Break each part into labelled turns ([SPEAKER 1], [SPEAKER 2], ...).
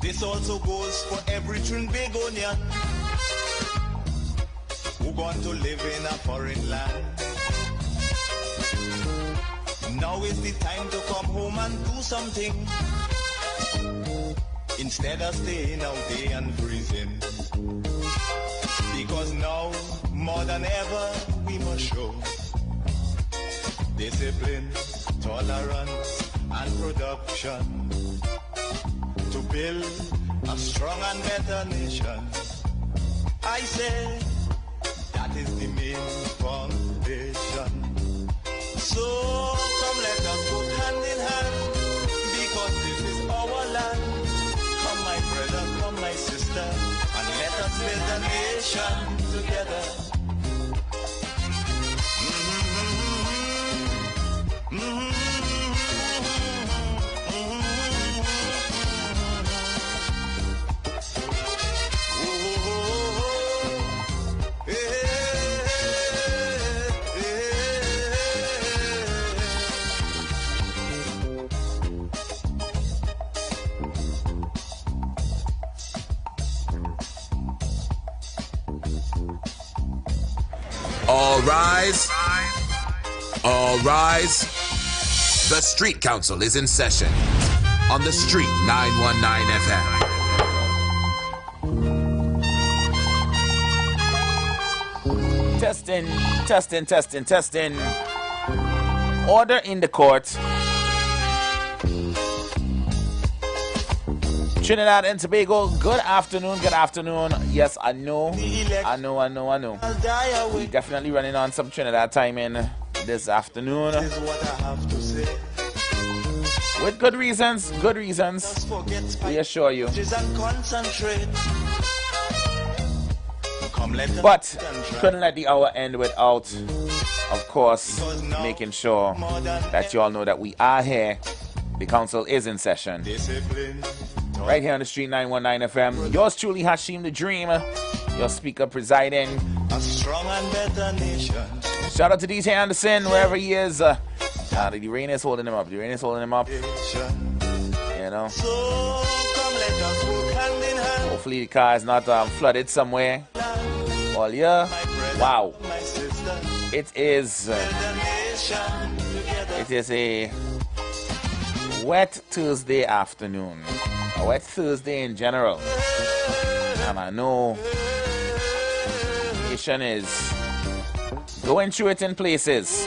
[SPEAKER 1] This also goes for every Trinbagonian who gone to live in a foreign land. Now is the time to come home and do something instead of staying out there and freezing. Because now, more than ever, we must show discipline, tolerance, and production to build a strong and better nation. I say that is the main foundation. So come let us go hand in hand, because this is our land. Come my brother, come my sister, and let us build a nation together.
[SPEAKER 2] All rise. All rise. The Street Council is in session on the Street 919 FM.
[SPEAKER 3] Testing, testing, testing, testing. Order in the court. Trinidad and Tobago, good afternoon, good afternoon. Yes, I know. We definitely running on some Trinidad timing this afternoon. With good reasons, we assure you. But couldn't let the hour end without, of course, making sure that you all know that we are here. The council is in session. Right here on the Street 919 FM. Yours truly, Hashim the Dream, your speaker presiding.
[SPEAKER 1] A strong and better nation.
[SPEAKER 3] Shout out to DJ Anderson, wherever he is. The rain is holding him up. You know.
[SPEAKER 1] So come let us work hand in hand.
[SPEAKER 3] Hopefully the car is not flooded somewhere. All year. Wow. It is a wet Tuesday afternoon. A wet Thursday in general. And I know the nation is going through it in places.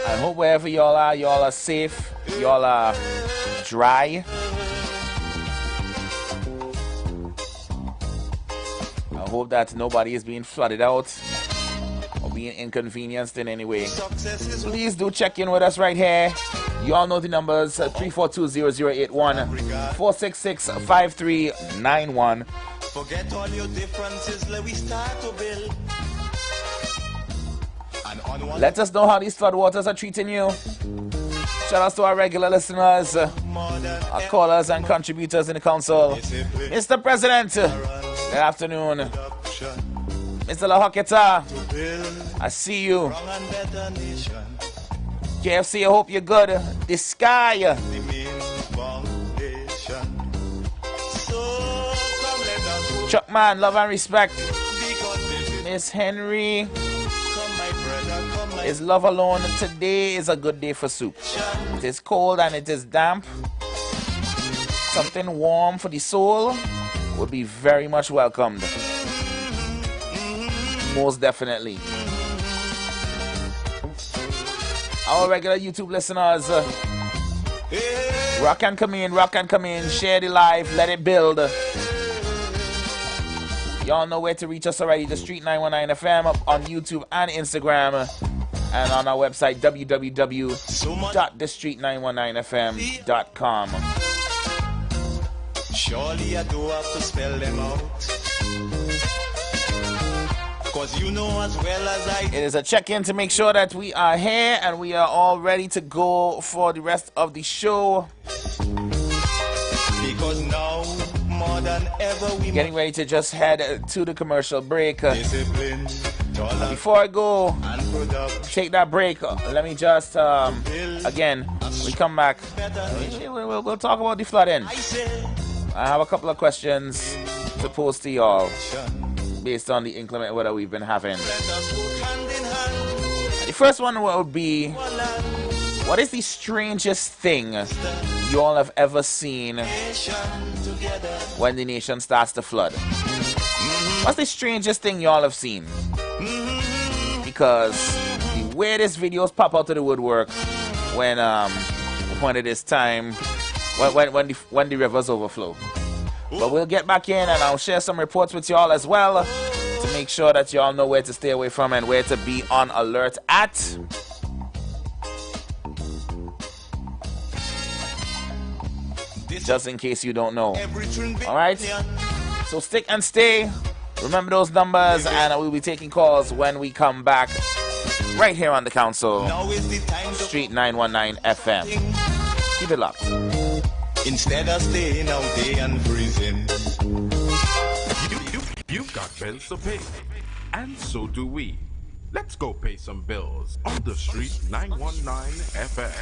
[SPEAKER 3] I hope wherever y'all are safe, y'all are dry. I hope that nobody is being flooded out or being inconvenienced in any way. Please do check in with us right here. You all know the numbers, 342-0081, 466-5391.
[SPEAKER 1] Forget all your differences, let we start to build.
[SPEAKER 3] Let us know how these floodwaters are treating you. Shout out to our regular listeners, our callers and contributors in the council. Mr. President, good afternoon. Mr. Lahoketa, I see you. KFC, I hope you're good. The sky. Chuckman, love and respect. Miss Henry, is love alone. Today is a good day for soup. It is cold and it is damp. Something warm for the soul would be very much welcomed. Most definitely. Our regular YouTube listeners, rock and come in, share the live, let it build. Y'all know where to reach us already, the Street 919 FM up on YouTube and Instagram, and on our website www.thestreet919fm.com.
[SPEAKER 1] Surely I do have to spell them out, 'cause you know as well as I.
[SPEAKER 3] It is a check-in to make sure that we are here and we are all ready to go for the rest of the show.
[SPEAKER 1] Because now, more than ever, we
[SPEAKER 3] getting ready to just head to the commercial break.
[SPEAKER 1] Discipline,
[SPEAKER 3] before I go take that break, let me just again we come back, we'll talk about the flooding. I have a couple of questions to pose to y'all based on the inclement weather we've been having. The first one would be, what is the strangest thing you all have ever seen when the nation starts to flood? What's the strangest thing y'all have seen? Because the weirdest videos pop out of the woodwork when it is time, when the rivers overflow. But we'll get back in and I'll share some reports with y'all as well to make sure that y'all know where to stay away from and where to be on alert at. Just in case you don't know. Alright? So stick and stay. Remember those numbers, and we'll be taking calls when we come back right here on the Council. Street 919 FM. Keep it locked.
[SPEAKER 1] Instead of staying out there and freezing.
[SPEAKER 4] You've got bills to pay, and so do we. Let's go pay some bills on the Street 919 FM.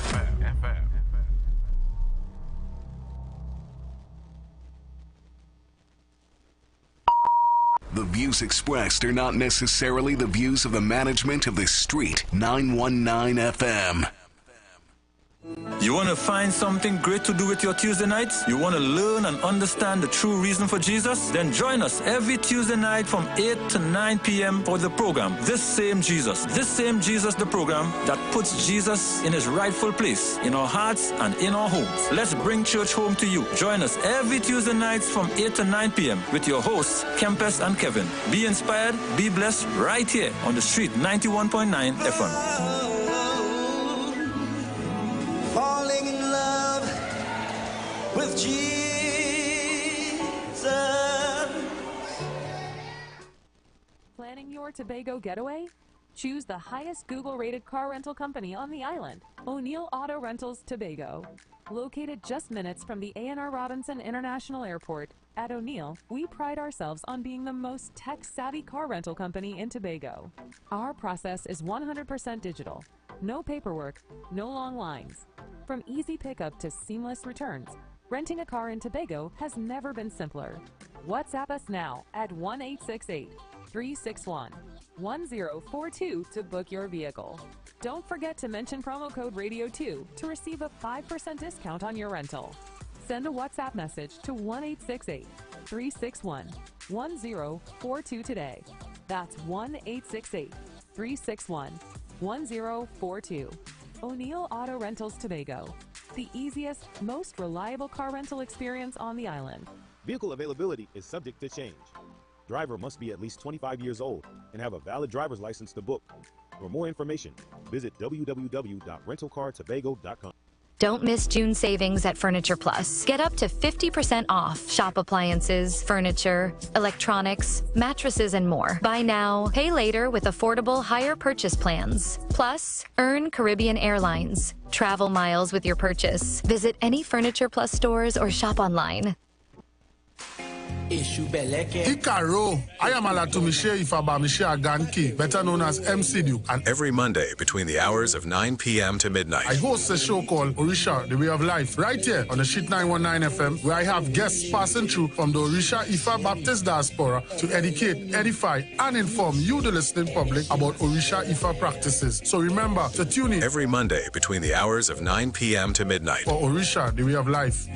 [SPEAKER 5] The views expressed are not necessarily the views of the management of the Street 919 FM.
[SPEAKER 6] You want to find something great to do with your Tuesday nights? You want to learn and understand the true reason for Jesus? Then join us every Tuesday night from 8 to 9 p.m. for the program, This Same Jesus, the program that puts Jesus in his rightful place in our hearts and in our homes. Let's bring church home to you. Join us every Tuesday nights from 8 to 9 p.m. with your hosts, Kempes and Kevin. Be inspired, be blessed right here on the Street 91.9 FM.
[SPEAKER 7] Falling in love with Jesus.
[SPEAKER 8] Planning your Tobago getaway? Choose the highest Google-rated car rental company on the island, O'Neill Auto Rentals Tobago. Located just minutes from the A&R Robinson International Airport, at O'Neill, we pride ourselves on being the most tech-savvy car rental company in Tobago. Our process is 100% digital. No paperwork, no long lines. From easy pickup to seamless returns, renting a car in Tobago has never been simpler. WhatsApp us now at 1-868-361-1042 to book your vehicle. Don't forget to mention promo code RADIO2 to receive a 5% discount on your rental. Send a WhatsApp message to 1-868-361-1042 today. That's 1-868-361-1042. O'Neill Auto Rentals Tobago, the easiest, most reliable car rental experience on the island.
[SPEAKER 9] Vehicle availability is subject to change. Driver must be at least 25 years old and have a valid driver's license to book. For more information, visit www.rentalcartobago.com.
[SPEAKER 10] Don't miss June savings at Furniture Plus. Get up to 50% off shop appliances, furniture, electronics, mattresses, and more. Buy now, pay later with affordable hire purchase plans. Plus, earn Caribbean Airlines. Travel miles with your purchase. Visit any Furniture Plus stores or shop online.
[SPEAKER 11] Ikaro, I am Alatumishe Ifaba Mishe Aganki, better known as MCDU.
[SPEAKER 12] And every Monday between the hours of 9 p.m. to midnight,
[SPEAKER 11] I host a show called Orisha, The Way of Life, right here on the Street 919 FM, where I have guests passing through from the Orisha Ifa Baptist Diaspora to educate, edify, and inform you, the listening public, about Orisha Ifa practices. So remember to tune in
[SPEAKER 12] every Monday between the hours of 9 p.m. to midnight
[SPEAKER 11] for Orisha, The Way of Life.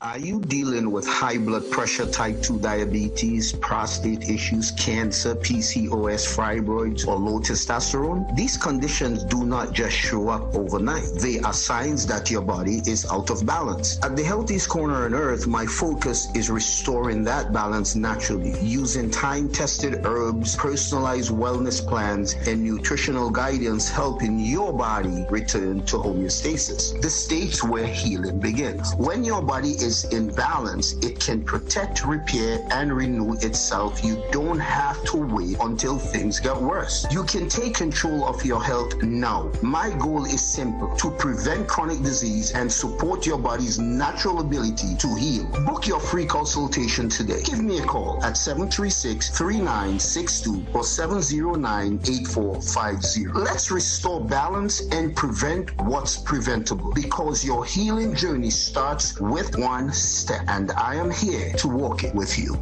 [SPEAKER 13] Are you dealing with high blood pressure, type 2 diabetes, prostate issues, cancer, PCOS, fibroids, or low testosterone? These conditions do not just show up overnight. They are signs that your body is out of balance. At the Healthiest Corner on Earth, my focus is restoring that balance naturally, using time-tested herbs, personalized wellness plans, and nutritional guidance, helping your body return to homeostasis, the state where healing begins. When your body is is in balance, it can protect, repair, and renew itself. You don't have to wait until things get worse. You can take control of your health now. My goal is simple: to prevent chronic disease and support your body's natural ability to heal. Book your free consultation today. Give me a call at 736-3962 or 709-8450. Let's restore balance and prevent what's preventable, because your healing journey starts with one step, and I am here to walk it with you.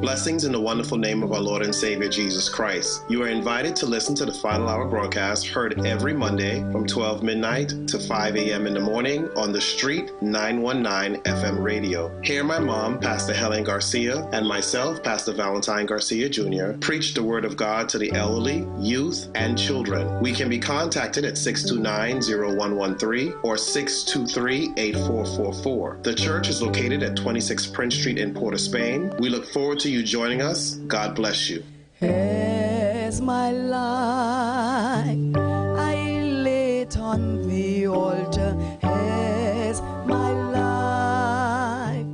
[SPEAKER 14] Blessings in the wonderful name of our Lord and Savior Jesus Christ. You are invited to listen to the Final Hour broadcast, heard every Monday from 12 midnight to 5 a.m. in the morning on The Street 919 FM radio. Hear my mom, Pastor Helen Garcia, and myself, Pastor Valentine Garcia Jr., preach the Word of God to the elderly, youth, and children. We can be contacted at 629-0113 or 623-8444. The church is located at 26 Prince Street in Port of Spain. We look forward to you joining us. God bless you.
[SPEAKER 15] As my life I lay it on the altar, as my life.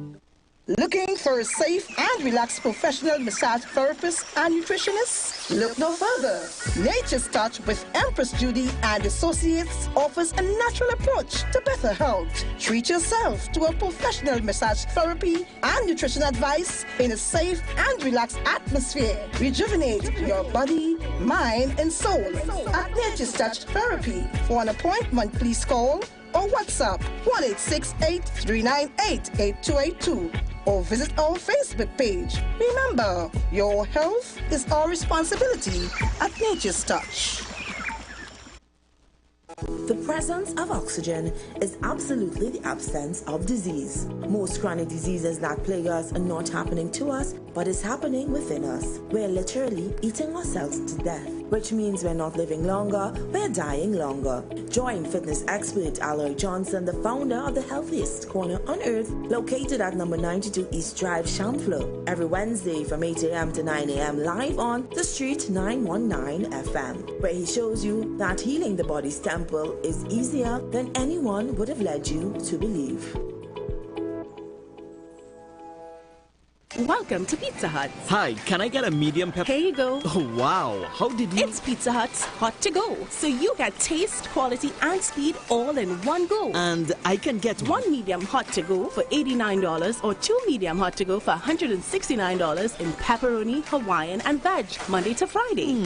[SPEAKER 16] Looking for a safe and relaxed professional massage therapist and nutritionist? Look no further. Nature's Touch with Empress Judy and Associates offers a natural approach to better health. Treat yourself to a professional massage therapy and nutrition advice in a safe and relaxed atmosphere. Rejuvenate your body, mind, and soul at Nature's Touch Therapy. For an appointment, please call or WhatsApp 1-868-398-8282 or visit our Facebook page. Remember, your health is our responsibility at Nature's Touch.
[SPEAKER 17] The presence of oxygen is absolutely the absence of disease. Most chronic diseases that plague us are not happening to us, but is happening within us. We're literally eating ourselves to death, which means we're not living longer, we're dying longer. Join fitness expert Aloy Johnson, the founder of the healthiest corner on earth, located at number 92 East Drive, Chamfleur, every Wednesday from 8 a.m. to 9 a.m. live on The Street 919 FM, where he shows you that healing the body's temple is easier than anyone would have led you to believe.
[SPEAKER 18] Welcome to Pizza Hut.
[SPEAKER 19] Hi, can I get a medium pepper?
[SPEAKER 18] Here you go.
[SPEAKER 19] Oh, wow. How did you...
[SPEAKER 18] It's Pizza Hut's Hot to Go. So you get taste, quality, and speed all in one go.
[SPEAKER 19] And I can get
[SPEAKER 18] one medium hot to go for $89 or two medium hot to go for $169 in pepperoni, Hawaiian, and veg, Monday to Friday.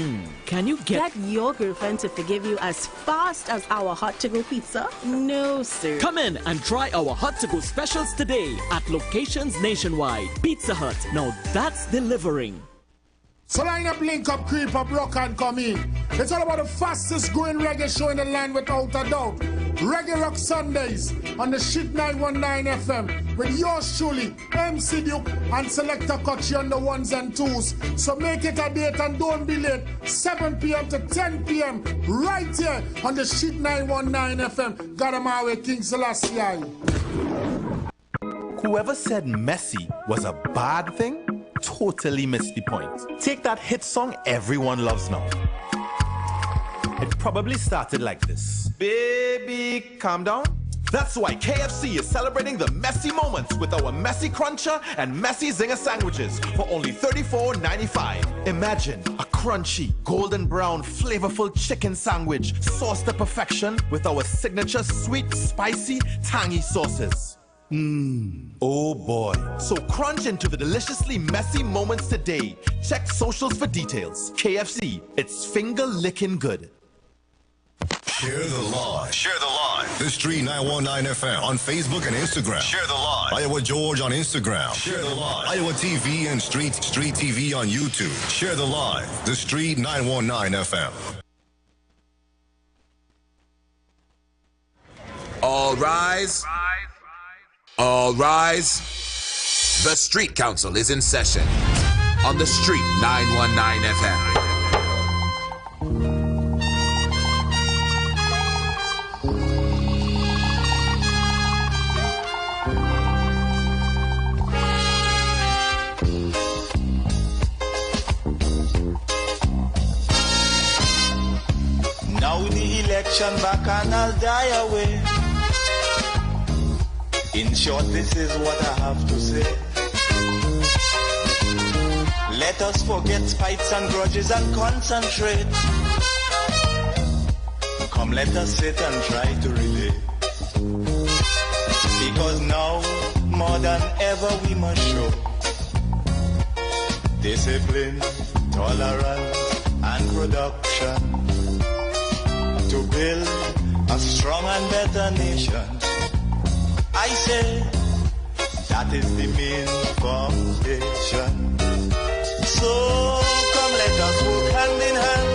[SPEAKER 19] Can you get
[SPEAKER 18] your girlfriend to forgive you as fast as our hot to go pizza? No, sir.
[SPEAKER 19] Come in and try our hot to go specials today at locations nationwide. Pizza Hut. Now that's delivering.
[SPEAKER 11] So line up, link up, creep up, rock and come in. It's all about the fastest growing reggae show in the land without a doubt. Reggae Rock Sundays on the Shit 919 FM with yours truly, MC Duke and Selector Kochi on the ones and twos. So make it a date and don't be late. 7 p.m. to 10 p.m. right here on the Shit 919 FM. Gadamawe King Selassie.
[SPEAKER 20] Whoever said messy was a bad thing totally missed the point. Take that hit song everyone loves now. It probably started like this. Baby, calm down. That's why KFC is celebrating the messy moments with our Messy Cruncher and Messy Zinger sandwiches for only $34.95. Imagine a crunchy, golden brown, flavorful chicken sandwich sauced to perfection with our signature sweet, spicy, tangy sauces. Oh boy. So crunch into the deliciously messy moments today. Check socials for details. KFC, it's finger-licking good.
[SPEAKER 21] Share the live. Share the live. The Street 919 FM on Facebook and Instagram. Share the live. Iowa George on Instagram. Share the live. Iowa TV and Street TV on YouTube. Share the live. The Street 919 FM.
[SPEAKER 2] All rise. All rise. The Street Council is in session on the Street 919 FM.
[SPEAKER 1] Now the election back and I'll die away. In short, this is what I have to say. Let us forget spites and grudges and concentrate. Come, let us sit and try to relate. Because now, more than ever, we must show discipline, tolerance, and production to build a strong and better nation. I say that is the main foundation. So come, let us work hand in hand,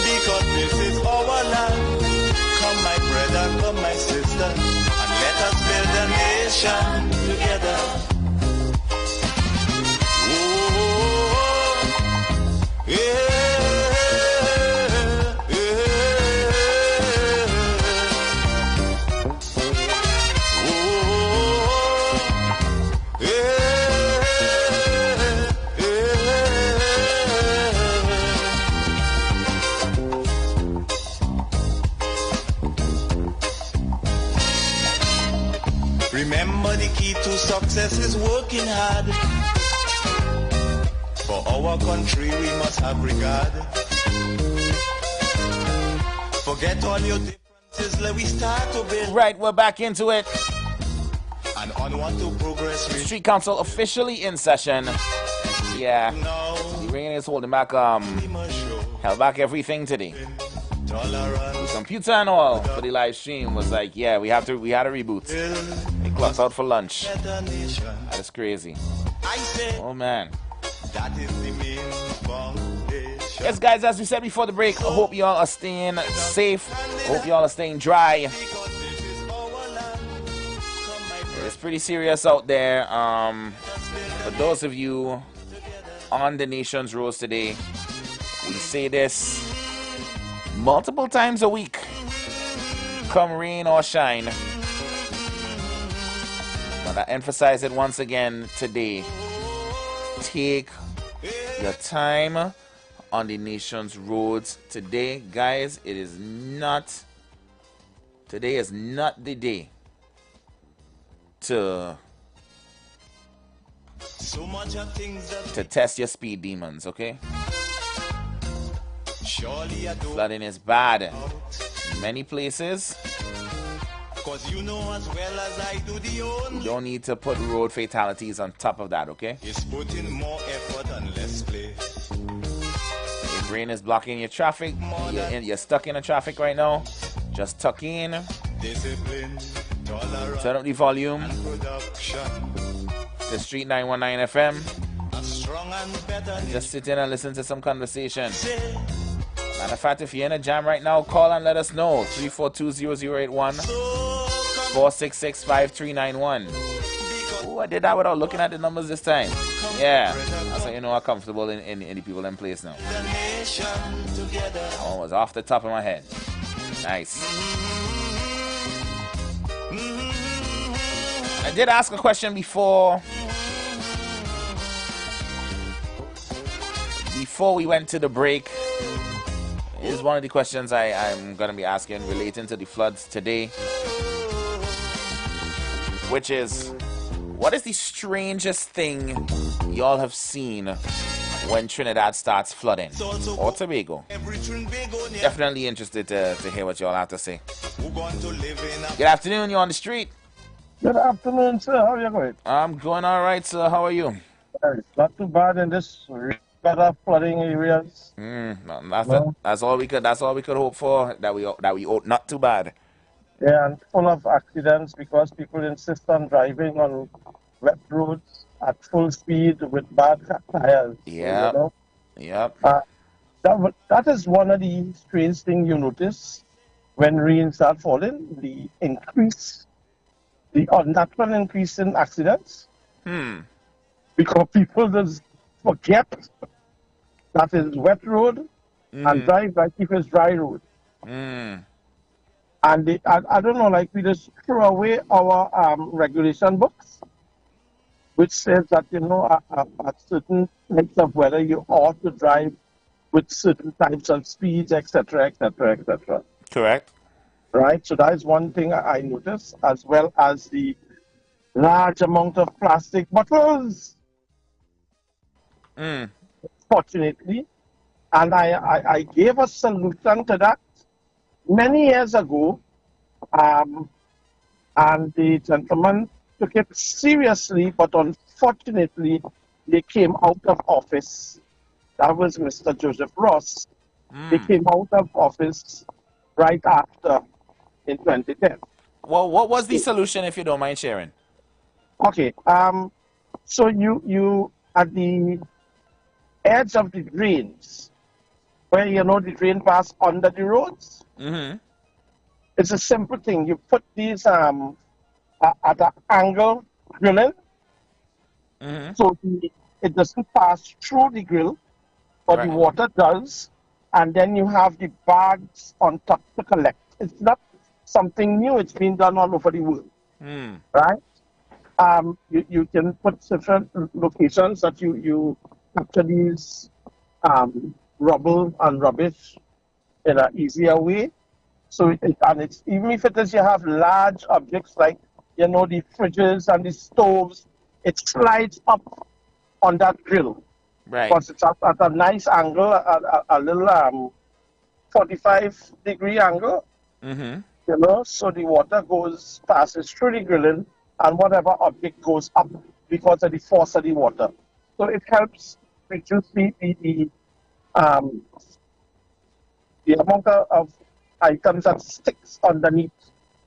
[SPEAKER 1] because this is our land. Come, my brother, come, my sister, and let us build a nation together. Oh, yeah. Remember, the key to success is working hard. For our country we must have regard. Forget all your differences, let we start to build.
[SPEAKER 3] Right, we're back into it.
[SPEAKER 1] And onward to progress.
[SPEAKER 3] Street Council officially in session. Yeah, the rain is holding back, held back everything today. The computer and all for the live stream was like, yeah, we had a reboot. They clocked out for lunch. That is crazy. Oh man. Yes, guys, as we said before the break, I hope y'all are staying safe. I hope y'all are staying dry. It's pretty serious out there. For those of you on the nation's roads today, we say this multiple times a week, come rain or shine. But I emphasize it once again today. Take your time on the nation's roads today, guys. Today is not the day to test your speed demons, okay? Flooding is bad in many places.
[SPEAKER 1] You know as well as I do, the only
[SPEAKER 3] you don't need to put road fatalities on top of that, okay?
[SPEAKER 1] It's putting more effort and less play.
[SPEAKER 3] If rain is blocking your traffic, you're stuck in the traffic right now, just tuck in,
[SPEAKER 1] discipline, tolerance,
[SPEAKER 3] turn up the volume. The Street 919 FM. And just sit in and listen to some conversation. Matter of fact, if you're in a jam right now, call and let us know. 342-0081 466-5391. Oh, I did that without looking at the numbers this time. Yeah, that's how you know how comfortable in the people in place now. That one was off the top of my head. Nice. I did ask a question before we went to the break. Is one of the questions I'm going to be asking relating to the floods today, which is, what is the strangest thing y'all have seen when Trinidad starts flooding, or Tobago? Definitely interested to hear what y'all have to say. Good afternoon, you're on the street.
[SPEAKER 22] Good afternoon, sir. How are you going?
[SPEAKER 3] I'm going all right, sir. How are you?
[SPEAKER 22] Not too bad in this weather flooding areas.
[SPEAKER 3] That's all we could hope for. That we ought not too bad.
[SPEAKER 22] Yeah, and full of accidents because people insist on driving on wet roads at full speed with bad tires.
[SPEAKER 3] Yeah.
[SPEAKER 22] You know?
[SPEAKER 3] Yep.
[SPEAKER 22] That is one of the strange things you notice when rain starts falling. The unnatural increase in accidents. Because people just forget that is wet road and drive like if it's dry road. And I don't know, like we just throw away our regulation books, which says that, you know, at certain types of weather you ought to drive with certain types of speeds, etc., etc., etc.
[SPEAKER 3] Correct.
[SPEAKER 22] Right, so that is one thing I noticed, as well as the large amount of plastic bottles. Fortunately, and I gave a solution to that many years ago, and the gentleman took it seriously, but unfortunately, they came out of office. That was Mr. Joseph Ross. They came out of office right after in 2010.
[SPEAKER 3] Well, what was the solution, if you don't mind sharing?
[SPEAKER 22] Okay, so you at the edge of the drains, where the drain pass under the roads. It's a simple thing. You put these at an angle grilling, so it doesn't pass through the grill, but the water does, and then you have the bags on top to collect. It's not something new. It's been done all over the world, right? You can put different locations that you capture these rubble and rubbish in an easier way. So it's even if it is you have large objects like the fridges and the stoves, it slides up on that grill.
[SPEAKER 3] Right.
[SPEAKER 22] Because it's at a nice angle, a little 45-degree angle. So the water passes through the grilling, and whatever object goes up because of the force of the water. So it helps reduce the amount of items that sticks underneath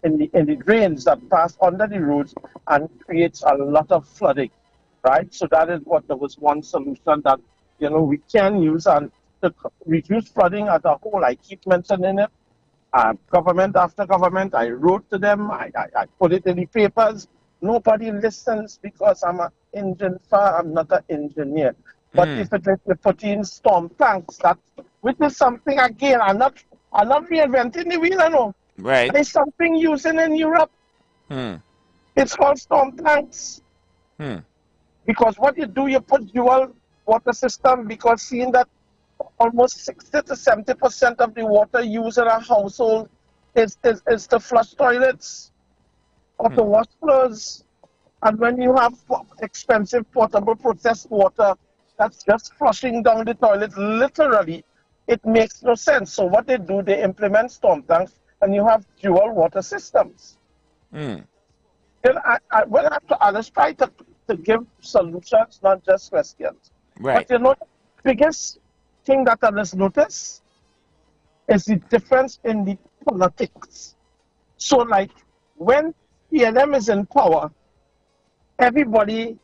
[SPEAKER 22] in the drains that pass under the roads and creates a lot of flooding, right? So that is what there was one solution that we can use, and to reduce flooding as a whole. I keep mentioning it. Government after government, I wrote to them. I put it in the papers. Nobody listens because I'm an engine farmer. I'm not an engineer. But if it is put in storm tanks, which is something again. I'm not reinventing the wheel, I know.
[SPEAKER 3] Right.
[SPEAKER 22] It's something using in Europe. It's called storm tanks. Because what you do, you put dual water system, because seeing that almost 60 to 70% of the water used in a household is to flush toilets or to wash clothes. And when you have expensive portable processed water that's just flushing down the toilet, literally, it makes no sense. So what they do, they implement storm tanks, and you have dual water systems. Then when after others try to give solutions, not just questions.
[SPEAKER 3] Right.
[SPEAKER 22] But the biggest thing that others notice is the difference in the politics. So like when PLM is in power, everybody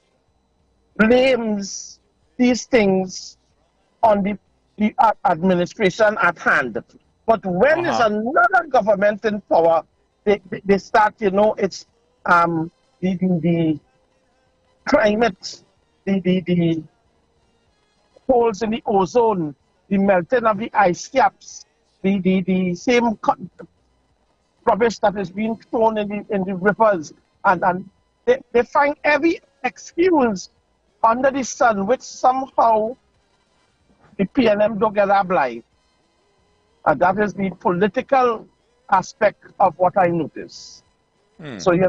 [SPEAKER 22] blames these things on the administration at hand. But when there's another government in power, they start, it's the climate, the holes in the ozone, the melting of the ice caps, the same rubbish that is being thrown in the rivers, and they find every excuse under the sun which somehow the PNM don't get obliged. And that is the political aspect of what I notice. So we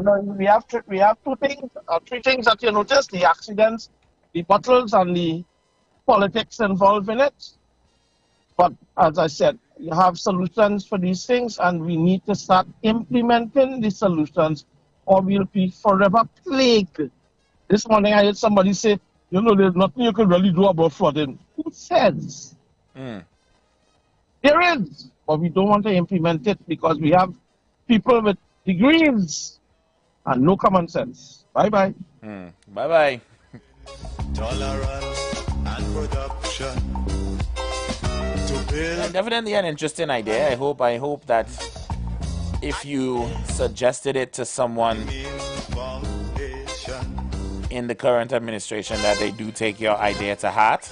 [SPEAKER 22] have two things, three things that you notice: the accidents, the bottles, and the politics involved in it. But as I said, you have solutions for these things, and we need to start implementing the solutions, or we'll be forever plagued. This morning I heard somebody say, there's nothing you can really do about flooding. Who says? There is, but we don't want to implement it because we have people with degrees and no common sense. Bye-bye.
[SPEAKER 3] Bye-bye.
[SPEAKER 1] Tolerance and production to build.
[SPEAKER 3] Definitely an interesting idea. I hope that if you suggested it to someone in the current administration, that they do take your idea to heart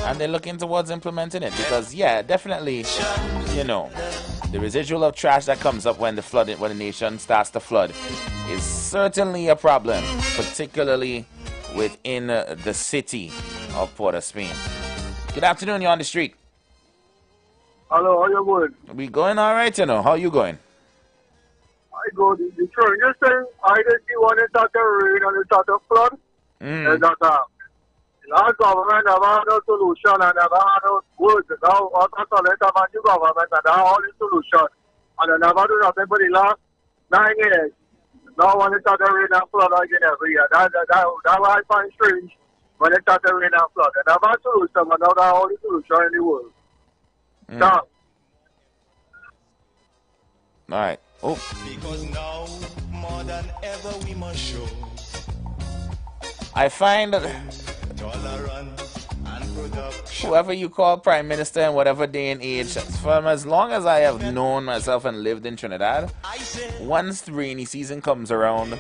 [SPEAKER 3] and they're looking towards implementing it, because definitely, the residual of trash that comes up when the nation starts to flood is certainly a problem, particularly within the city of Port of Spain. Good afternoon, you're on the street.
[SPEAKER 22] Hello, how you going?
[SPEAKER 3] We going all right, How you going?
[SPEAKER 4] go, the strangest thing I did see when it started rain and it started flood, is that our government never had a solution and never had a word. Now, after select a new government and now all the solution. And they never do nothing for the last 9 years. Now when it started rain and flood again every year. That's what I find strange. When it started rain and flood. They never had a solution, but now they have all the solution in the world. Now,
[SPEAKER 3] all right. Oh.
[SPEAKER 1] Because now more than ever we must show
[SPEAKER 3] I find that
[SPEAKER 1] tolerance and production.
[SPEAKER 3] whoever you call prime minister in whatever day and age, from as long as I have known myself and lived in Trinidad, once the rainy season comes around,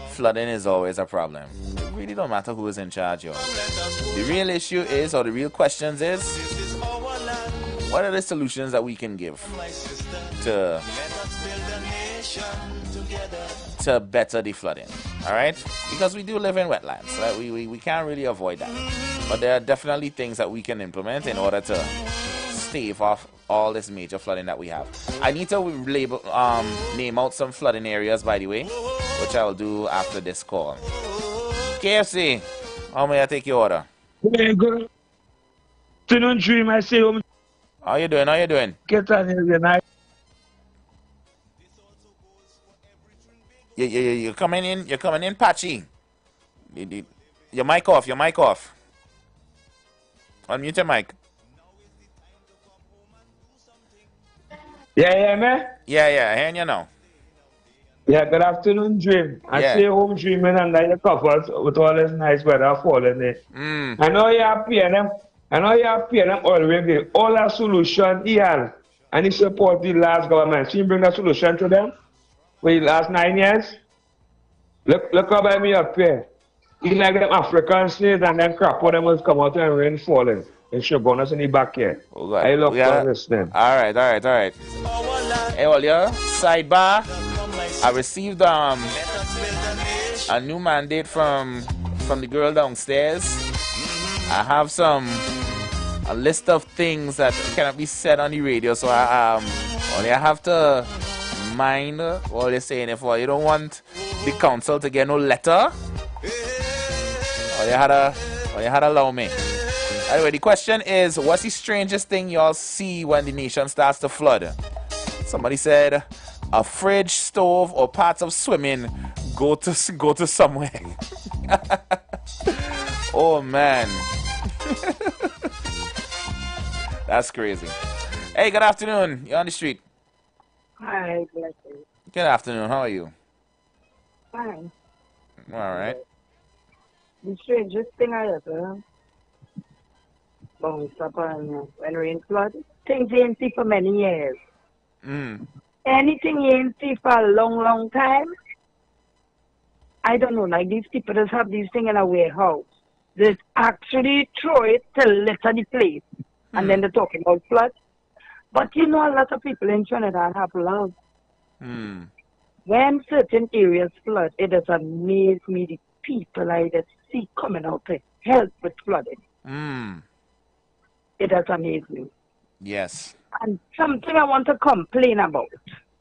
[SPEAKER 3] flooding is always a problem. It really don't matter who is in charge, yo. The real issue is, or the real questions is, what are the solutions that we can give to better the flooding? All right, because we do live in wetlands, right? We can't really avoid that, but there are definitely things that we can implement in order to stave off all this major flooding that we have. I need to label name out some flooding areas, by the way, which I'll do after this call. KFC, how may I take your order?
[SPEAKER 5] Good afternoon, Dream. I say,
[SPEAKER 3] how you doing? How you doing?
[SPEAKER 5] Get on here, night.
[SPEAKER 3] You're coming in. You're coming in patchy. Your mic off. Your mic off. Unmute your mic.
[SPEAKER 5] Yeah, man.
[SPEAKER 3] Yeah. I hear you now.
[SPEAKER 5] Yeah, good afternoon, Dream. I stay home dreaming under the covers with all this nice weather falling there. I know you are paying them. I know you are paying them already. All our solution he has. And he support the last government. So you bring the solution to them for the last 9 years. Look about me up here. He like them African states and then crap for them will come out and rain falling. And should bonus in the back here.
[SPEAKER 3] Oh, God.
[SPEAKER 5] I look for this then.
[SPEAKER 3] All right. Hey, well, yeah. Sidebar. I received a new mandate from the girl downstairs. I have a list of things that cannot be said on the radio, so I have to mind what they're saying. If you don't want the council to get no letter, or you had to allow me. Anyway, the question is, what's the strangest thing y'all see when the nation starts to flood? Somebody said a fridge, stove, or parts of swimming go to somewhere. Oh man. That's crazy. Hey, good afternoon. You're on the street.
[SPEAKER 23] Hi, blessings.
[SPEAKER 3] Good afternoon. How are you?
[SPEAKER 23] Fine.
[SPEAKER 3] All right.
[SPEAKER 23] The strangest thing I ever bounced upon when rain flood, things you ain't see for many years. Anything you ain't see for a long, long time, I don't know, like these people just have these things in a warehouse. They actually throw it to litter the place. And then they're talking about flood. But you know, a lot of people in Trinidad have love. When certain areas flood, it has amazed me the people I just see coming out to help with flooding. It has amazed me.
[SPEAKER 3] Yes.
[SPEAKER 23] And something I want to complain about.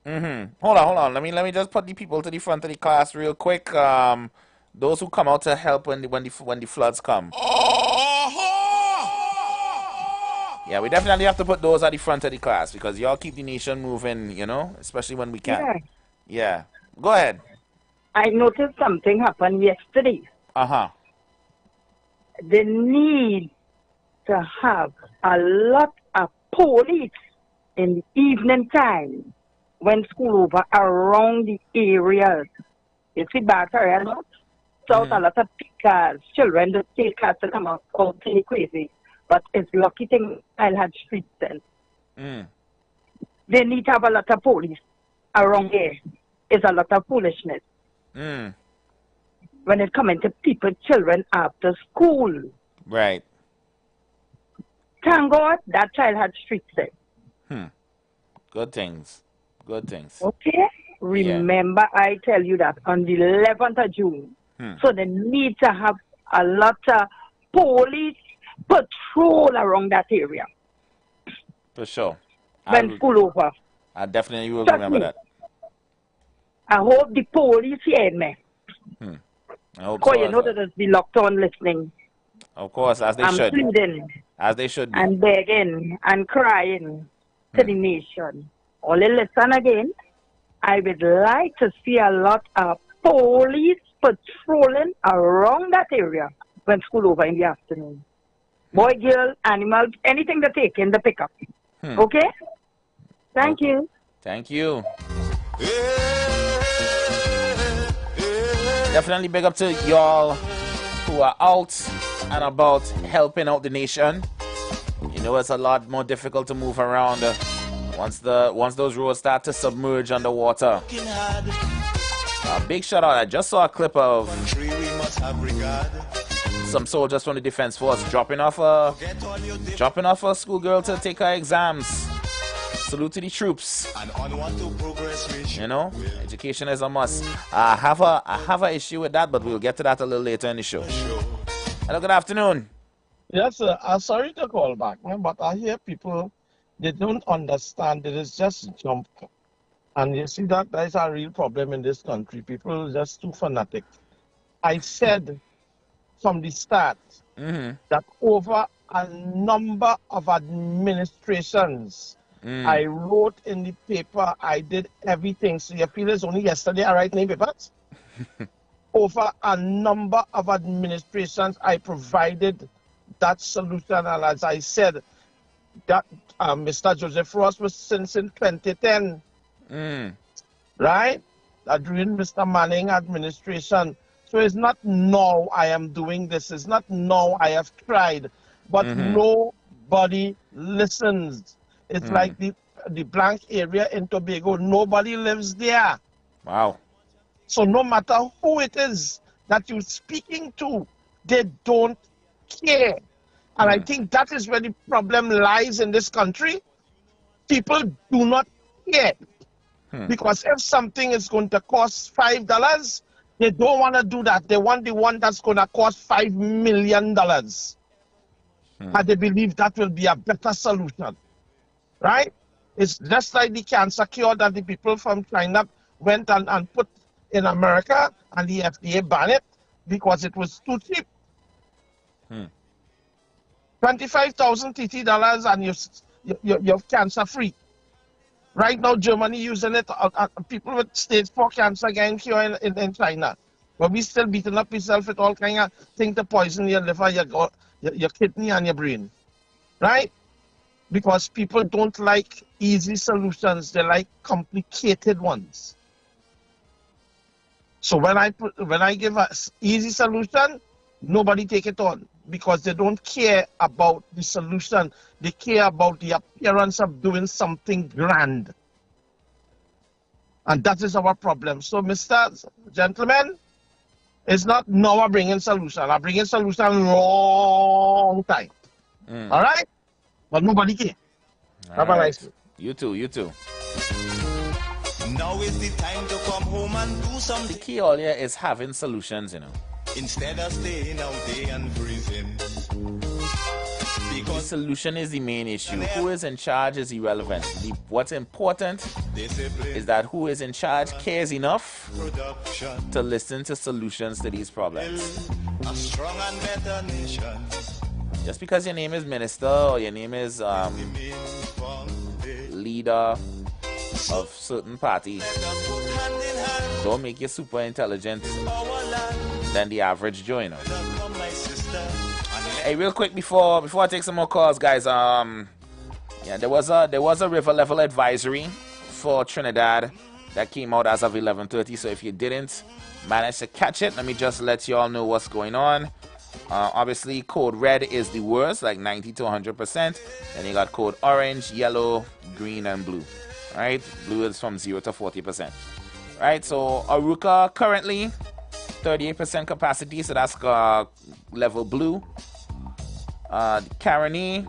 [SPEAKER 3] Hold on. Let me just put the people to the front of the class real quick. Those who come out to help when the floods come. Yeah, we definitely have to put those at the front of the class because y'all keep the nation moving, you know, especially when we can. Yeah. Go ahead.
[SPEAKER 23] I noticed something happened yesterday. The need to have a lot of police in the evening time when school over around the areas. You see back area, no? So a lot of pickers, children, the take cars to come out crazy. But it's lucky thing I had streets then. They need to have a lot of police around here. It's a lot of foolishness. When it comes to people, children after school.
[SPEAKER 3] Right.
[SPEAKER 23] Thank God that child had streets there.
[SPEAKER 3] Good things.
[SPEAKER 23] Okay? Remember, I tell you that on the 11th of June. So they need to have a lot of police patrol around that area.
[SPEAKER 3] For sure.
[SPEAKER 23] When school over.
[SPEAKER 3] I definitely will remember that.
[SPEAKER 23] I hope the police hear me.
[SPEAKER 3] I hope
[SPEAKER 23] Because
[SPEAKER 3] so
[SPEAKER 23] you know
[SPEAKER 3] as well.
[SPEAKER 23] that there's be locked on listening.
[SPEAKER 3] Of course, as they
[SPEAKER 23] I'm
[SPEAKER 3] should.
[SPEAKER 23] pleading
[SPEAKER 3] As they should be.
[SPEAKER 23] and begging and crying to the nation. Only listen again. I would like to see a lot of police patrolling around that area when school over in the afternoon. Boy, girl, animal, anything they take in the pickup. Okay? Thank you.
[SPEAKER 3] Thank you. Definitely big up to y'all who are out and about helping out the nation. You know, it's a lot more difficult to move around once those roads start to submerge underwater. Big shout out. I just saw a clip of some soldiers from the Defense Force dropping off a schoolgirl to take her exams. Salute to the troops. You know, education is a must. I have a issue with that, but we'll get to that a little later in the show. Hello, good afternoon.
[SPEAKER 22] Yes, sir. I'm sorry to call back, man, but I hear people, they don't understand. It is just jump. And you see that is a real problem in this country. People are just too fanatic. I said from the start that over a number of administrations, I wrote in the paper, I did everything. So you feel it's only yesterday I write name papers? Over a number of administrations, I provided that solution. And as I said, that Mr. Joseph Ross was since in 2010. Right? During Mr. Manning administration. So it's not now I am doing this. It's not now I have tried. But nobody listens. It's like the blank area in Tobago. Nobody lives there.
[SPEAKER 3] Wow.
[SPEAKER 22] So no matter who it is that you're speaking to, they don't care. And I think that is where the problem lies in this country. People do not care. Because if something is going to cost $5, they don't want to do that. They want the one that's going to cost $5 million. And they believe that will be a better solution. Right? It's just like the cancer cure that the people from China went and put in America, and the FDA banned it because it was too cheap. $25,000 TT and you're cancer free. Right now, Germany using it. People with stage 4 cancer getting cured in China. But we still beating up yourself with all kind of things to poison your liver, your kidney, and your brain. Right? Because people don't like easy solutions. They like complicated ones. So when I give an easy solution, nobody take it on because they don't care about the solution. They care about the appearance of doing something grand. And that is our problem. So, Mr. Gentleman, it's not now I'm bringing solution. I'm bringing solution long time. All right? But nobody care. Have a nice day.
[SPEAKER 3] You too, you too.
[SPEAKER 1] Now is the time to come home and do something.
[SPEAKER 3] The key all here is having solutions, you know.
[SPEAKER 1] Instead of staying out there and freezing.
[SPEAKER 3] The solution is the main issue. Who is in charge is irrelevant. What's important is that who is in charge cares enough to listen to solutions to these problems.
[SPEAKER 1] A strong and better nation.
[SPEAKER 3] Just because your name is minister or your name is leader of certain party, don't make you super intelligent than the average Joe, you know. Hey, real quick before I take some more calls, guys. Yeah, there was a river level advisory for Trinidad that came out as of 11:30. So if you didn't manage to catch it, let me just let you all know what's going on. Obviously, code red is the worst, like 90 to 100%. Then you got code orange, yellow, green, and blue. Right? Blue is from 0 to 40%. Right? So Aruka currently 38% capacity, so that's level blue. Caroni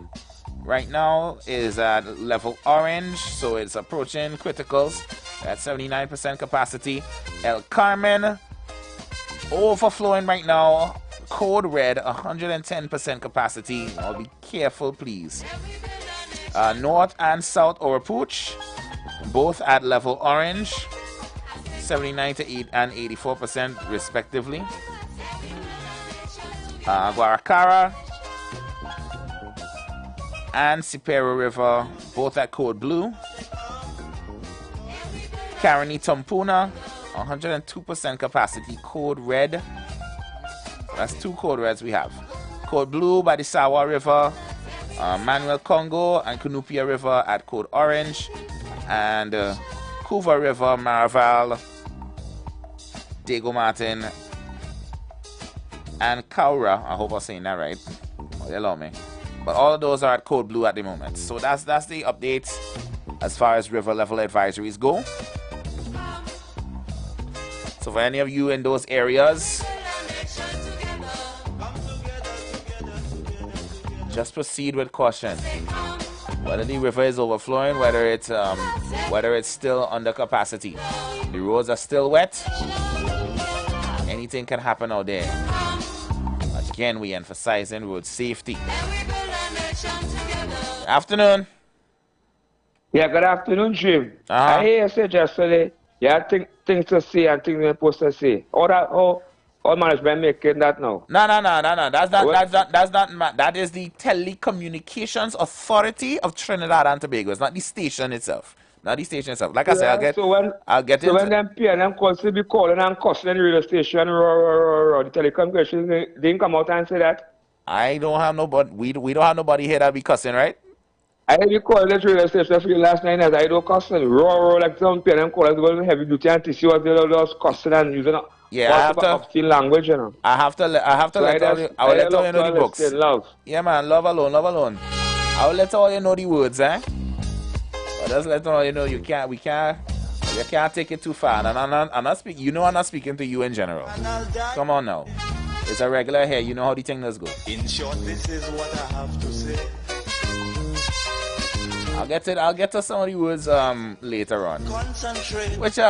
[SPEAKER 3] right now is at level orange, so it's approaching criticals at 79% capacity. El Carmen overflowing right now, code red, 110% capacity. I'll be careful, please. North and South Oropouche, both at level orange. 79 to 8 and 84% respectively. Guaracara and Sipero River, both at code blue. Caroni Tumpuna, 102% capacity, code red. That's 2 code reds we have. Code blue by the Sawa River, Manuel Congo and Cunupia River at code orange, and Couva River, Maraval, Diego Martin, and Kaura. I hope I'm saying that right. Oh, they allow me. But all of those are at code blue at the moment. So that's the update as far as river level advisories go. So for any of you in those areas, just proceed with caution. Whether the river is overflowing, whether it's still under capacity, the roads are still wet. Anything can happen out there. Again, we emphasizing road safety. Afternoon.
[SPEAKER 5] Yeah, good afternoon, Jim. I hear you say just today, you have things to say and things you're supposed to say. All management making that now.
[SPEAKER 3] No. That is the Telecommunications Authority of Trinidad and Tobago. It's not the station itself. Like I said, I'll get into.
[SPEAKER 5] So when them PNM calls to be calling and cussing in the radio station, the telecommunications, they didn't come out and say that.
[SPEAKER 3] I don't have nobody. We don't have nobody here that be cussing, right?
[SPEAKER 5] I heard you call this radio station for the last 9 years. I don't cussing. Like some PNM callers, heavy duty and TC was just cussing and using.
[SPEAKER 3] Yeah, I have to
[SPEAKER 5] language, you know.
[SPEAKER 3] I have to let all you. I will let all you know the books.
[SPEAKER 5] Love.
[SPEAKER 3] Yeah, man, love alone. I will let all you know the words, eh? But just let all you know you can't take it too far. And I'm not speaking. You know, I'm not speaking to you in general. Come on now. It's a regular here. You know how the thing does go.
[SPEAKER 1] In short, this is what I have to say.
[SPEAKER 3] I'll get to some of the words later on.
[SPEAKER 1] Concentrate.
[SPEAKER 3] Which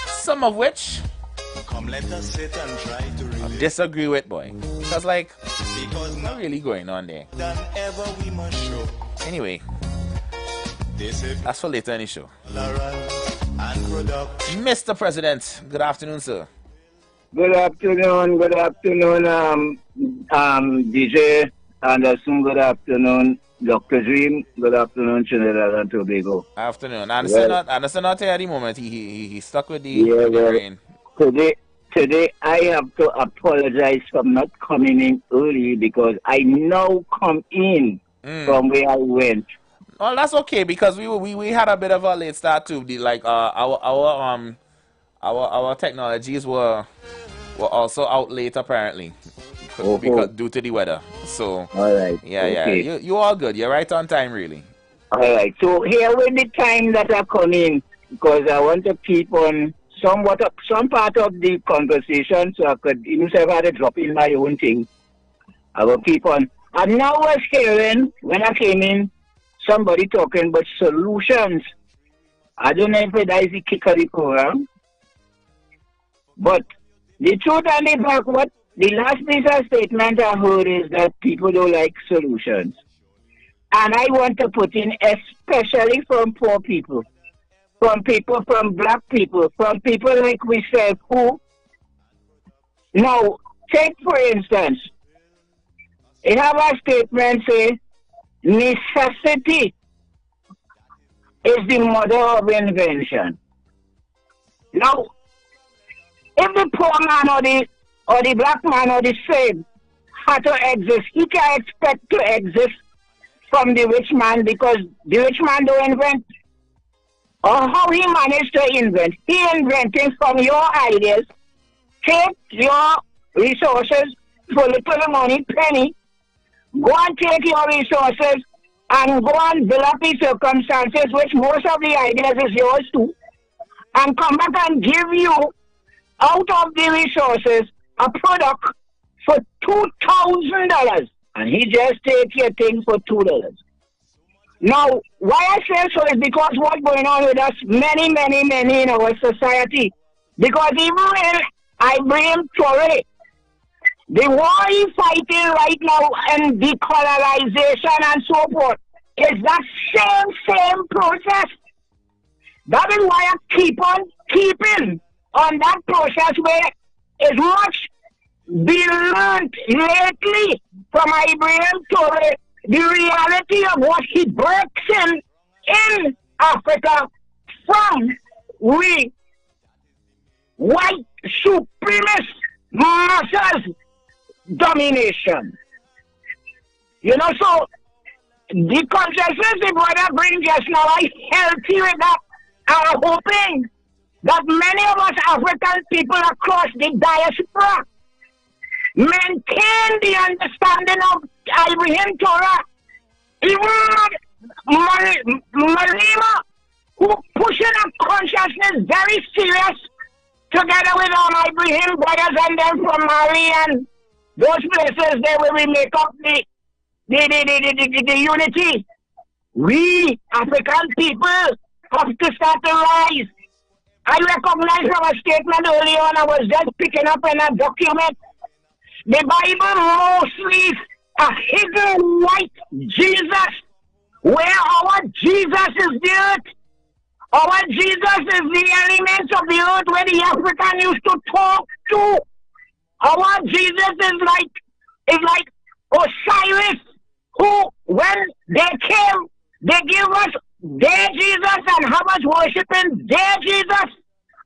[SPEAKER 3] some of which
[SPEAKER 1] come let us sit and try to
[SPEAKER 3] I disagree with, boy. Because not really going on there.
[SPEAKER 1] Than ever we must show.
[SPEAKER 3] Anyway, that's for later in the show. Mr. President, good afternoon, sir.
[SPEAKER 6] Good afternoon, DJ Anderson. Good afternoon, Dr. Dream. Good afternoon, Trinidad and Tobago.
[SPEAKER 3] Afternoon. Anderson not here at the moment. He stuck with the rain.
[SPEAKER 6] Today I have to apologize for not coming in early because I now come in from where I went.
[SPEAKER 3] Well, that's okay because we had a bit of a late start too. Our technologies were also out late apparently because due to the weather. So
[SPEAKER 6] all right,
[SPEAKER 3] yeah,
[SPEAKER 6] okay.
[SPEAKER 3] You all good. You're right on time, really.
[SPEAKER 6] All right. So here with the time that I come in because I want to keep on some part of the conversation, so I could even if I had to drop in my own thing. I will keep on. And now I was hearing when I came in somebody talking about solutions. I don't know if that is the kick of the program. But the truth and the fact, what the last piece of statement I heard is that people don't like solutions. And I want to put in, especially from poor people, from black people, from people like myself who, now, take for instance, it have a statement say, necessity is the mother of invention. Now, if the poor man or the black man or the slave had to exist, he can expect to exist from the rich man because the rich man don't invent. Or how he managed to invent. He inventing from your ideas. Take your resources for little money, penny. Go and take your resources and go and build up the circumstances, which most of the ideas is yours too. And come back and give you, out of the resources, a product for $2,000. And he just take your thing for $2. Now, why I say so is because what's going on with us, many in our society. Because even when I blame Torre, the war he's fighting right now and decolonization and so forth is that same process. That is why I keep on keeping on that process where is much been learned lately from Ibrahim Torre, the reality of what he breaks in Africa from we white supremacist masses domination. You know, so the consciousness the brother brings just now, I healthy with that. I'm hoping that many of us African people across the diaspora maintain the understanding of Ibrahim Torah. Even Malima, who pushing a consciousness very serious, together with Ibrahim brothers and them from Mali and those places there where we make up the unity. We African people have to start to rise. I recognize from a statement earlier on, I was just picking up in a document. The Bible mostly a hidden white Jesus, where our Jesus is the earth. Our Jesus is the elements of the earth where the African used to talk to. Our Jesus is like Osiris, who when they came, they give us their Jesus and have us worshiping their Jesus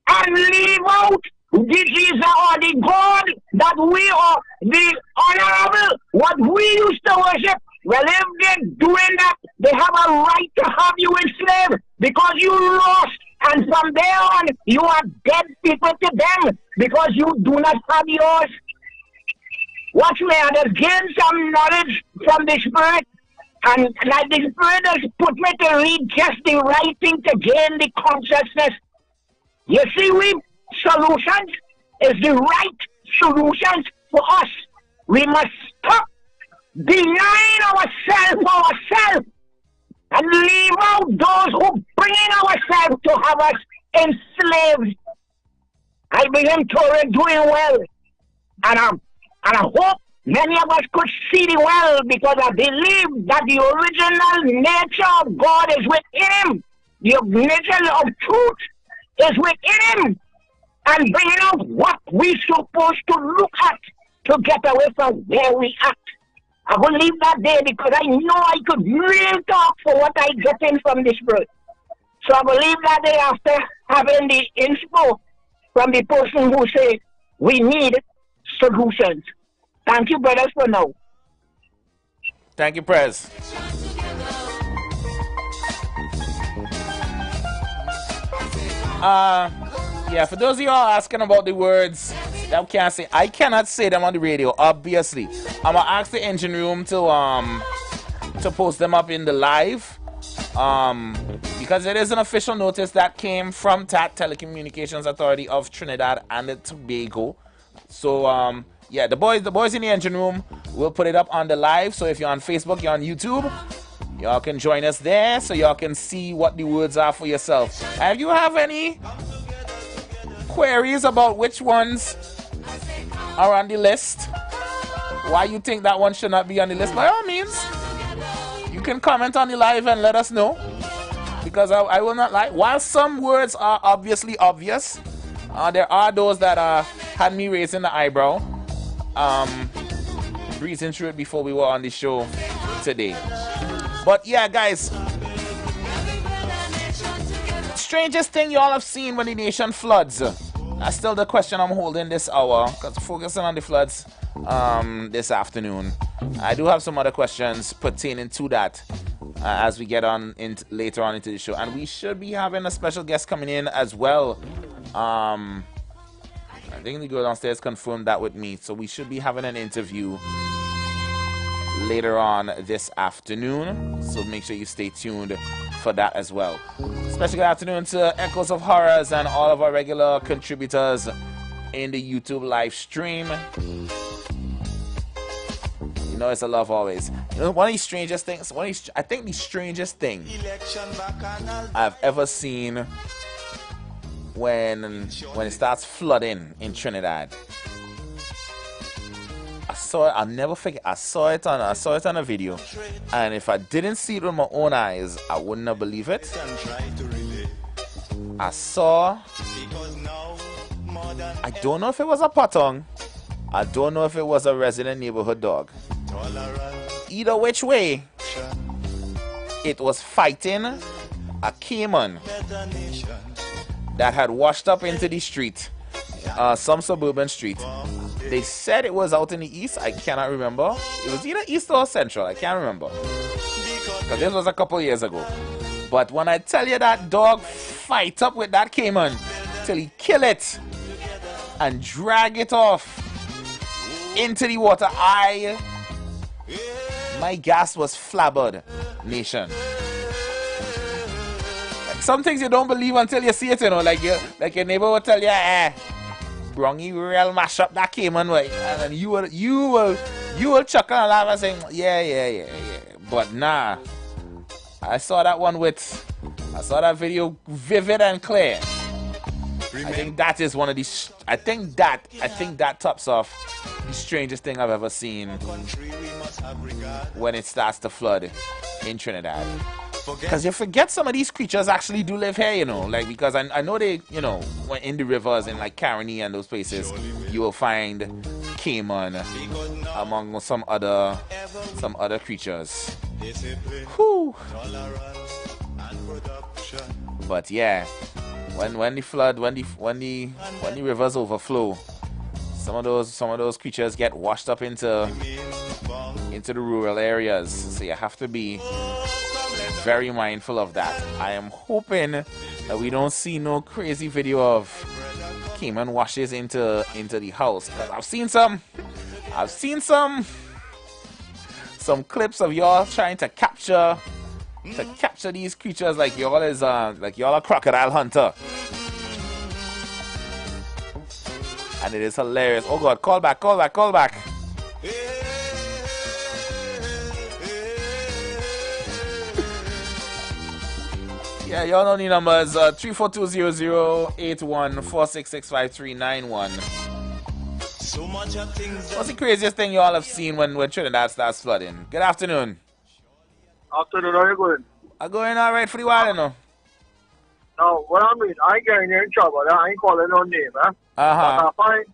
[SPEAKER 6] and leave out the Jesus or the God that we are, the honorable, what we used to worship. Well, if they're doing that, they have a right to have you enslaved because you lost. And from there on, you are dead people to them because you do not have yours. Watch me, I just gain some knowledge from the Spirit. And like the Spirit has put me to read just the right thing to gain the consciousness. You see, solutions is the right solutions for us. We must stop denying ourselves and leave out those who bring ourselves to have us enslaved. I begin to doing well, and I hope many of us could see the well, because I believe that the original nature of God is within him. The nature of truth is within him, and bringing out what we're supposed to look at to get away from where we at. I will leave that there because I know I could really talk for what I get in from this Spirit. So I will leave that there after having the inspo from the person who said we need solutions. Thank you, brothers, for now.
[SPEAKER 3] Thank you, Prez. Yeah, for those of you all asking about the words that can't say, I cannot say them on the radio, obviously. I'm gonna ask the engine room to post them up in the live. Because it is an official notice that came from TAT, Telecommunications Authority of Trinidad and Tobago. So yeah, the boys in the engine room will put it up on the live. So if you're on Facebook, you're on YouTube, y'all can join us there so y'all can see what the words are for yourself. And if you have any queries about which ones are on the list, why you think that one should not be on the list, by all means, you can comment on the live and let us know. Because I will not lie, while some words are obviously obvious, there are those that had me raising the eyebrow, breezing through it before we were on the show today. But yeah, guys, strangest thing y'all have seen when the nation floods. That's still the question I'm holding this hour, because focusing on the floods this afternoon. I do have some other questions pertaining to that as we get on later on into the show, and we should be having a special guest coming in as well. I think the girl downstairs confirmed that with me, so we should be having an interview later on this afternoon, so make sure you stay tuned for that as well. Special good afternoon to Echoes of Horrors and all of our regular contributors in the YouTube live stream. You know, it's a love always. You know, one of the strangest things, I think the strangest thing I've ever seen when it starts flooding in Trinidad. I'll never forget. I saw it on a video, and if I didn't see it with my own eyes, I wouldn't have believed it. I saw I don't know if it was a patong. I don't know if it was a resident neighborhood dog. Either which way, it was fighting a caiman that had washed up into the street, some suburban street. They said it was out in the east. I cannot remember. It was either east or central. I can't remember. Because this was a couple years ago. But when I tell you that dog fight up with that caiman till he kill it and drag it off into the water, my gas was flabbered, nation. Like some things you don't believe until you see it, you know. Like your neighbor will tell you, Brongy real mash up that caiman way, and then you will chuckle and laugh and say, yeah. But nah, I saw that video vivid and clear. I think that is one of these. I think that tops off the strangest thing I've ever seen when it starts to flood in Trinidad. Because you forget some of these creatures actually do live here, you know. Like, because I know they, you know, when in the rivers in like Caroni and those places, you will find caiman among some other creatures. Whew. But yeah, when the rivers overflow, some of those creatures get washed up into the rural areas. So you have to be very mindful of that. I am hoping that we don't see no crazy video of caiman washes into the house. I've seen some clips of y'all trying to capture these creatures like y'all a crocodile hunter. And it is hilarious. Oh God, call back. Yeah, y'all know the numbers, 342008146653991. What's the craziest thing y'all have seen when Trinidad starts flooding? Good afternoon.
[SPEAKER 4] Afternoon, how you going?
[SPEAKER 3] I'm going alright for the while, you know.
[SPEAKER 4] Now, what I mean, I ain't getting in trouble. I ain't calling no name, But I find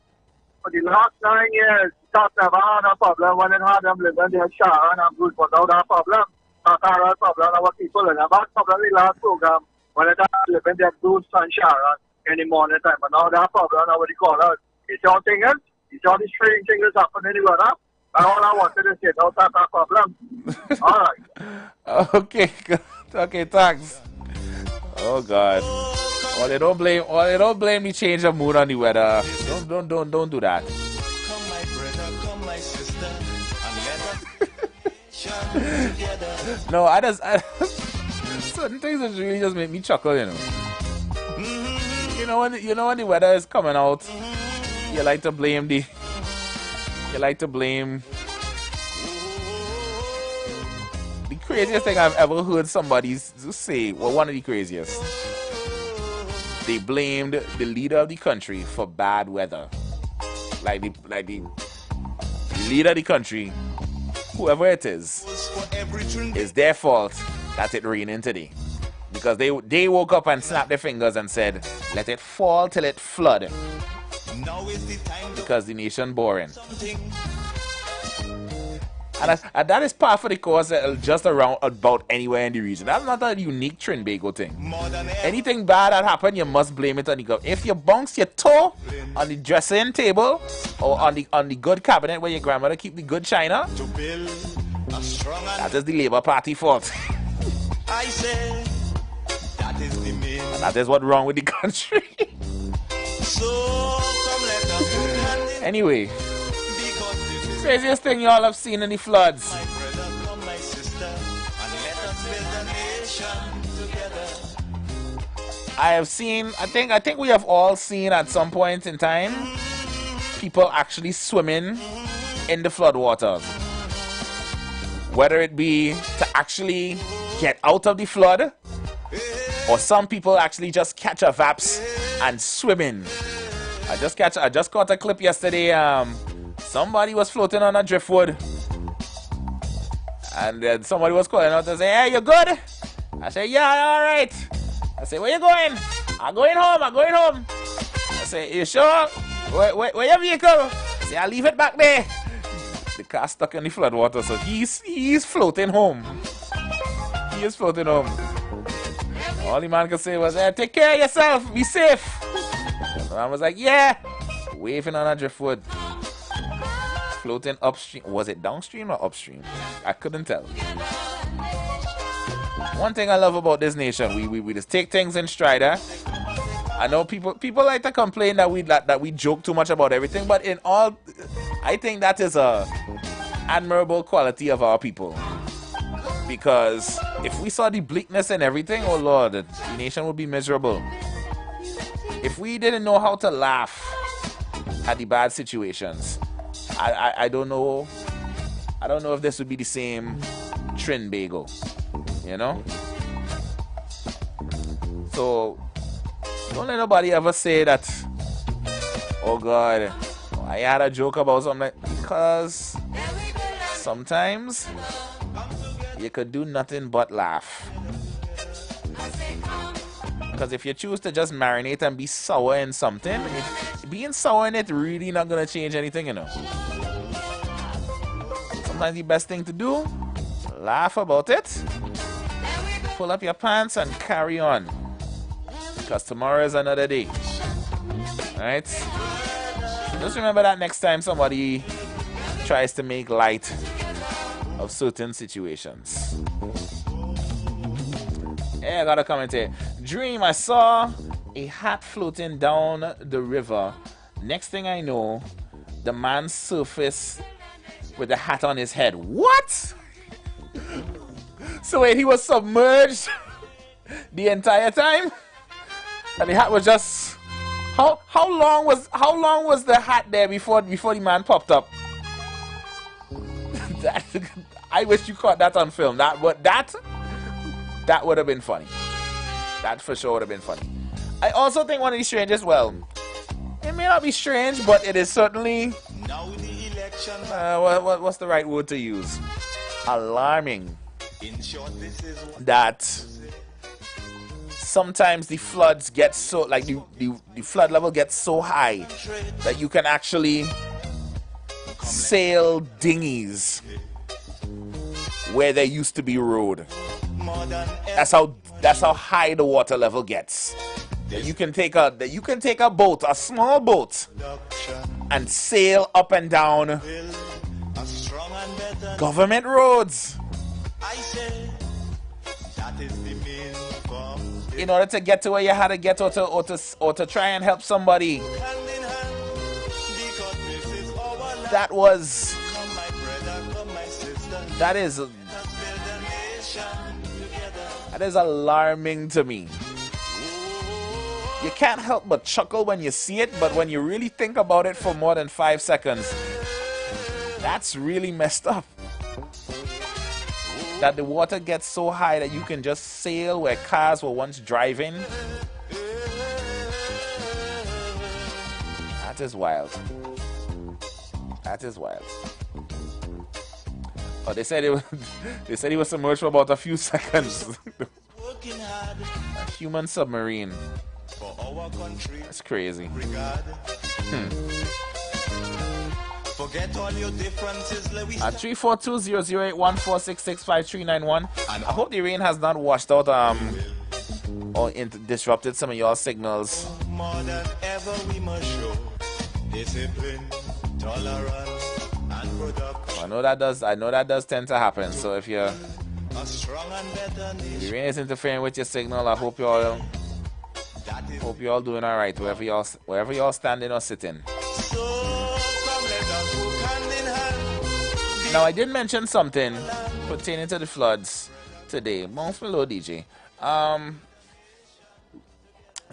[SPEAKER 4] for the last 9 years, that never had a problem when it had them living there, Sharon and Bruce, but now that problem. Not a problem, our people, and about problem the last program when it had living there, Bruce and Sharon in the morning time. But now that problem, now what they call us. It's all things, it's all the strange things that's happening in the weather. That's all I wanted to say, now that's a problem. Alright.
[SPEAKER 3] Okay, thanks. Oh God. Or they don't blame the change of mood on the weather. Don't do that.
[SPEAKER 1] Come my brother, come my sister, and let us
[SPEAKER 3] no, certain things that really just make me chuckle, you know. You know when the weather is coming out, you like to blame the craziest thing I've ever heard somebody say, well, one of the craziest. They blamed the leader of the country for bad weather. Like the leader of the country, whoever it is their fault that it raining today. Because they woke up and snapped their fingers and said, let it fall till it flood. Because the nation boring. And that is par for the course just around about anywhere in the region. That's not a unique Trinbago thing. Anything bad that happened, you must blame it on the government. If you bounce your toe on the dressing table or on the good cabinet where your grandmother keep the good china, that is the Labour Party fault.
[SPEAKER 1] I say that is the main.
[SPEAKER 3] And that is what's wrong with the country.
[SPEAKER 1] So come let us put hand in.
[SPEAKER 3] Anyway, craziest thing y'all have seen in the floods.
[SPEAKER 1] My brother, come my sister, and let us build a nation together.
[SPEAKER 3] I have seen, I think we have all seen at some point in time people actually swimming in the floodwaters. Whether it be to actually get out of the flood, or some people actually just catch a vaps and swim in. I just caught a clip yesterday. Somebody was floating on a driftwood, and then somebody was calling out to say, hey, you good? I say, yeah, all right. I say, where you going? I'm going home. say, you sure? Where your vehicle? Say, I'll leave it back there. The car stuck in the floodwater, so he's floating home. He is floating home. All the man could say was, hey, take care of yourself, be safe. The man was like, yeah. Waving on a driftwood. Floating upstream. Was it downstream or upstream? I couldn't tell. One thing I love about this nation, we just take things in stride. I know people like to complain that we joke too much about everything, but in all, I think that is a admirable quality of our people. Because if we saw the bleakness and everything, oh Lord, the nation would be miserable. If we didn't know how to laugh at the bad situations, I don't know if this would be the same Trinbago, you know? So don't let nobody ever say that, oh God, I had a joke about something, because sometimes you could do nothing but laugh. Because if you choose to just marinate and be sour in something, being sour in it really not gonna change anything, you know. Sometimes the best thing to do, laugh about it, pull up your pants and carry on. Because tomorrow is another day. Alright? Just remember that next time somebody tries to make light of certain situations. Yeah, I got a comment here. Dream, I saw a hat floating down the river. Next thing I know, the man surfaced with the hat on his head. What? So wait, he was submerged the entire time? And the hat was just... How long was the hat there before the man popped up? I wish you caught that on film. That would have been funny. That for sure would have been funny. I also think one of the strangest, well, it may not be strange, but it is certainly what's the right word to use? Alarming. That sometimes the floods get so, like the flood level gets so high that you can actually sail dinghies where there used to be road. That's how high the water level gets. That you can take a boat, a small boat, and sail up and down government roads in order to get to where you had to get, or to try and help somebody. That is alarming to me. You can't help but chuckle when you see it, but when you really think about it for more than 5 seconds, that's really messed up. That the water gets so high that you can just sail where cars were once driving. That is wild. That is wild. Oh, they said he was submerged for about a few seconds. A human submarine. That's crazy. Forget all your differences. At 342-008-14665-391. I hope the rain has not washed out or disrupted some of your signals. More than ever we must show discipline, tolerance, and production. I know that does tend to happen. So if the rain is interfering with your signal, I hope you all doing all right wherever y'all standing or sitting. Now, I did mention something pertaining to the floods today. Bounce below, DJ.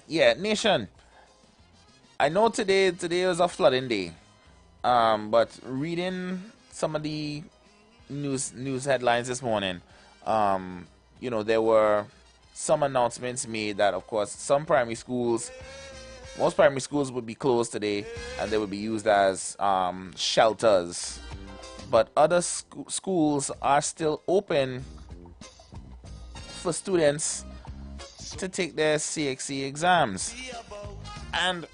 [SPEAKER 3] Yeah, nation. I know today was a flooding day. But reading some of the news headlines this morning, there were some announcements made that, of course, most primary schools would be closed today, and they would be used as shelters. But other schools are still open for students to take their CXC exams. And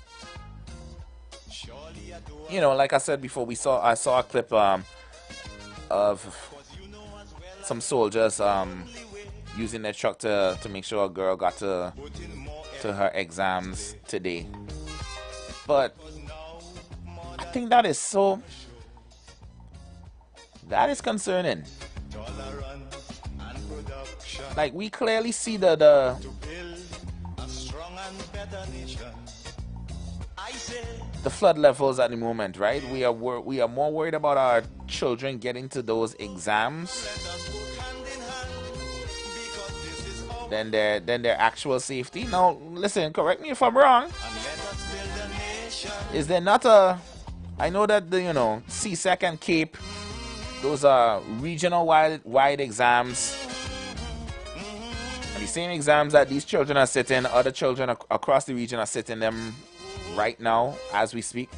[SPEAKER 3] you know, like I said before, I saw a clip of some soldiers using their truck to make sure a girl got to her exams today. But I think that is concerning. Like, we clearly see the flood levels at the moment, right? We are more worried about our children getting to those exams than their actual safety. Now, listen, correct me if I'm wrong. Is there not I know that the CSEC and CAPE, those are regional wide exams. And the same exams that these children are sitting, other children across the region are sitting them right now as we speak.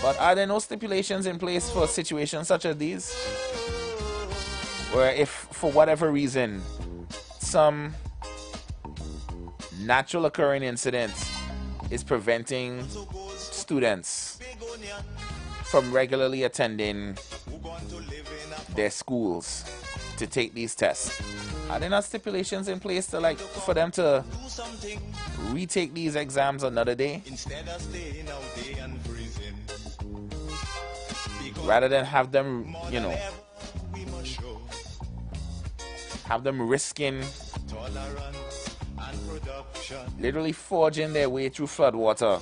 [SPEAKER 3] But are there no stipulations in place for situations such as these? Where if for whatever reason some natural occurring incident is preventing students from regularly attending their schools to take these tests, are there not stipulations in place to for them to retake these exams another day rather than have them risking literally forging their way through floodwater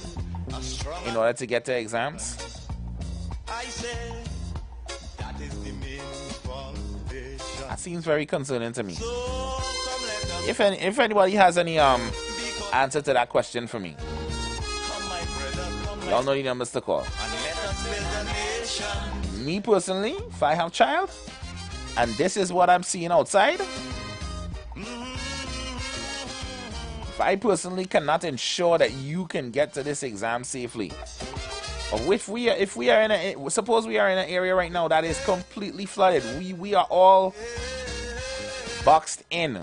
[SPEAKER 3] in order to get to exams? That seems very concerning to me. If anybody has any answer to that question for me, y'all know the numbers to call. Me personally, if I have a child and this is what I'm seeing outside, if I personally cannot ensure that you can get to this exam safely, or if we are suppose we are in an area right now that is completely flooded, we are all boxed in.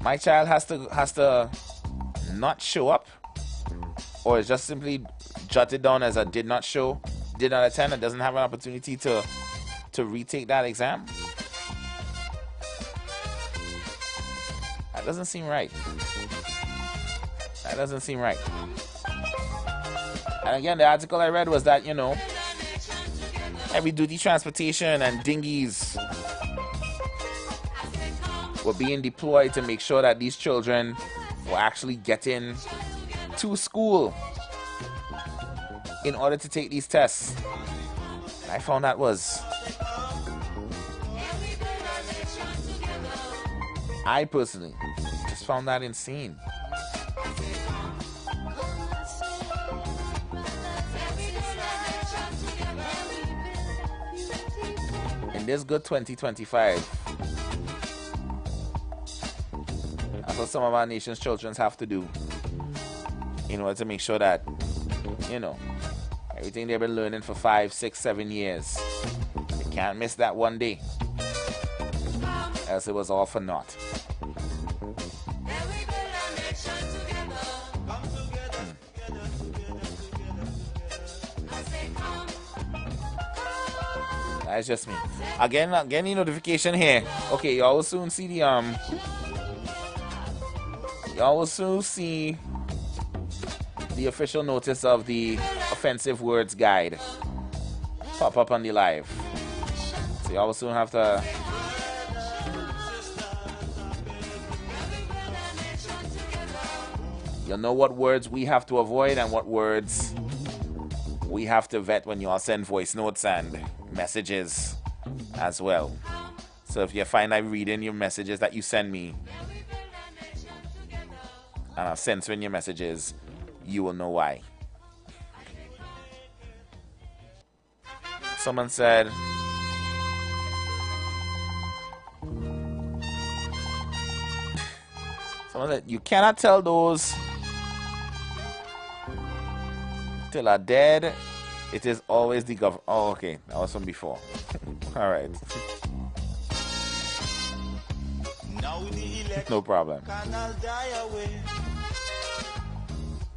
[SPEAKER 3] My child has to not show up, or is just simply jotted down as a did not attend, and doesn't have an opportunity to retake that exam. That doesn't seem right. That doesn't seem right. And again, the article I read was that, heavy duty transportation and dinghies were being deployed to make sure that these children were actually getting to school in order to take these tests. And I found that I personally just found that insane. In this good 2025, that's what some of our nation's children have to do in order to make sure that, everything they've been learning for 5, 6, 7 years, they can't miss that one day, else it was all for naught. That's just me. Again, the notification here. Okay, y'all will soon see the official notice of the offensive words guide pop up on the live. So y'all will soon have to you'll know what words we have to avoid and what words we have to vet when you all send voice notes and messages as well. So if you find I'm reading your messages that you send me and I'm censoring your messages, you will know why. Someone said, you cannot tell those till are dead. It is always the government. Oh, okay. That was from before. All right. No problem.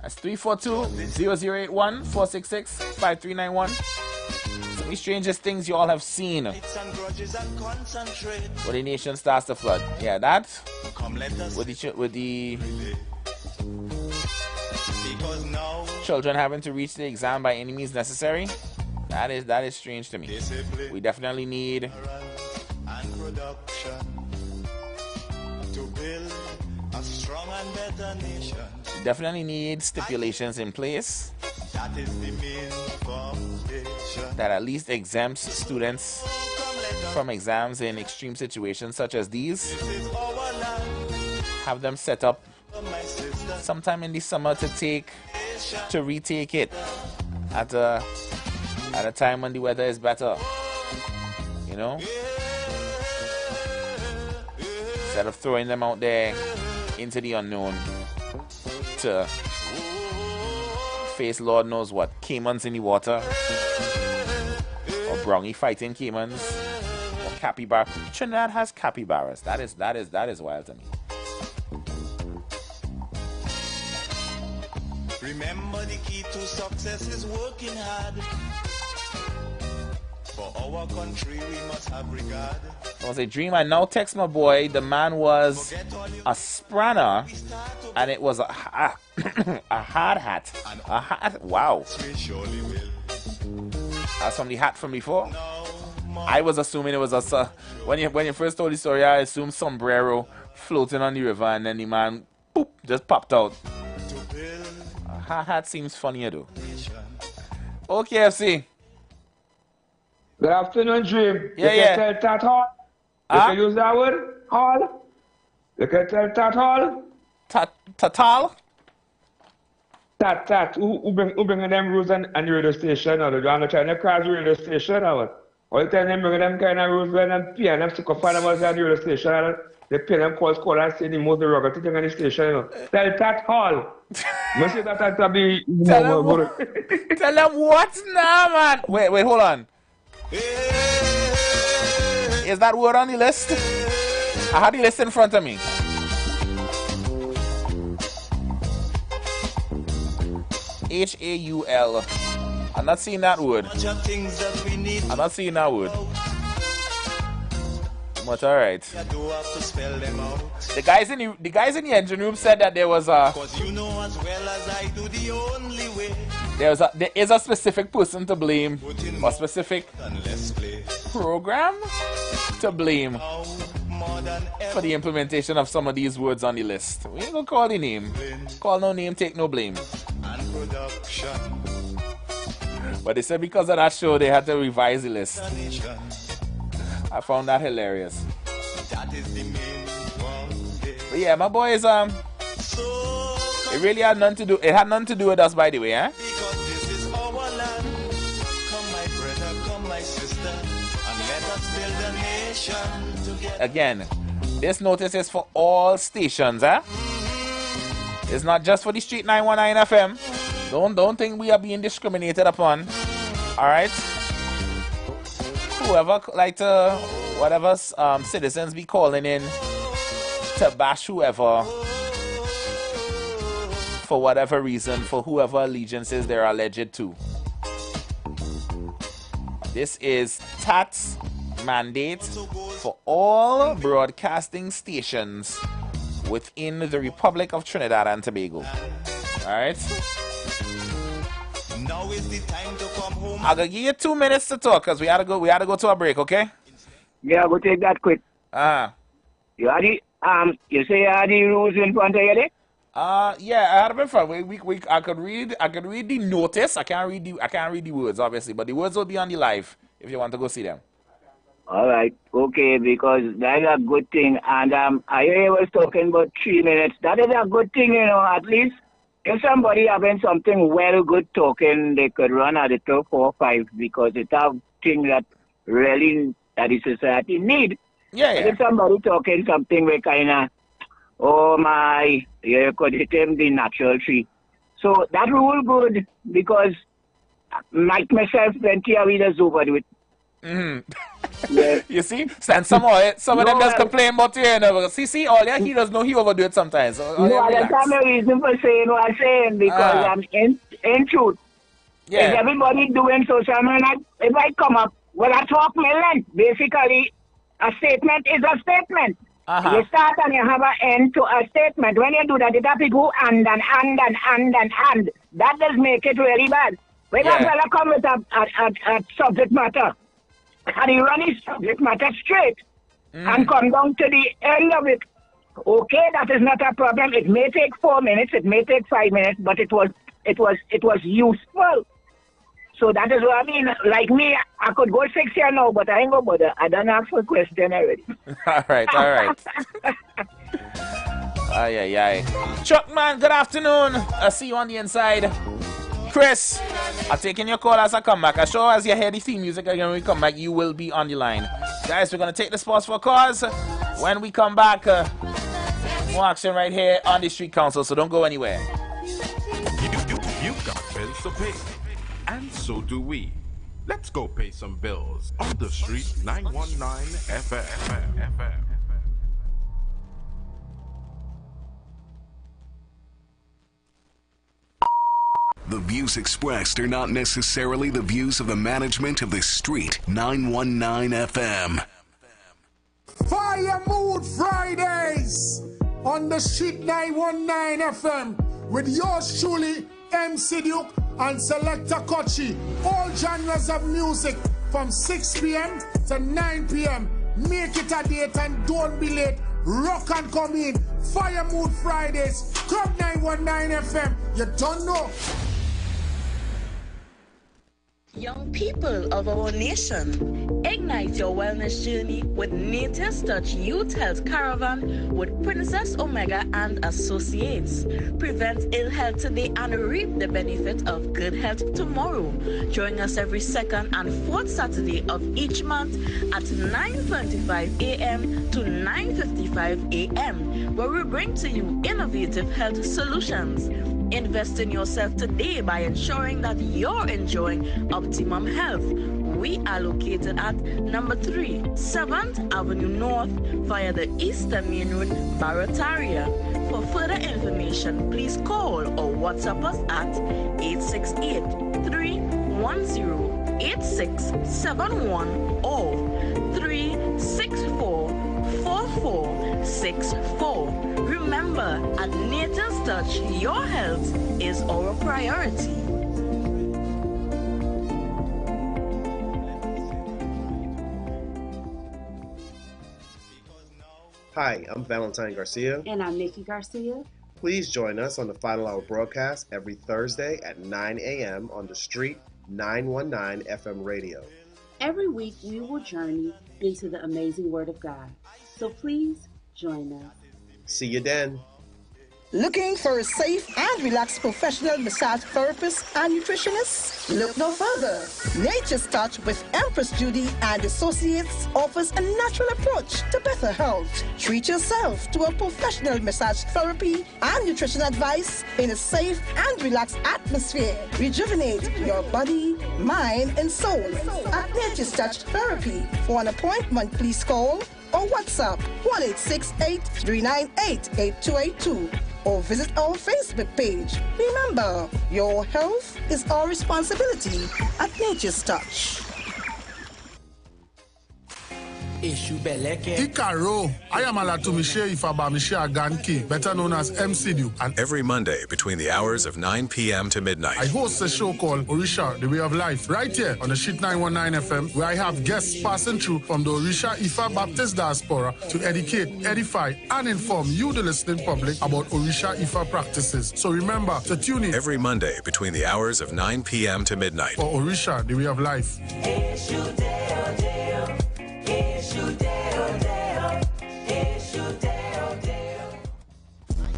[SPEAKER 3] That's 342-0081-466-5391. Some of the strangest things you all have seen when the nation starts to flood. Yeah, that with the children having to reach the exam by any means necessary. That is strange to me. We definitely need
[SPEAKER 1] to build a strong and better nation.
[SPEAKER 3] Definitely need stipulations in place
[SPEAKER 1] That is the main foundation.
[SPEAKER 3] that at least exempts students from exams in extreme situations such as these. Have them set up sometime in the summer to retake it at a time when the weather is better. You know? Instead of throwing them out there into the unknown to face Lord knows what, caimans in the water, or brownie fighting caimans, or capybara. Trinidad has capybaras. That is wild to me.
[SPEAKER 1] Remember, the key to success is working hard. For our country, we must have regard.
[SPEAKER 3] It was a dream. I now text my boy. The man was a spranner, and it was a hard hat. A hat. Wow. That's from the hat from before. I was assuming it was a when you first told the story. I assumed sombrero floating on the river, and then the man boop just popped out. A hard hat seems funnier though. Okay, FC.
[SPEAKER 5] Good afternoon, Dream.
[SPEAKER 3] Yeah,
[SPEAKER 5] you can tell Tat Hall. You can use that word? Hall. You can tell Tat Hall.
[SPEAKER 3] Tatal?
[SPEAKER 5] Tat. Who bring them rules and the radio station? Or do you try to cross the radio station? Or you tell them bring them kind of rules when them pay and them sick of animals on the radio station? And they pay them call and say the most derogatory thing on the station. You know. Tell Tat Hall. Must say that to be
[SPEAKER 3] Tell them what now, man? Wait, hold on. Is that word on the list? I had the list in front of me. H-A-U-L. I'm not seeing that word. I'm not seeing that word. But alright. The guys in the engine room said that there was a there is a specific person to blame, or specific program to blame for the implementation of some of these words on the list. We ain't gonna call the name. Call no name, take no blame. But they said because of that show they had to revise the list. I found that hilarious. But yeah, my boys, it really had nothing to do. It had nothing to do with us, by the way, eh? Again, this notice is for all stations, eh? It's not just for the Street 919 FM. Don't think we are being discriminated upon. Alright? Whoever like to, whatever citizens be calling in to bash whoever for whatever reason, for whoever allegiances they're alleged to. This is TAT's mandate for all broadcasting stations within the Republic of Trinidad and Tobago. Alright?
[SPEAKER 1] Now is the time to come home.
[SPEAKER 3] I'll give you 2 minutes to talk because we had to go to a break, okay?
[SPEAKER 6] Yeah, we'll take that quick. You had the you say you had the rules in front of you there?
[SPEAKER 3] Yeah, I had them in front. I could read the notice. I can't read the words, obviously, but the words will be on the live if you want to go see them.
[SPEAKER 6] All right, okay, because that's a good thing. And I was talking about 3 minutes. That is a good thing, you know, at least. If somebody having something well good talking, they could run at the top 4 or 5 because it's a thing that really that the society need.
[SPEAKER 3] Yeah.
[SPEAKER 6] If somebody talking something we kind of, oh my, you could hit him the natural tree. So that rule good because like myself, plenty of readers over with. Yes.
[SPEAKER 3] You see? And some of them just complain about you, you know. See, all your heroes know he overdo it sometimes. So
[SPEAKER 6] That's the reason for saying what I'm saying, because I'm in truth.
[SPEAKER 3] Yeah.
[SPEAKER 6] If everybody doing social media, if I come up, well, I talk my length. Basically, a statement is a statement. You start and you have an end to a statement. When you do that, it happens to and. That does make it really bad. When a fella come with a subject matter, and he run his subject matter straight, and come down to the end of it, okay, that is not a problem. It may take 4 minutes, it may take 5 minutes, but it was useful. So that is what I mean. Like me, I could go 6 years now, but I ain't go bother. I don't ask for a question already.
[SPEAKER 3] all right. Ay. Chuck, man, good afternoon. I see you on the inside. Chris, I'm taking your call as I come back. As sure as you hear the theme music again when we come back, you will be on the line. Guys, we're going to take the spots for cause. When we come back, more action right here on the Street Council, so don't go anywhere.
[SPEAKER 7] You've got bills to pay. And so do we. Let's go pay some bills on the Street 919 FM.
[SPEAKER 8] The views expressed are not necessarily the views of the management of the Street 919 FM.
[SPEAKER 11] Fire Mood Fridays on the Street 919 FM with yours truly, MC Duke and Selector Kochi. All genres of music from 6 p.m. to 9 p.m. Make it a date and don't be late. Rock and come in. Fire Mood Fridays, Club 919 FM. You don't know.
[SPEAKER 9] Young people of our nation, ignite your wellness journey with Nature's Touch Youth Health Caravan with Princess Omega and Associates. Prevent ill health today and reap the benefit of good health tomorrow. Join us every second and fourth Saturday of each month at 9:25 a.m. to 9:55 a.m. where we bring to you innovative health solutions. Invest in yourself today by ensuring that you're enjoying optimum health. We are located at number 3, 7th Avenue North via the Eastern Main Road, Barataria. For further information, please call or WhatsApp us at 868-310-8671 or 364-4464. Remember, at Nature's Touch, your health is our priority.
[SPEAKER 14] Hi, I'm Valentine Garcia.
[SPEAKER 24] And I'm Nikki Garcia.
[SPEAKER 14] Please join us on the Final Hour broadcast every Thursday at 9 a.m. on the Street 919 FM radio.
[SPEAKER 24] Every week we will journey into the amazing Word of God. So please join us.
[SPEAKER 14] See you then.
[SPEAKER 16] Looking for a safe and relaxed professional massage therapist and nutritionist? Look no further. Nature's Touch with Empress Judy and Associates offers a natural approach to better health. Treat yourself to a professional massage therapy and nutrition advice in a safe and relaxed atmosphere. Rejuvenate your body, mind, and soul at Nature's Touch Therapy. For an appointment, please call or WhatsApp 1-868-398-8282 or visit our Facebook page. Remember, your health is our responsibility at Nature's Touch.
[SPEAKER 11] Ikaro, I am Alatumishe Ifabamishe Aganki, better known as MC Duke. And
[SPEAKER 12] every Monday between the hours of 9 p.m. to midnight,
[SPEAKER 11] I host a show called Orisha, The Way of Life, right here on the Street 919 FM, where I have guests passing through from the Orisha Ifa Baptist Diaspora to educate, edify, and inform you, the listening public, about Orisha Ifa practices. So remember to tune in
[SPEAKER 12] every Monday between the hours of 9 p.m. to midnight
[SPEAKER 11] for Orisha, The Way of Life.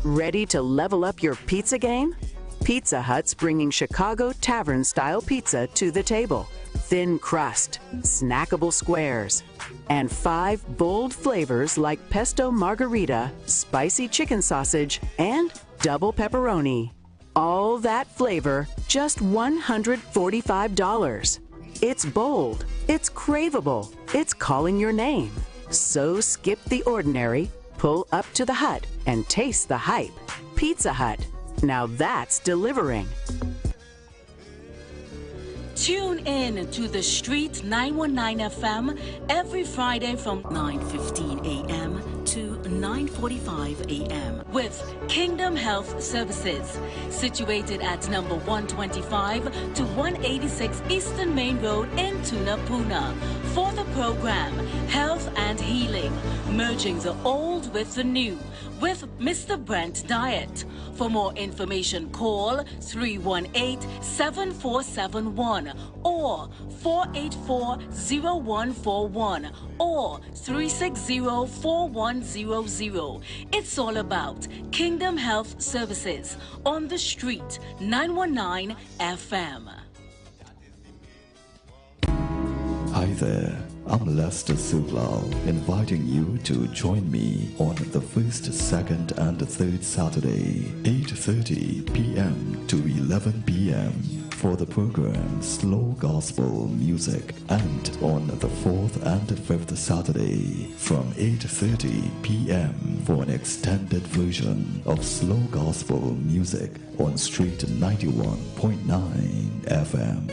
[SPEAKER 25] Ready to level up your pizza game? Pizza Hut's bringing Chicago tavern-style pizza to the table. Thin crust, snackable squares, and 5 bold flavors like pesto margarita, spicy chicken sausage, and double pepperoni. All that flavor, just $145. It's bold, it's craveable, it's calling your name. So skip the ordinary, pull up to the hut, and taste the hype. Pizza Hut. Now that's delivering.
[SPEAKER 9] Tune in to The Street 919 FM every Friday from 9:15 a.m. to 9:45 a.m. with Kingdom Health Services, situated at number 125 to 186 Eastern Main Road in Tunapuna. For the program, Health and Healing, merging the old with the new, with Mr. Brent Diet. For more information, call 318-7471 or 484-0141 or 360-4100. It's all about Kingdom Health Services on The Street 919 FM.
[SPEAKER 10] Hi there, I'm Lester Sublal, inviting you to join me on the first, second, and third Saturday, 8:30 p.m. to 11 p.m. for the program Slow Gospel Music, and on the fourth and fifth Saturday from 8:30 p.m. for an extended version of Slow Gospel Music on Street 91.9 FM.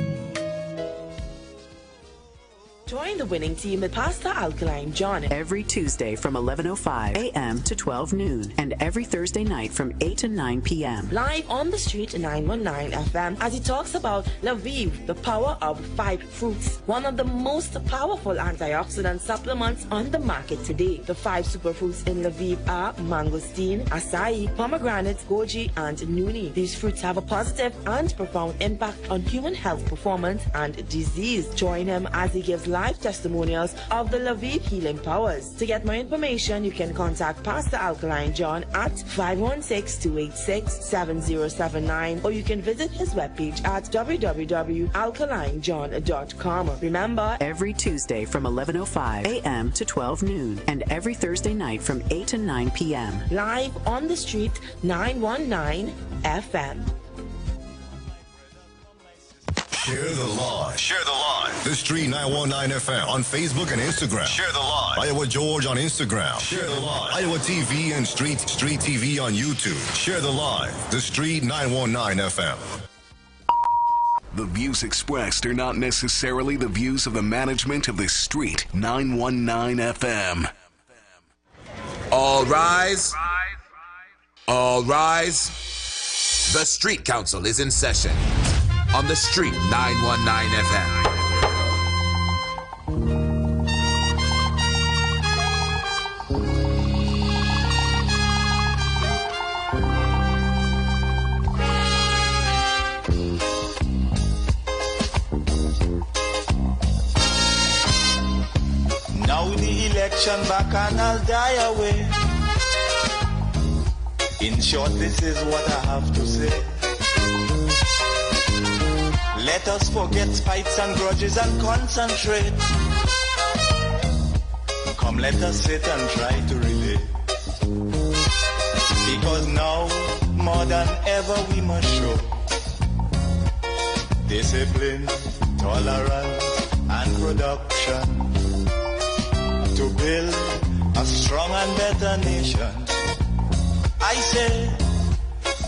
[SPEAKER 13] Join the winning team with Pastor Alkaline John
[SPEAKER 25] every Tuesday from 11:05 a.m. to 12 noon, and every Thursday night from 8 to 9 p.m.
[SPEAKER 13] live on the Street 919 FM as he talks about Lviv, the power of 5 fruits, one of the most powerful antioxidant supplements on the market today. The 5 superfruits in Lviv are mangosteen, acai, pomegranate, goji, and nuni. These fruits have a positive and profound impact on human health performance and disease. Join him as he gives live testimonials of the Lviv healing powers. To get more information, you can contact Pastor Alkaline John at 516-286-7079, or you can visit his webpage at www.alkalinejohn.com. Remember,
[SPEAKER 25] every Tuesday from 11:05 a.m. to 12 noon, and every Thursday night from 8 to 9 p.m.
[SPEAKER 13] live on the Street 919 FM.
[SPEAKER 21] Share the live. Share the live. The Street 919 FM on Facebook and Instagram. Share the live. Iowa George on Instagram. Share the live. Iowa TV and Street TV on YouTube. Share the live. The Street 919 FM.
[SPEAKER 8] The views expressed are not necessarily the views of the management of the Street 919 FM.
[SPEAKER 2] All rise. All rise. The Street Council is in session on the Street 919 FM.
[SPEAKER 1] Now the election back and I'll die away. In short, this is what I have to say. Let us forget fights and grudges and concentrate. Come, let us sit and try to relate. Because now, more than ever, we must show discipline, tolerance, and production to build a strong and better nation. I say,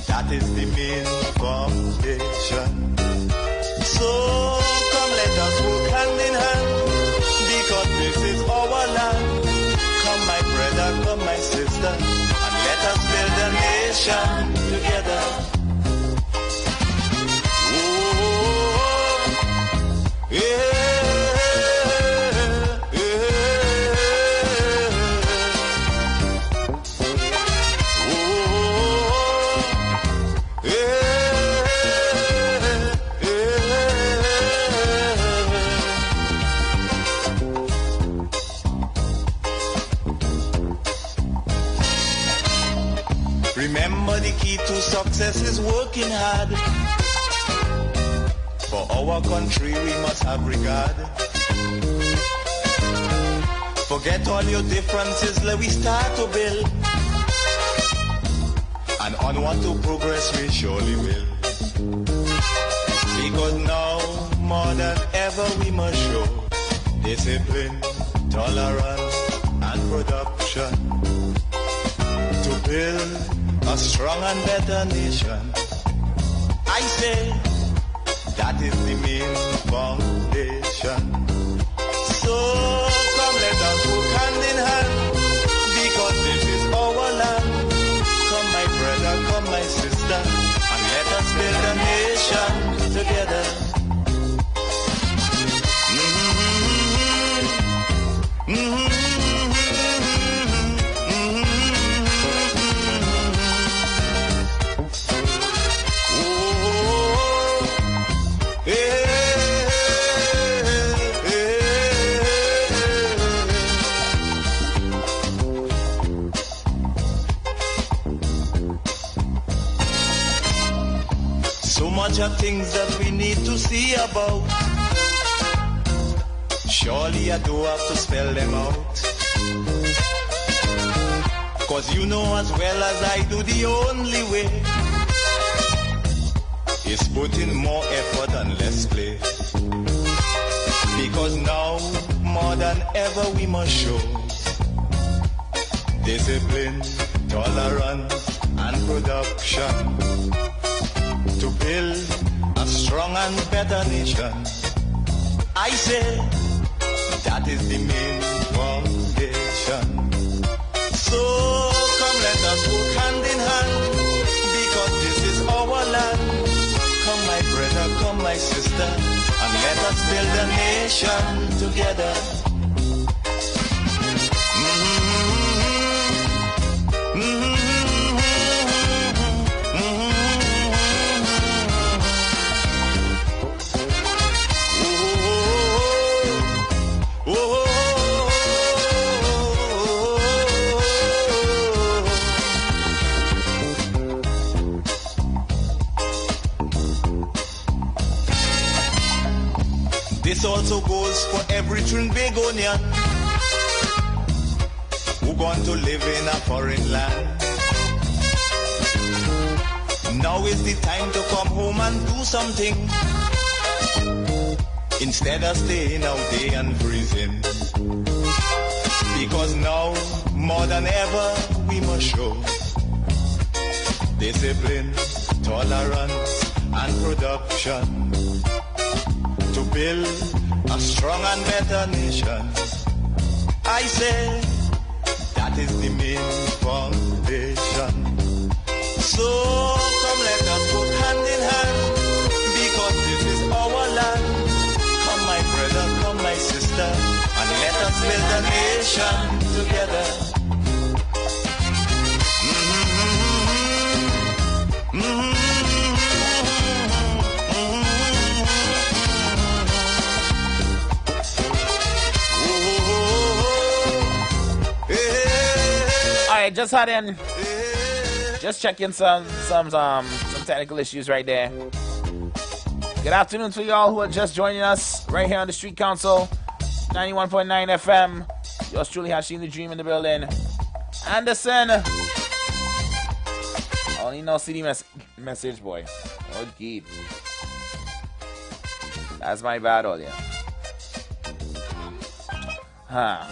[SPEAKER 1] that is the main foundation. So come, let us work hand in hand, because this is our land. Come, my brother, come, my sister, and let us build a nation together. Oh, yeah. Remember, the key to success is working hard. For our country we must have regard. Forget all your differences, let we start to build. And onward to progress we surely will. Because now, more than ever, ever we must show discipline, tolerance, and production to build a strong and better nation. I say that is the main foundation. So come let us work hand in hand, because this is our land. Come my brother, come my sister, and let us build a nation together. So much of things that we need to see about. Surely I do have to spell them out. Cause you know as well as I do, the only way is put in more effort and less play. Because now, more than ever, we must show discipline, tolerance, and production to build a strong and better nation. I say that is the main foundation. So come let us work hand in hand, because this is our land. Come my brother, come my sister, and let us build a nation together. This also goes for every Trinbagonian who going to live in a foreign land. Now is the time to come home and do something, instead of staying out there and freezing. Because now, more than ever, we must show discipline, tolerance, and production to build a strong and better nation. I say that is the main foundation. So come let us work hand in hand, because this is our land. Come my brother, come my sister, and let us build a nation together.
[SPEAKER 3] Alright, just had in, just checking some technical issues right there. Good afternoon to y'all who are just joining us right here on the Street Council, 91.9 FM. Yours truly, Hashim the Dream in the building. Anderson. Only no CD message, boy. Oh, geez. That's my bad, all yeah. Huh.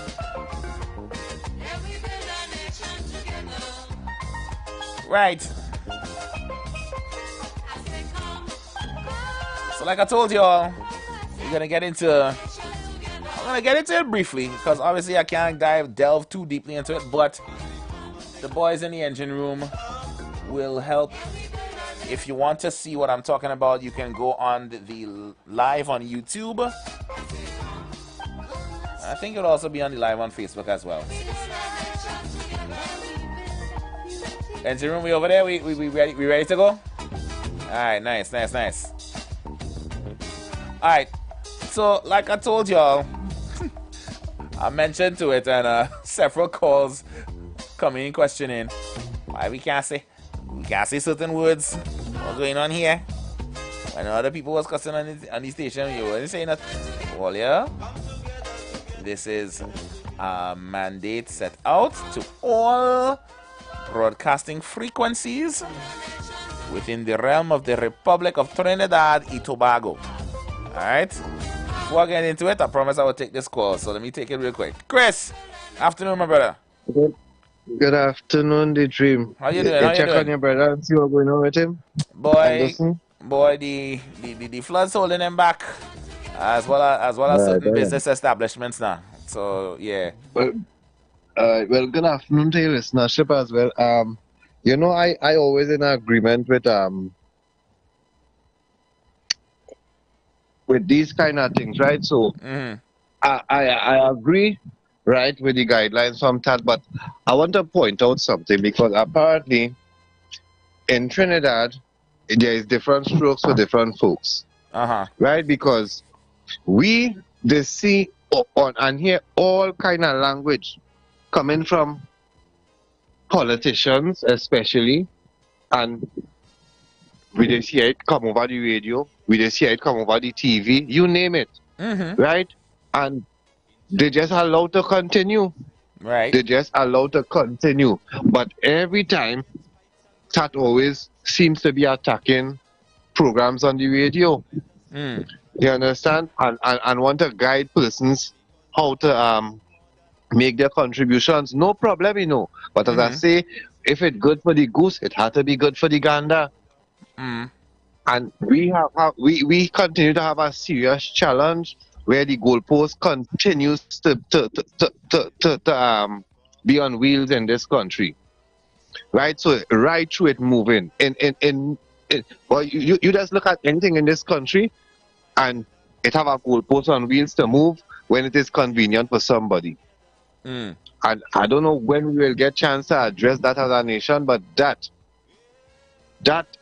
[SPEAKER 3] Right. So like I told y'all, I'm gonna get into it briefly, because obviously I can't delve too deeply into it, but the boys in the engine room will help. If you want to see what I'm talking about, you can go on the live on YouTube. I think it'll also be on the live on Facebook as well. Engine room, we over there? We ready to go? Alright, nice. Alright, so like I told y'all, I mentioned to it, and several calls coming in questioning why we can't say certain words. What's going on here? When other people was cussing on the station, you weren't saying nothing. Well, yeah, this is a mandate set out to all broadcasting frequencies within the realm of the Republic of Trinidad and Tobago. Alright? before I get into it, I promise I will take this call. So let me take it real quick. Chris, afternoon, my brother.
[SPEAKER 15] Good afternoon, The Dream.
[SPEAKER 3] How you doing? How you
[SPEAKER 15] check
[SPEAKER 3] doing?
[SPEAKER 15] on your brother and see what's going on with him.
[SPEAKER 3] Boy, the floods holding him back, as well as certain business establishments now. So yeah.
[SPEAKER 15] Well, good afternoon to your listenership as well. You know, I always in agreement with these kind of things, right? So I agree, right, with the guidelines from TAT, but I want to point out something because apparently in Trinidad there is different strokes for different folks, right? Because we see and hear all kind of language coming from politicians, especially, and we just hear it come over the radio, we just hear it come over the TV, you name it, right? And they just allowed to continue,
[SPEAKER 3] right?
[SPEAKER 15] They just allowed to continue, but every time that always seems to be attacking programs on the radio. You understand? And want to guide persons how to make their contributions. No problem, you know. But as I say, if it's good for the goose, it has to be good for the gander. And we continue to have a serious challenge where the goalpost continues to be on wheels in this country. Right? So right through it moving. Well, you just look at anything in this country and it have a goalpost on wheels to move when it is convenient for somebody. And I don't know when we will get chance to address that as a nation, but that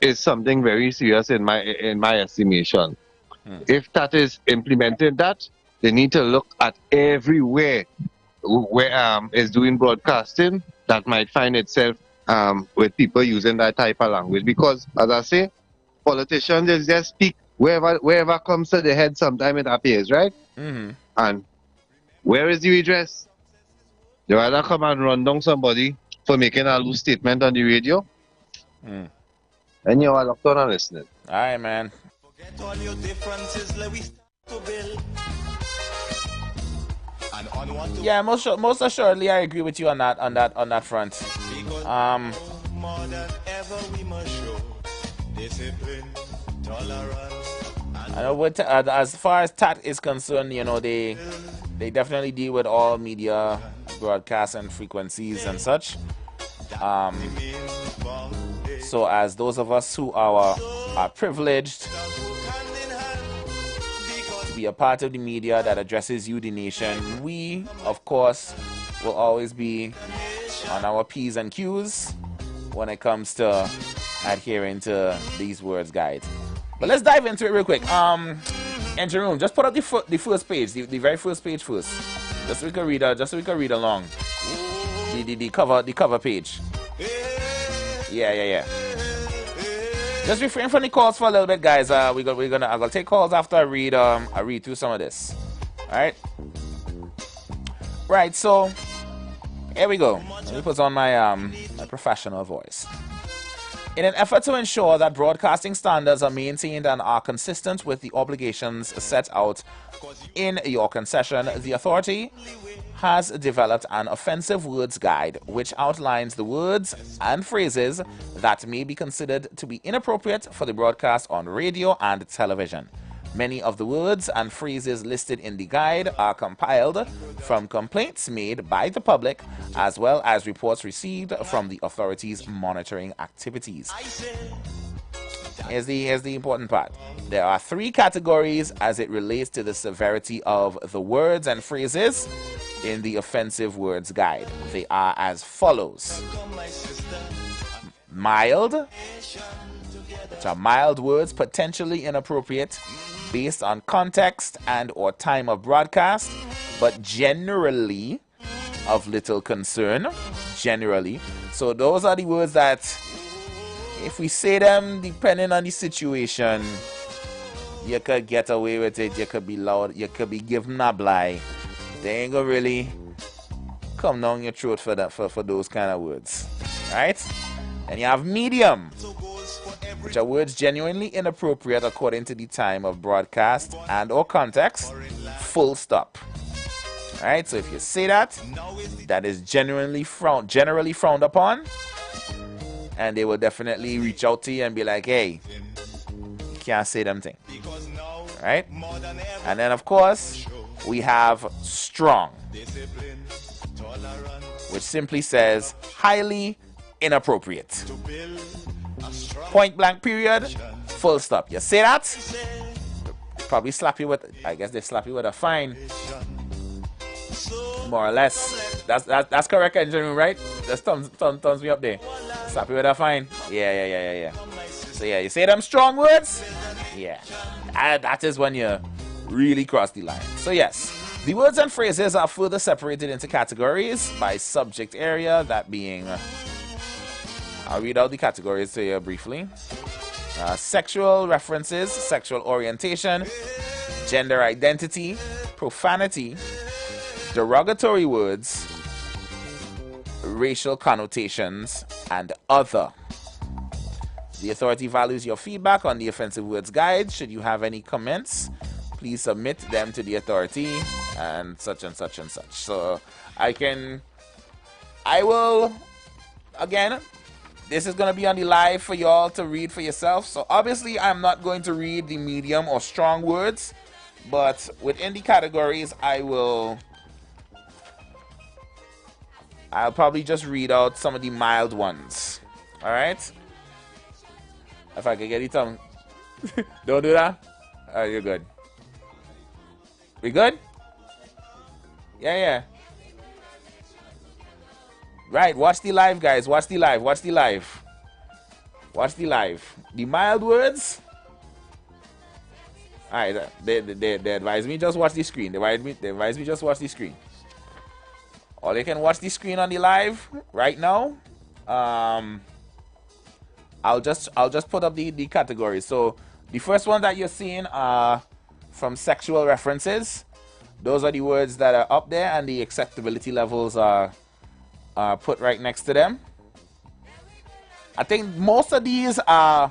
[SPEAKER 15] is something very serious in my estimation. If that is implemented, they need to look at everywhere where is doing broadcasting that might find itself with people using that type of language. Because as I say, politicians just speak wherever comes to the head, sometime it appears, right? And where is the redress? You either come and run down somebody for making a loose statement on the radio, and you are locked on and listening.
[SPEAKER 3] All right, man. Yeah, most assuredly, I agree with you on that front.
[SPEAKER 1] More than ever we must show discipline, tolerance.
[SPEAKER 3] I know as far as TAT is concerned, you know, they definitely deal with all media broadcasts and frequencies and such. So as those of us who are privileged to be a part of the media that addresses you, the nation, we, of course, will always be on our P's and Q's when it comes to adhering to these words guides. But let's dive into it real quick. Engine room, just put up the first page, the very first page first, just so we can read along. The cover page. Yeah. Just refrain from the calls for a little bit, guys. I'm gonna take calls after I read through some of this. All right. Right. So here we go. Let me put on my my professional voice. In an effort to ensure that broadcasting standards are maintained and are consistent with the obligations set out in your concession, the authority has developed an offensive words guide which outlines the words and phrases that may be considered to be inappropriate for the broadcast on radio and television. Many of the words and phrases listed in the guide are compiled from complaints made by the public as well as reports received from the authorities' monitoring activities. Here's the important part. There are 3 categories as it relates to the severity of the words and phrases in the offensive words guide. They are as follows. Mild, which are mild words potentially inappropriate based on context and or time of broadcast, but generally of little concern. Generally. So those are the words that if we say them depending on the situation, you could get away with it, you could be loud, you could be given a blind. They ain't gonna really come down your throat for that for those kind of words. Right? And you have medium, which are words genuinely inappropriate according to the time of broadcast and or context, full stop. All right, so if you say that, that is generally frowned upon, and they will definitely reach out to you and be like, hey, you can't say them thing. All right, and then of course we have strong, which simply says highly inappropriate. Point blank period, full stop. You say that, probably slap you with, I guess they slap you with a fine. More or less. That's correct engineering, right? Just thumbs me up there. Slap you with a fine. Yeah. So yeah, you say them strong words. Yeah, that is when you really cross the line. So yes, the words and phrases are further separated into categories by subject area, that being, I'll read out the categories to you briefly. Sexual references, sexual orientation, gender identity, profanity, derogatory words, racial connotations, and other. The authority values your feedback on the offensive words guide. Should you have any comments, please submit them to the authority and such and such and such. So I will, again, this is going to be on the live for y'all to read for yourself. So obviously I'm not going to read the medium or strong words, but within the categories I'll probably just read out some of the mild ones. All right? If I can get it on. Don't do that? All right, you're good. We good? Yeah. Right, watch the live, guys. Watch the live. The mild words. All right, they advise me just watch the screen. They advise me just watch the screen. Or they can watch the screen on the live right now. I'll just put up the categories. So the first one that you're seeing are from sexual references. Those are the words that are up there, and the acceptability levels are put right next to them. I think most of these are.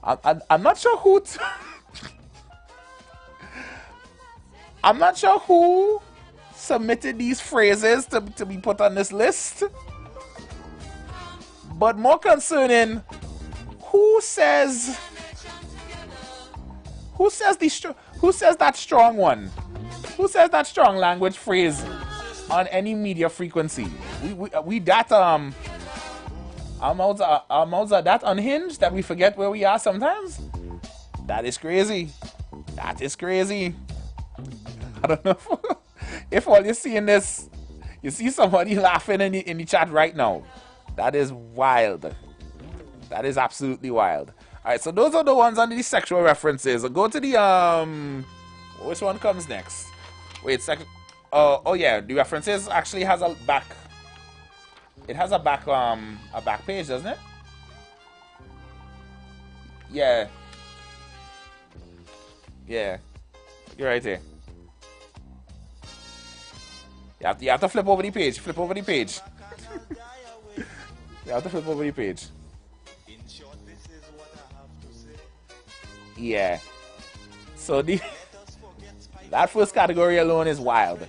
[SPEAKER 3] I'm not sure who. I'm not sure who submitted these phrases to be put on this list. But more concerning, who says that strong one? Who says that strong language phrase on any media frequency? We that our mouths are that unhinged that we forget where we are sometimes. That is crazy. I don't know if while you're seeing this, you see somebody laughing in the chat right now. That is wild. That is absolutely wild. All right, so those are the ones under the sexual references. Go to the which one comes next? Wait, oh yeah, the references actually has a back. It has a back page, doesn't it? Yeah. You're right here. You have to flip over the page. You have to flip over the page. Yeah. So that first category alone is wild.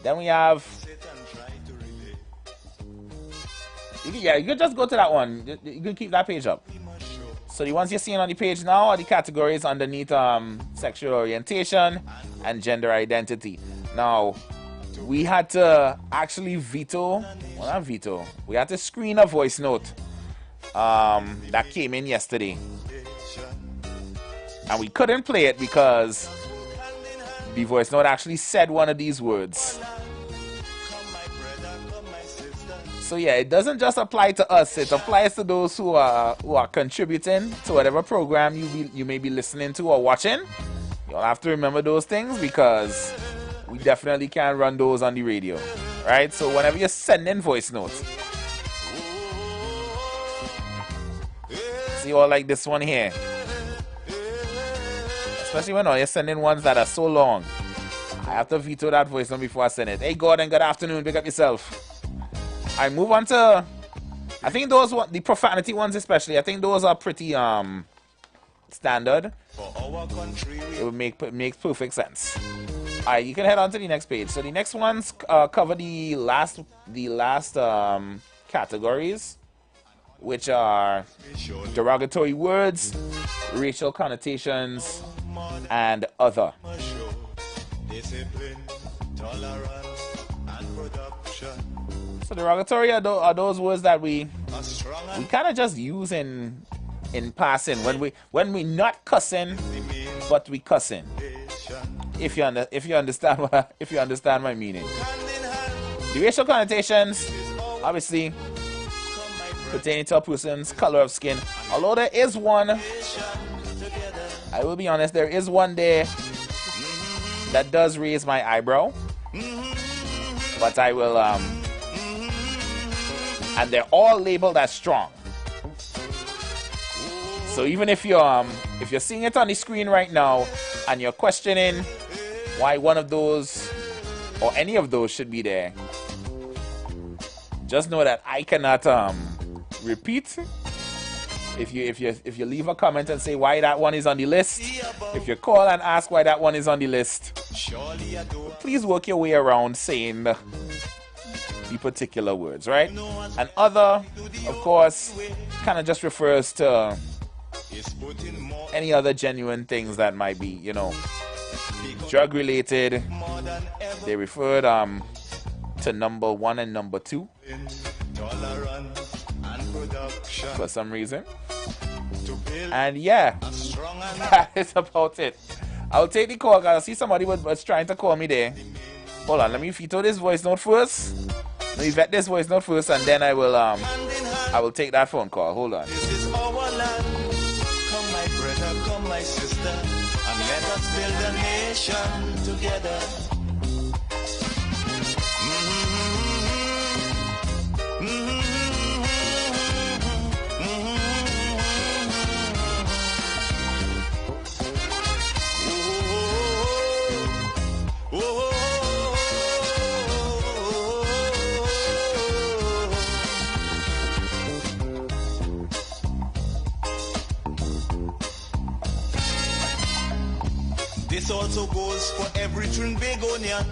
[SPEAKER 3] Then we have. You can just go to that one. You can keep that page up. So the ones you're seeing on the page now are the categories underneath sexual orientation and gender identity. Now, we had to actually we had to screen a voice note that came in yesterday. And we couldn't play it because the voice note actually said one of these words. So yeah, it doesn't just apply to us, it applies to those who are contributing to whatever program you may be listening to or watching. You'll have to remember those things because we definitely can't run those on the radio. Right? So whenever you're sending voice notes, see all like this one here. Especially when you're sending ones that are so long. I have to veto that voice note before I send it. Hey Gordon, good afternoon, pick up yourself. I move on to, I think those the profanity ones especially, I think those are pretty standard, it would make perfect sense. All right, you can head on to the next page. So the next ones cover the last categories, which are derogatory words, racial connotations, and other. So derogatory are those words that we kind of just use in passing when we not cussing, but we cussing. If you understand my meaning. The racial connotations, obviously, pertaining to a person's color of skin. Although there is one, I will be honest, there is one there that does raise my eyebrow. But I will, and they're all labeled as strong. So even if you're seeing it on the screen right now and you're questioning why one of those or any of those should be there, just know that I cannot repeat. If you leave a comment and say why that one is on the list, if you call and ask why that one is on the list, please work your way around saying the particular words, right? And other, of course, kind of just refers to any other genuine things that might be, drug related. They referred to number 1 and number 2 for some reason. And yeah, that is about it. I'll take the call, guys. I see somebody was trying to call me there. Hold on, let me veto this voice note first. Let me vet this voice note first, and then I will take that phone call. Hold on.
[SPEAKER 1] This is our land. Come my brother, come my sister, and let us build a nation together. This also goes for every Trinbagonian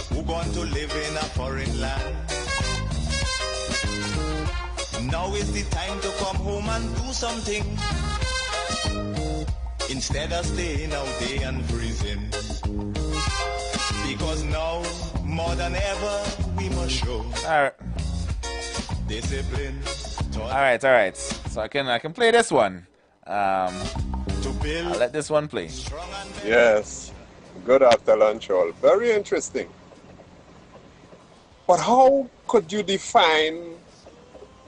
[SPEAKER 1] who going to live in a foreign land. Now is the time to come home and do something instead of staying out there and freezing. Because now, more than ever, we must show discipline.
[SPEAKER 3] All right. So I can play this one. I'll let this one play.
[SPEAKER 17] Yes. Good after lunch, all. Very interesting. But how could you define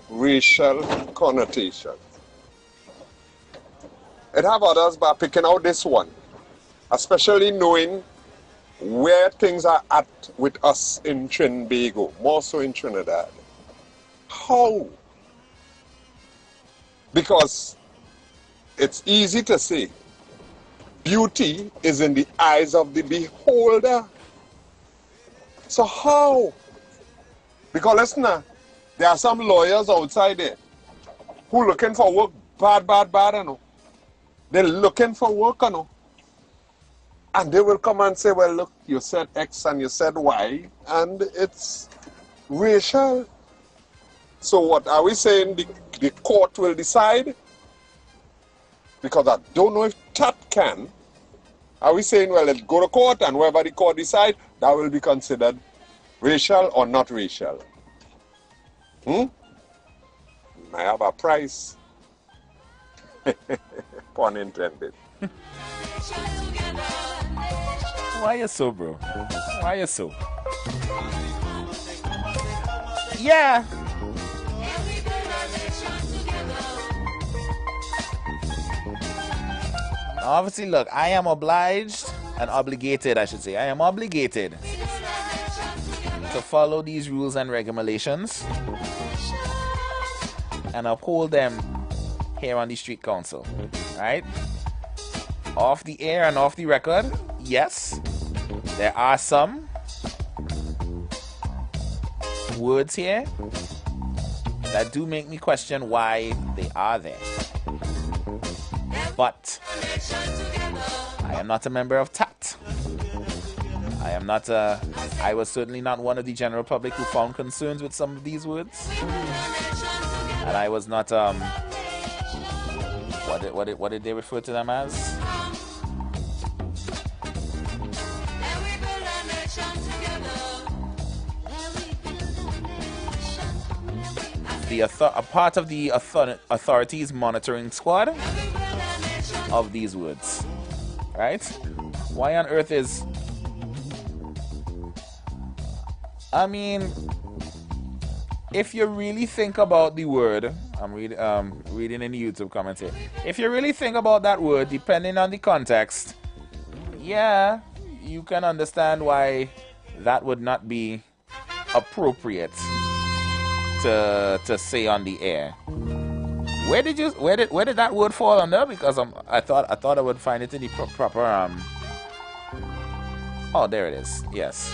[SPEAKER 17] racial connotations? It have others by picking out this one, especially knowing where things are at with us in Trinbago, more so in Trinidad. How? Because it's easy to say, beauty is in the eyes of the beholder. So how? Because listen, there are some lawyers outside there who looking for work bad, you know. They're looking for work, you know. And they will come and say, well, look, you said X and you said Y, and it's racial. So what are we saying? The court will decide? Because I don't know if that can. Are we saying, well, let's go to court, and wherever the court decides, that will be considered racial or not racial? I have a price. Pun intended.
[SPEAKER 3] Why you so, bro? Why you so? Yeah. Obviously, look, I am obliged and obligated, I should say. I am obligated to follow these rules and regulations and uphold them here on the Street Council. Right? Off the air and off the record, yes, there are some words here that do make me question why they are there. But I am not a member of TAT. I was certainly not one of the general public who found concerns with some of these words. And I was not, what did they refer to them as? A part of the authorities monitoring squad of these words, right? Why on earth is... I mean, if you really think about the word, I'm reading in the YouTube comments here. If you really think about that word, depending on the context, yeah, you can understand why that would not be appropriate to say on the air. Where did that word fall under? Because I thought I would find it in the proper Oh, there it is. Yes.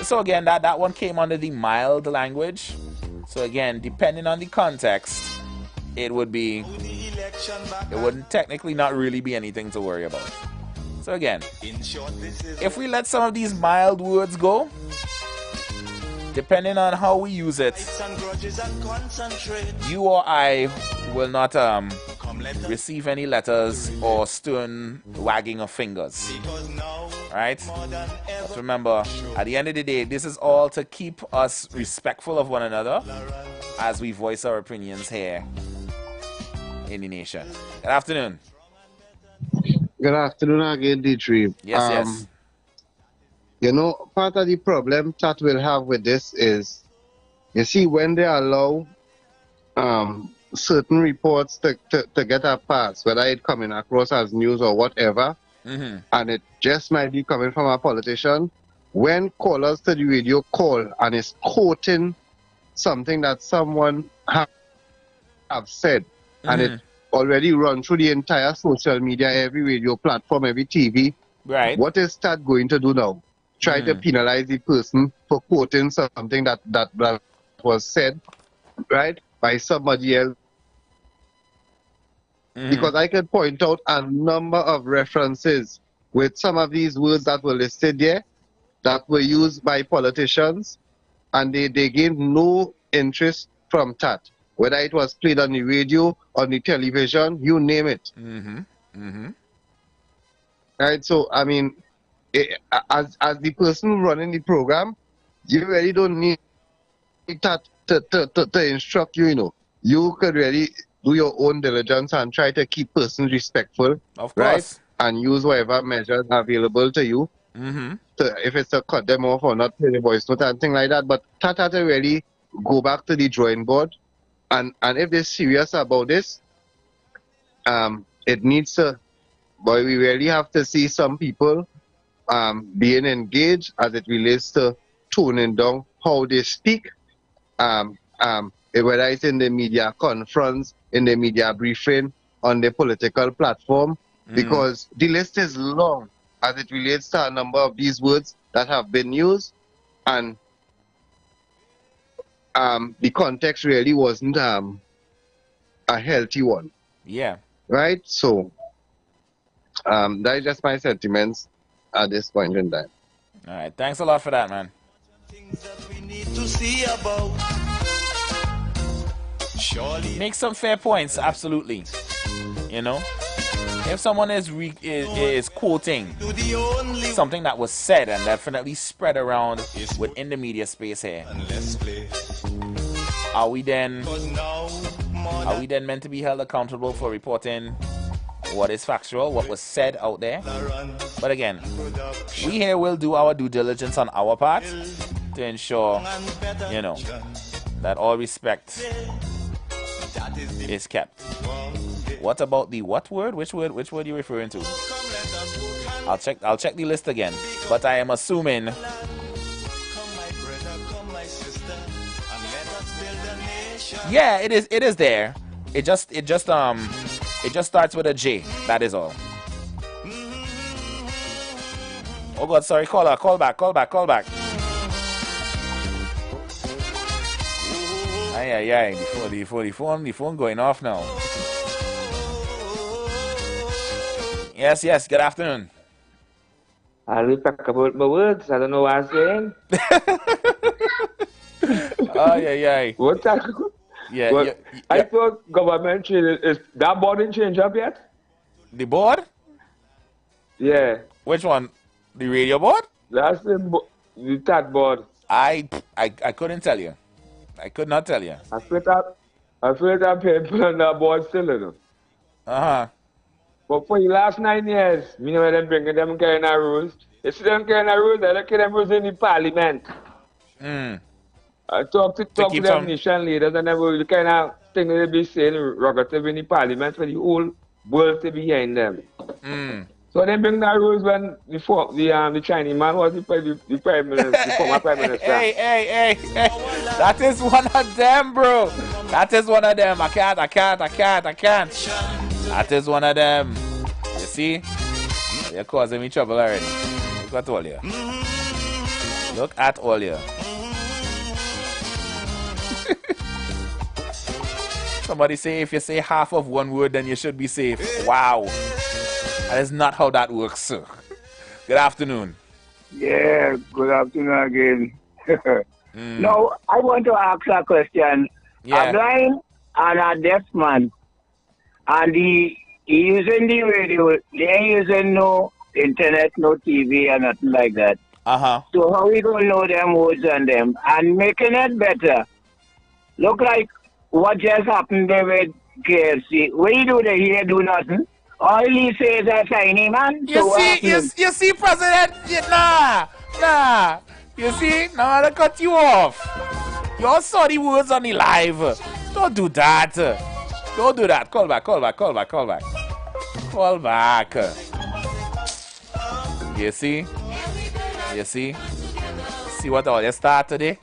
[SPEAKER 3] So again, that one came under the mild language. So again, depending on the context, it wouldn't technically not really be anything to worry about. So again, if we let some of these mild words go, depending on how we use it, you or I will not receive any letters or stern wagging of fingers. Right? But remember, at the end of the day, this is all to keep us respectful of one another as we voice our opinions here in the nation. Good afternoon.
[SPEAKER 15] Good afternoon again, D3.
[SPEAKER 3] Yes.
[SPEAKER 15] You know, part of the problem that we'll have with this is, you see, when they allow certain reports to get a pass, whether it coming across as news or whatever, and it just might be coming from a politician, when callers to the radio call and is quoting something that someone have said, and it already run through the entire social media, every radio platform, every TV,
[SPEAKER 3] right?
[SPEAKER 15] What is that going to do now? Try to penalize the person for quoting something that was said, right, by somebody else. Because I can point out a number of references with some of these words that were listed there that were used by politicians, and they gained no interest from that. Whether it was played on the radio, on the television, you name it. Right, so I mean, as the person running the program, you really don't need that to instruct you, you know. You could really do your own diligence and try to keep persons respectful,
[SPEAKER 3] of course,
[SPEAKER 15] right? And use whatever measures available to you. If it's to cut them off or not play the voice note and things like that. But that had to really go back to the drawing board. And if they're serious about this, it needs to, but we really have to see some people being engaged as it relates to toning down how they speak, whether it's in the media conference, in the media briefing, on the political platform, because the list is long as it relates to a number of these words that have been used, and the context really wasn't a healthy one.
[SPEAKER 3] Yeah.
[SPEAKER 15] Right? So, that is just my sentiments at this point in time.
[SPEAKER 3] All right. Thanks a lot for that, man. Make some fair points, absolutely. You know, if someone is quoting something that was said and definitely spread around within the media space here, are we then meant to be held accountable for reporting what is factual, what was said out there? But again, we here will do our due diligence on our part to ensure, you know, that all respect is kept. What about the what word? Which word are you referring to? I'll check the list again. But I am assuming yeah, it is there. It just starts with a J. That is all. Oh God, sorry. Call back. Aye. The phone going off now. Yes, yes. Good afternoon.
[SPEAKER 5] I will talk about my words. I don't know what I'm saying.
[SPEAKER 3] Oh, yeah.
[SPEAKER 5] What that?
[SPEAKER 3] Yeah,
[SPEAKER 5] Well, I thought government change is that board didn't change up yet?
[SPEAKER 3] The board?
[SPEAKER 5] Yeah.
[SPEAKER 3] Which one? The radio board?
[SPEAKER 5] That's the that board.
[SPEAKER 3] I couldn't tell you. I could not tell you.
[SPEAKER 5] I feel that people on that board still, you know.
[SPEAKER 3] Uh-huh.
[SPEAKER 5] But for the last 9 years, you know, them bringing them kind of rules. You see them kind of rules, they look at them rules in the parliament. I talk to them nation leaders and the kind of thing they be saying rogative in the parliament for the whole world to be behind them. So they bring that rules when the Chinese man was the prime minister, the former prime minister.
[SPEAKER 3] Hey. That is one of them, bro. That is one of them. I can't. That is one of them. You see? You're causing me trouble already. Look at all you. Look at all you. Somebody say if you say half of one word, then you should be safe. Wow. That is not how that works, sir. Good afternoon.
[SPEAKER 6] Yeah, good afternoon again. Now, I want to ask a question.
[SPEAKER 3] Yeah.
[SPEAKER 6] A blind and a deaf man, and he using the radio, they ain't using no internet, no TV, and nothing like that.
[SPEAKER 3] Uh-huh.
[SPEAKER 6] So how we gonna know them words and them? And making it better, look like what just happened there with KFC. What you do they do nothing? All he says is shiny man.
[SPEAKER 3] You see, President? Nah. You see? Now I cut you off. You all saw the words on the live. Don't do that. Don't do that. Call back. You see? See what all you start today?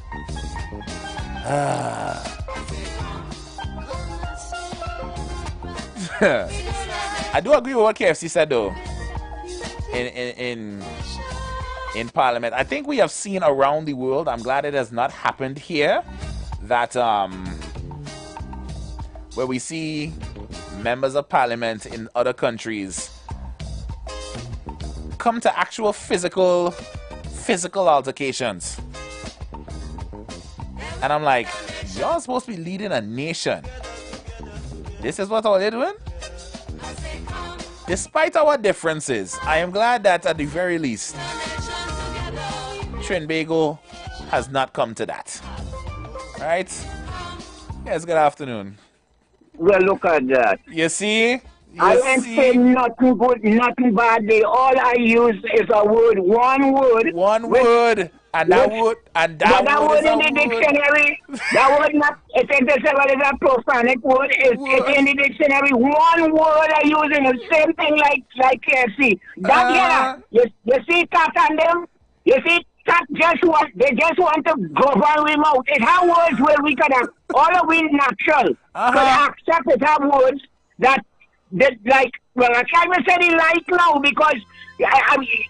[SPEAKER 3] I do agree with what KFC said though. In Parliament, I think we have seen around the world. I'm glad it has not happened here. That where we see members of Parliament in other countries come to actual physical altercations, and I'm like, y'all supposed to be leading a nation. This is what all they're doing? Despite our differences, I am glad that at the very least, Trinbago has not come to that. Right? Yes, good afternoon.
[SPEAKER 6] Well, look at that.
[SPEAKER 3] You see?
[SPEAKER 6] I ain't saying nothing good, nothing bad. All I use is a word, one word.
[SPEAKER 3] And that word
[SPEAKER 6] in the dictionary. That word not. It's a profanic word. It's in the dictionary. One word I use in the same thing like KFC. You see that on them. You see that they just want to govern remote. It have words where we could have all of we natural could accept it have words that like. Well, I can't even say it like now because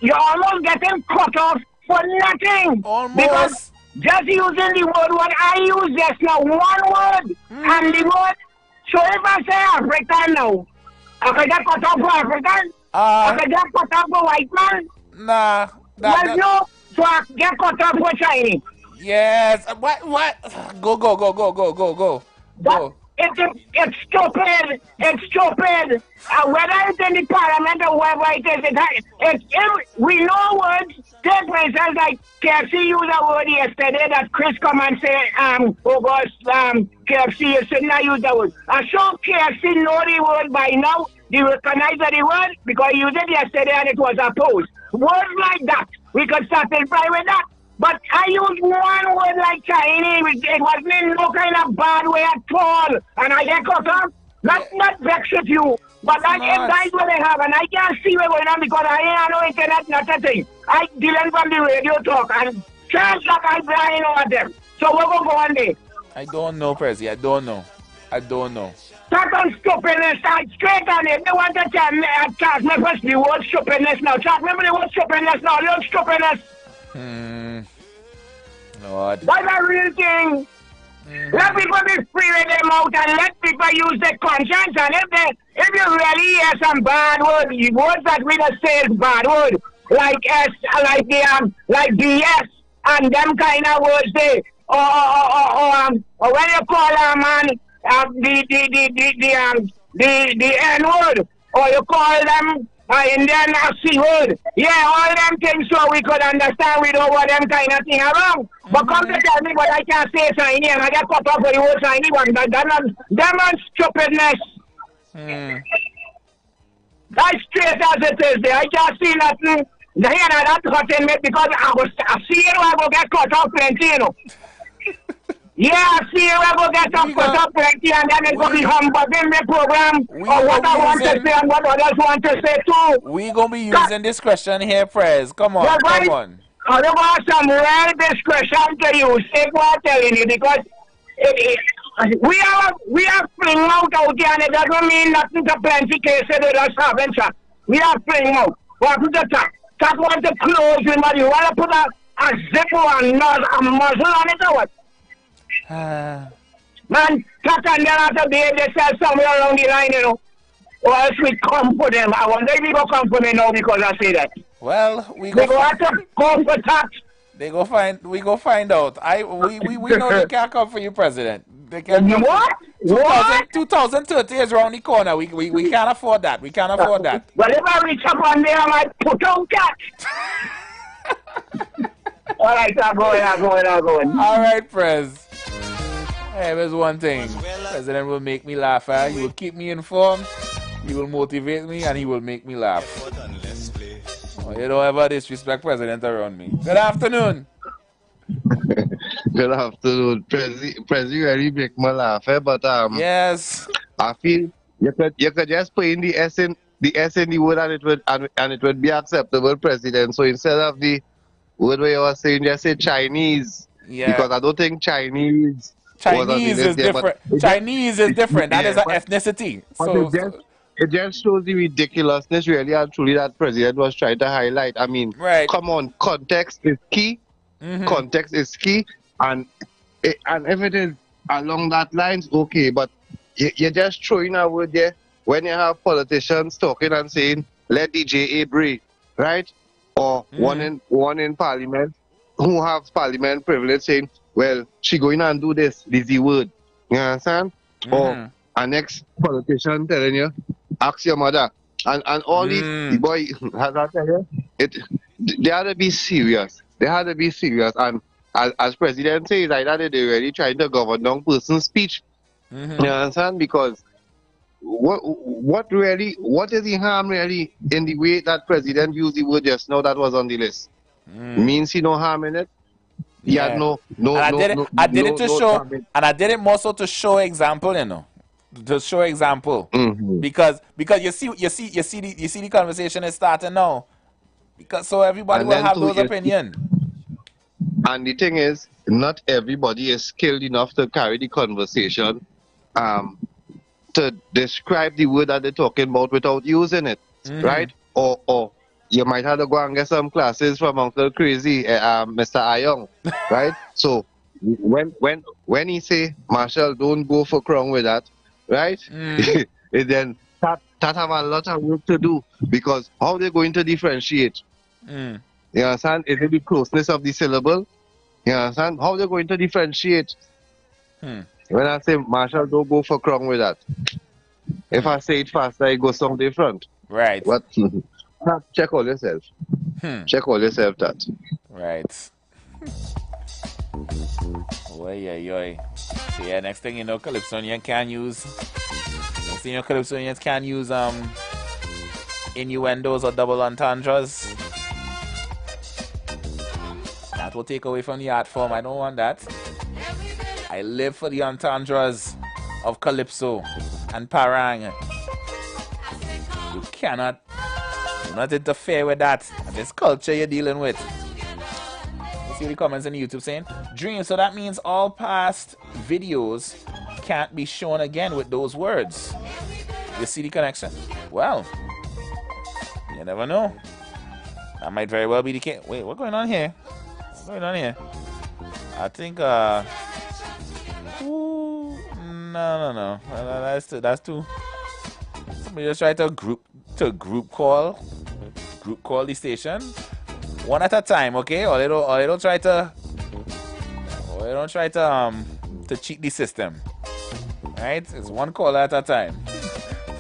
[SPEAKER 6] you're almost getting cut off. For nothing.
[SPEAKER 3] Almost.
[SPEAKER 6] Because just using the word what I use just now, one word. And the word, so if I say African now, I can get cut off for African? I can get cut off for white man?
[SPEAKER 3] Nah.
[SPEAKER 6] No, so I get cut off for Chinese.
[SPEAKER 3] Yes. What? Go.
[SPEAKER 6] It's stupid. It's stupid. Whether it's in the parliament or wherever it is, we know words. Take for instance, like KFC used a word yesterday that Chris come and say, KFC, you should not use the word. I'm sure KFC know the word by now. They recognize the word because he used it yesterday and it was opposed. Words like that, we could satisfy with that. But I used one word like Chinese. It wasn't in no kind of bad way at all. And I get cut off. Not vex with you. But that's what they have. And I can't see what's going on because I ain't no internet, not a thing. I dealing from the radio talk. And chance like I blind over them. So we're going to go on there.
[SPEAKER 3] I don't know, Prezi. I don't know.
[SPEAKER 6] Talk on stupidness. Straight on it. They want to tell me first the word stupidness now. Talk me the word stupidness now. Look stupidness.
[SPEAKER 3] Lord.
[SPEAKER 6] That's a real thing.
[SPEAKER 18] Let people be free with their mouth and let people use their conscience. And if you really hear some bad words that we just say is bad word, like like BS and them kind of words they or when you call a man the N word, or you call them Indian C word. Yeah, all them things so we could understand we don't want them kind of thing around. But come to tell me what I can't say signing and I get cut off for the whole signing one. That stupidness. That's straight as it is there. I can't see nothing. That cutting me because I see it I go get cut off plenty, you know. Yeah, I see it I go get cut off plenty and then it's going to be humbugging the program or what I want to say and what others want to say too.
[SPEAKER 3] We going to be using discretion here, Prez. Come on, come on.
[SPEAKER 18] I don't want some real discretion to use. Take what I'm telling you because we are fling out here and it doesn't mean nothing to plenty cases with us having shot. We are fling out. What to the top? That want to close him, but you want to put a zip or a muzzle on it or what? Man, that can then have to behave themselves somewhere along the line, you know. Or else we come for them. I wonder if we go come for me now because I say that.
[SPEAKER 3] Well,
[SPEAKER 18] we go have to go for tax.
[SPEAKER 3] We go find out. We know they can't come for you, President. They can't.
[SPEAKER 18] What?
[SPEAKER 3] 2030 is around the corner. We can't afford that. We can't afford that.
[SPEAKER 18] Well, if I reach up on there, I might put on cat. All right, I'm going.
[SPEAKER 3] All right, Prez. Hey, there's one thing. President will make me laugh. He will keep me informed. He will motivate me, and he will make me laugh. Oh, you don't ever disrespect President around me. Good afternoon.
[SPEAKER 15] Good afternoon. Prezi really make me laugh, but
[SPEAKER 3] yes.
[SPEAKER 15] I feel you could just put in the S in the word and it would be acceptable, President. So instead of the word where you were saying, just say Chinese.
[SPEAKER 3] Yeah.
[SPEAKER 15] Because I don't think Chinese
[SPEAKER 3] is different. Chinese is different. That is an ethnicity. So
[SPEAKER 15] it just shows the ridiculousness really and truly that President was trying to highlight. I mean, come on, context is key. Context is key, and if it is along that lines, okay, but you're just throwing a word there when you have politicians talking and saying, let the JA breathe, right? Or one in parliament who have parliament privilege saying, well, she going and do this the word. You understand? Or a next politician telling you, ask your mother. And all the boy has that tell you, they had to be serious. They had to be serious. And as President says, like that they're really trying to govern down person's speech. You understand? Because what is the harm really in the way that President used the word just now that was on the list? Means he no harm in it. Yeah,
[SPEAKER 3] I did it more so to show example, you know. To show example. Because you see the conversation is starting now. Because so everybody will have those opinions.
[SPEAKER 15] And the thing is, not everybody is skilled enough to carry the conversation to describe the word that they're talking about without using it. Right? Or you might have to go and get some classes from Uncle Crazy, Mr. Ayong, right? So when he say, Marshall, don't go for crown with that, right? Then that have a lot of work to do because how they going to differentiate? You understand? Is it the closeness of the syllable? You understand? How they going to differentiate? When I say, Marshall, don't go for crown with that. If I say it faster, it goes some different.
[SPEAKER 3] Right.
[SPEAKER 15] But check all yourself. Check all yourself that.
[SPEAKER 3] Right. Oy. Yeah, next thing you know, Calypsonians can use innuendos or double entendres. That will take away from the art form. I don't want that. I live for the entendres of Calypso and Parang. You cannot not interfere with that. This culture you're dealing with. You see the comments on YouTube saying, Dream, so that means all past videos can't be shown again with those words. You see the connection? Well, you never know. That might very well be the case. Wait, what's going on here? What's going on here? I think Ooh, no. That's too. Somebody just try to group call the station, one at a time, okay? Or they don't try to cheat the system. Right? It's one call at a time.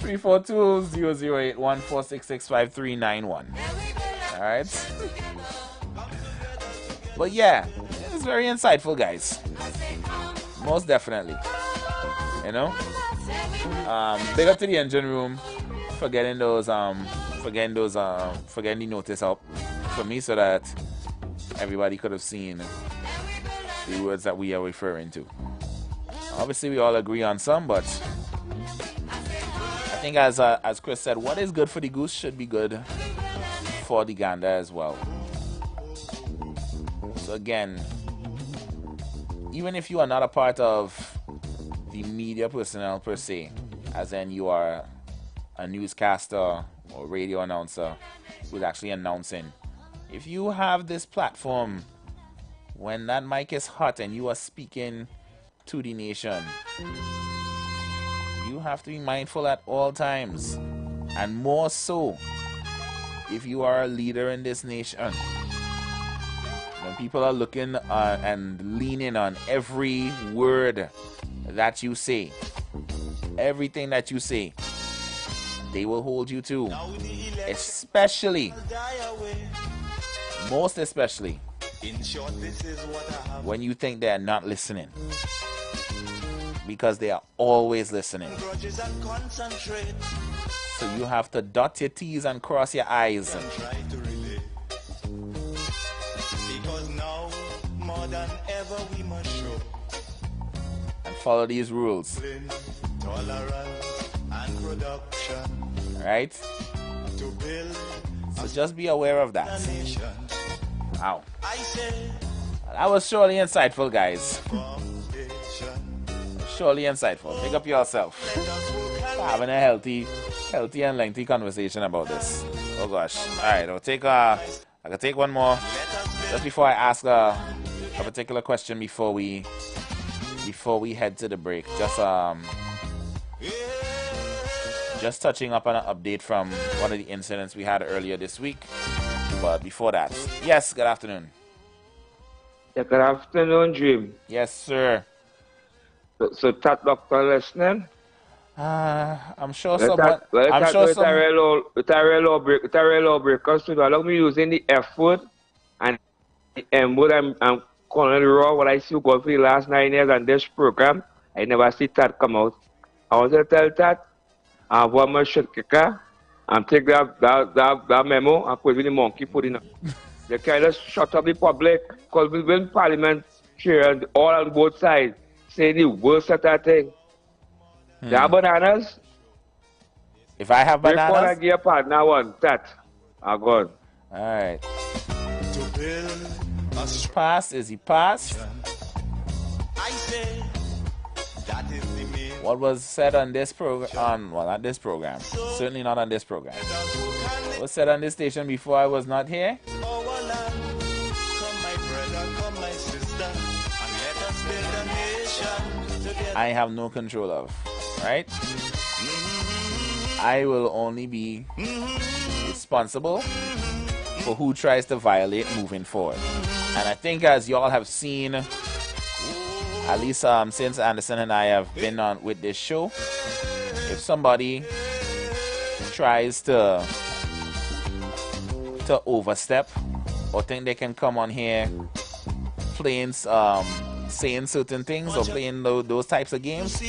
[SPEAKER 3] 342-008-14665-391. All right. But yeah, it's very insightful, guys. Most definitely. You know. Big up to the engine room for getting the notice up for me so that everybody could have seen the words that we are referring to. Obviously, we all agree on some, but I think as Chris said, what is good for the goose should be good for the gander as well. So again, even if you are not a part of the media personnel per se, as in you are a newscaster or radio announcer who's actually announcing, if you have this platform, when that mic is hot and you are speaking to the nation, you have to be mindful at all times, and more so if you are a leader in this nation. When people are looking and leaning on every word that you say, everything that you say, they will hold you to. Especially, most especially, when you think they're not listening. Because they are always listening. So you have to dot your T's and cross your I's. Because now, more than ever, we must show and follow these rules. Tolerance and production. Right? So just be aware of that. Wow. That was surely insightful, guys. Surely insightful. Pick up yourself. Having a healthy and lengthy conversation about this. Oh gosh. Alright, I can take one more. Just before I ask a particular question before we head to the break. Just touching up on an update from one of the incidents we had earlier this week. But before that, yes, good afternoon.
[SPEAKER 5] Yeah, good afternoon, Jim.
[SPEAKER 3] Yes, sir.
[SPEAKER 5] So that doctor listening?
[SPEAKER 3] I'm sure
[SPEAKER 5] someone. I'm sure some. With a real lawbreakers too. Allow me using the F word and the M word. I'm calling it raw. What I see go for the last 9 years on this program, I never see that come out. I want to tell that I have one more shit kicker and take that memo and put it in the monkey put in. They kind of shut up the public because we win Parliament chair all on both sides. Say the worst of that thing. You have bananas?
[SPEAKER 3] If I have bananas?
[SPEAKER 5] Before I give a partner one, that. I'm gone.
[SPEAKER 3] Alright. Pass, is he passed? What was said on this program? Well, not this program. Certainly not on this program. What was said on this station before I was not here? I have no control of, right? I will only be responsible for who tries to violate moving forward. And I think as y'all have seen, at least since Anderson and I have been on with this show, if somebody tries to overstep or think they can come on here playing saying certain things or playing those types of games,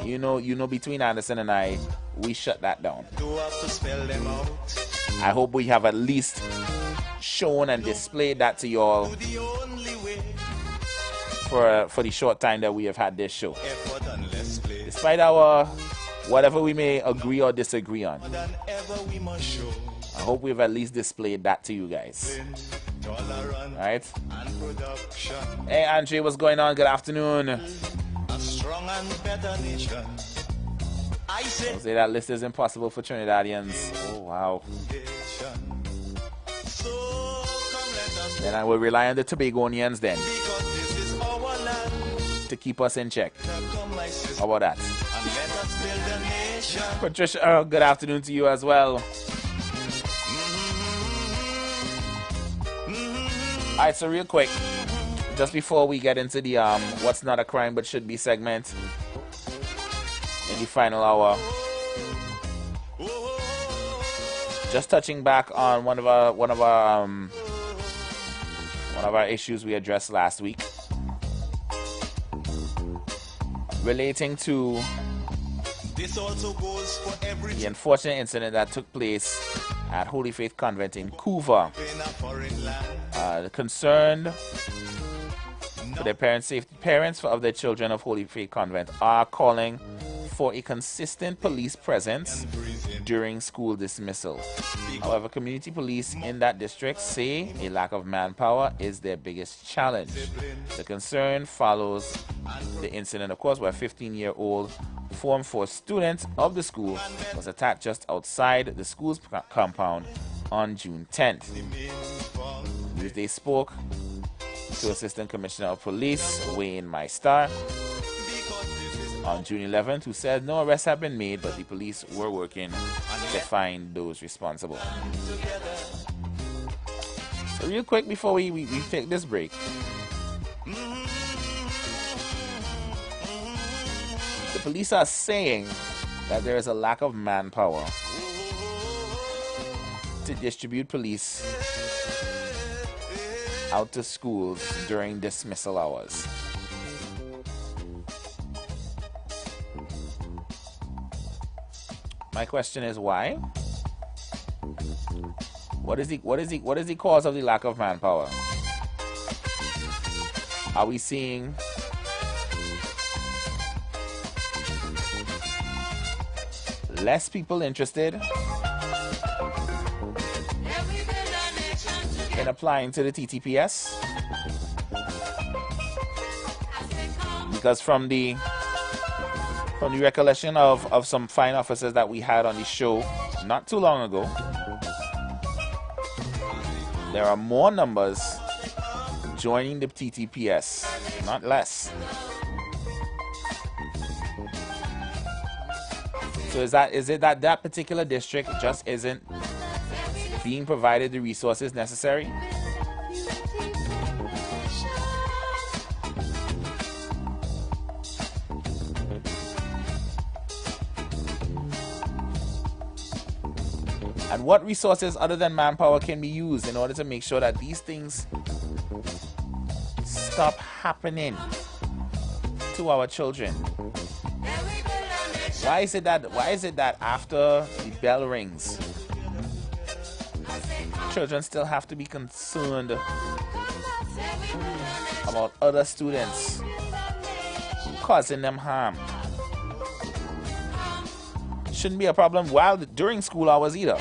[SPEAKER 3] you know between Anderson and I, we shut that down. I hope we have at least shown and displayed that to y'all for the short time that we have had this show. Despite our whatever we may agree or disagree on, I hope we've at least displayed that to you guys. Alright? Hey Andre, what's going on? Good afternoon. A strong and better nation. I say that list is impossible for Trinidadians. Oh wow. Then I will rely on the Tobagonians then. to keep us in check. How about that? Patricia, good afternoon to you as well. Alright, so real quick, just before we get into the what's not a crime but should be segment in the final hour, just touching back on one of our issues we addressed last week, relating to the unfortunate incident that took place at Holy Faith Convent in Couva. The concerned for their parents' of their children of Holy Faith Convent are calling for a consistent police presence during school dismissal. However, community police in that district say a lack of manpower is their biggest challenge. The concern follows the incident, of course, where a 15-year-old Form 4 student of the school was attacked just outside the school's compound on June 10th. They spoke to Assistant Commissioner of Police Wayne Maistar on June 11th, who said no arrests have been made, but the police were working to find those responsible. So real quick before we take this break, the police are saying that there is a lack of manpower to distribute police out to schools during dismissal hours. My question is why? What is the cause of the lack of manpower? Are we seeing less people interested in applying to the TTPS? Because from the recollection of some fine officers that we had on the show not too long ago, there are more numbers joining the TTPS, not less. So is it that particular district just isn't being provided the resources necessary? And what resources other than manpower can be used in order to make sure that these things stop happening to our children? Why is it that after the bell rings, children still have to be concerned about other students causing them harm? Shouldn't be a problem during school hours either.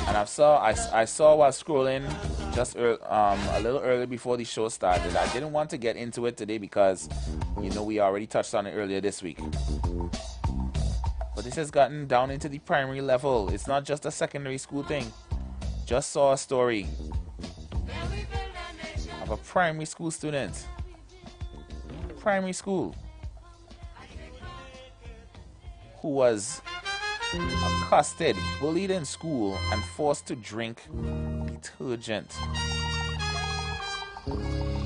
[SPEAKER 3] And I saw while scrolling just a little early before the show started. I didn't want to get into it today because, we already touched on it earlier this week. But this has gotten down into the primary level. It's not just a secondary school thing. Just saw a story of a primary school student. Primary school. Who was accosted, bullied in school, and forced to drink detergent.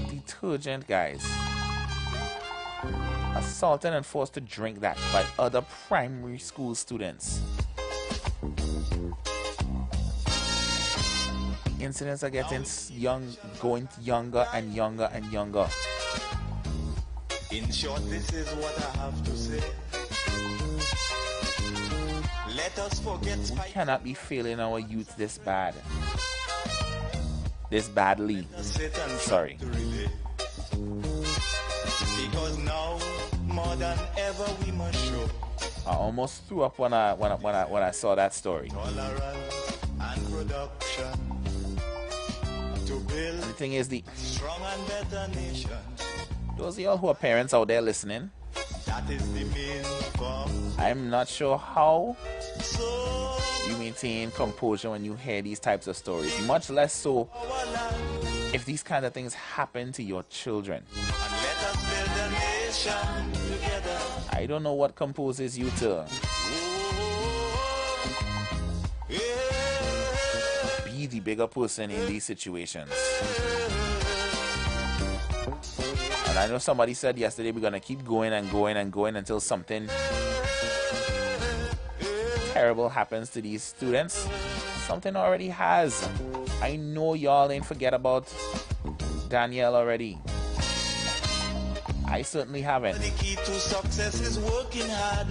[SPEAKER 3] Detergent, guys. Assaulted and forced to drink that by other primary school students. Incidents are getting going younger and younger and younger.
[SPEAKER 1] In short, this is what I have to say. Let us forget.
[SPEAKER 3] We cannot be failing our youth this bad. This badly. Sorry.
[SPEAKER 1] Because now more than ever we must show.
[SPEAKER 3] I almost threw up when I saw that story.
[SPEAKER 1] Tolerance and production to build
[SPEAKER 3] the thing is,
[SPEAKER 1] strong and better nation.
[SPEAKER 3] Those of y'all who are parents out there listening,
[SPEAKER 1] that is the main form.
[SPEAKER 3] I'm not sure how you maintain composure when you hear these types of stories. Much less so if these kind of things happen to your children. I don't know what composes you to be the bigger person in these situations. And I know somebody said yesterday we're going to keep going and going and going until something terrible happens to these students. Something already has. I know y'all ain't forget about Danielle already. I certainly haven't.
[SPEAKER 1] The key to success is working hard.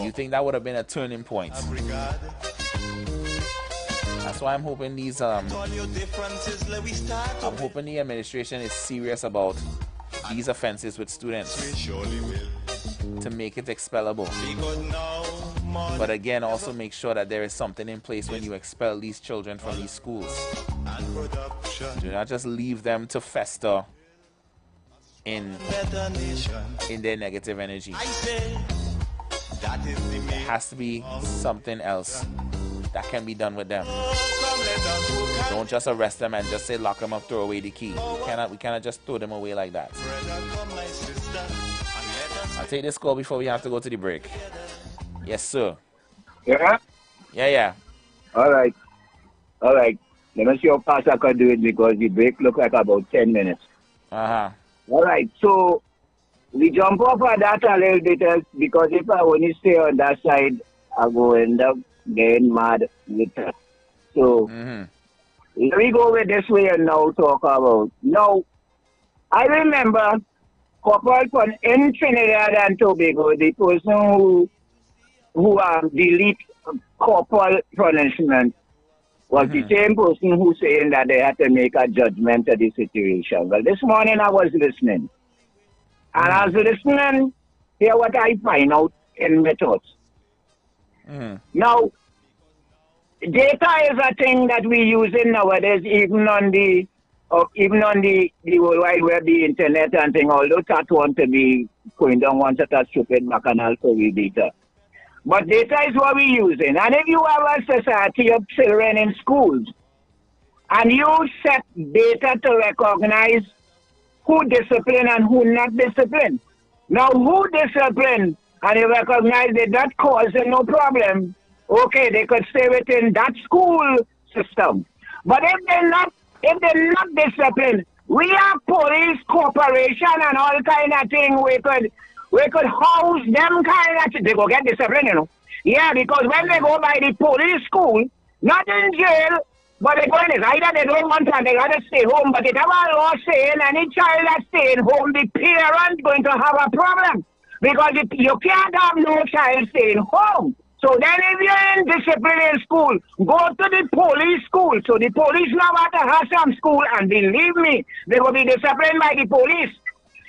[SPEAKER 3] You think that would have been a turning point? That's why I'm hoping these I'm hoping the administration is serious about these offenses with students to make it expellable. But again, also make sure that there is something in place when you expel these children from these schools. Do not just leave them to fester in their negative energy. There has to be something else that can be done with them. Don't just arrest them and just say lock them up, throw away the key. We cannot just throw them away like that. I'll take this call before we have to go to the break. Yes, sir.
[SPEAKER 6] Yeah?
[SPEAKER 3] Yeah.
[SPEAKER 6] All right. Let me see how fast I can do it because the break look like about 10 minutes.
[SPEAKER 3] Uh-huh.
[SPEAKER 6] All right, so we jump off of that a little bit because if I only stay on that side, I will end up getting mad with her. So let me go with this way and now talk about. Now, I remember couple in Trinidad and Tobago, the person who delete corporal punishment was the same person who saying that they had to make a judgment of the situation. Well, this morning I was listening. And I was listening, hear what I find out in my thoughts. Now, data is a thing that we use nowadays, even on the World Wide Web, the internet and thing, although that want to be going down one set of stupid bacchanal for we data. But data is what we're using. And if you have a society of children in schools, and you set data to recognize who discipline and who not discipline. Now, who discipline and you recognize that that causing no problem, okay, they could stay within that school system. But if they're not disciplined, we have police corporation and all kind of thing. We could house them kind of thing. They go get discipline, you know. Yeah, because when they go by the police school, not in jail, but they go in it. Either they don't want to, they got to stay home. But it have a law saying any child that's staying home, the parent going to have a problem. Because you can't have no child staying home. So then if you're in discipline in school, go to the police school. So the police now have to have some school, and believe me, they will be disciplined by the police.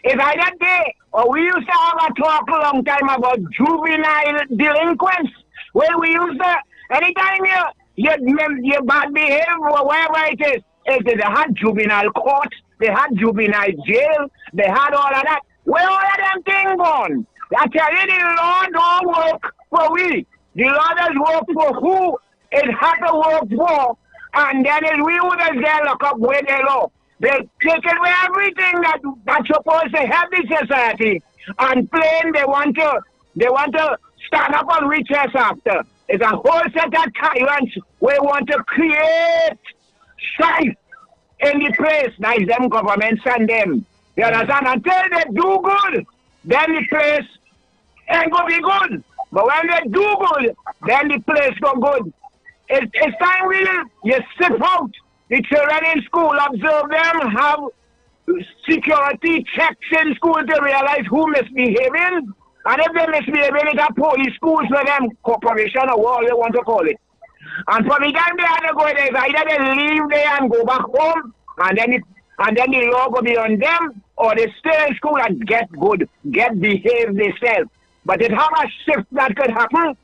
[SPEAKER 6] It's either they, or we used to have a talk a long time about juvenile delinquents, where we used to, anytime you bad behave or wherever it is, they had juvenile court, they had juvenile jail, they had all of that. Where all of them things gone? I tell you, the law don't work for we. The law does work for who it had to work for, and then it's we who does get look up with the law. They take away everything that's supposed to help the society, and plain they want to stand up on we chest after. It's a whole set of tyrants we want to create strife in the place. That's them governments and them. You understand? Until they do good, then the place ain't gonna be good. But when they do good, then the place go good. It's time you sit out the children in school, observe them, have security checks in school to realize who misbehaving. And if they misbehaving, it's a police schools for them, corporation or whatever you want to call it. And from the time they have to go there, either they leave there and go back home, and then the law will be on them, or they stay in school and get good, get behave themselves. But it have a shift that could happen,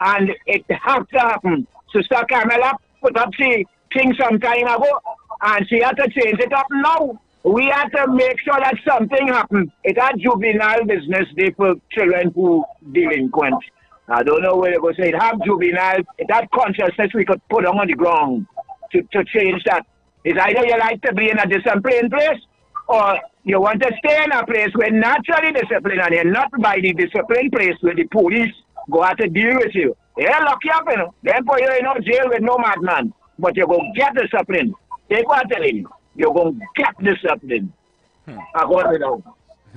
[SPEAKER 6] and it have to happen. Sister Carmela put up the thing some time ago, and she had to change it up now. We have to make sure that something happens. It's a juvenile business day for children who delinquent.
[SPEAKER 18] I don't know where you're going to say it. Have juvenile, that consciousness we could put on the ground to change that. It's either you like to be in a disciplined place or you want to stay in a place where naturally disciplined and you're not by the disciplined place where the police go out to deal with you. They'll lock you up, you know. Then put you in jail with no madman. But you're going to get discipline. Take what I'm telling you. You're going to get discipline. I got it out.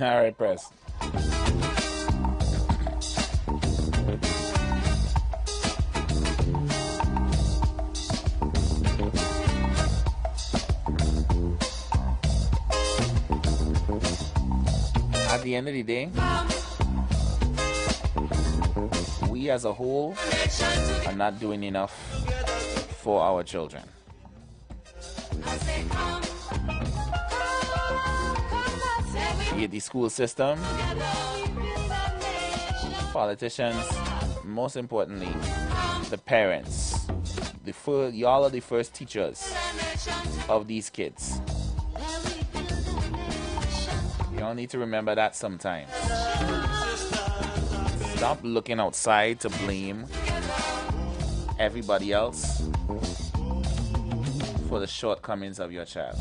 [SPEAKER 3] All right, Press. At the end of the day, we as a whole are not doing enough for our children. Be it the school system, politicians, most importantly, the parents. Y'all are the first teachers of these kids. Y'all need to remember that sometimes. Stop looking outside to blame everybody else for the shortcomings of your child.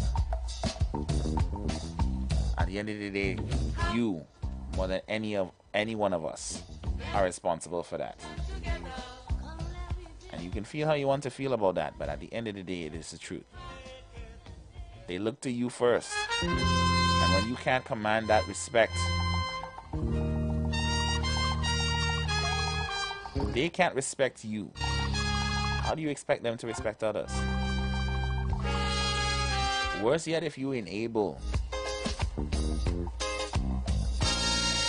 [SPEAKER 3] At the end of the day, you, more than any one of us, are responsible for that. And you can feel how you want to feel about that, but at the end of the day, it is the truth. They look to you first. And when you can't command that respect, they can't respect you. How do you expect them to respect others? Worse yet, if you enable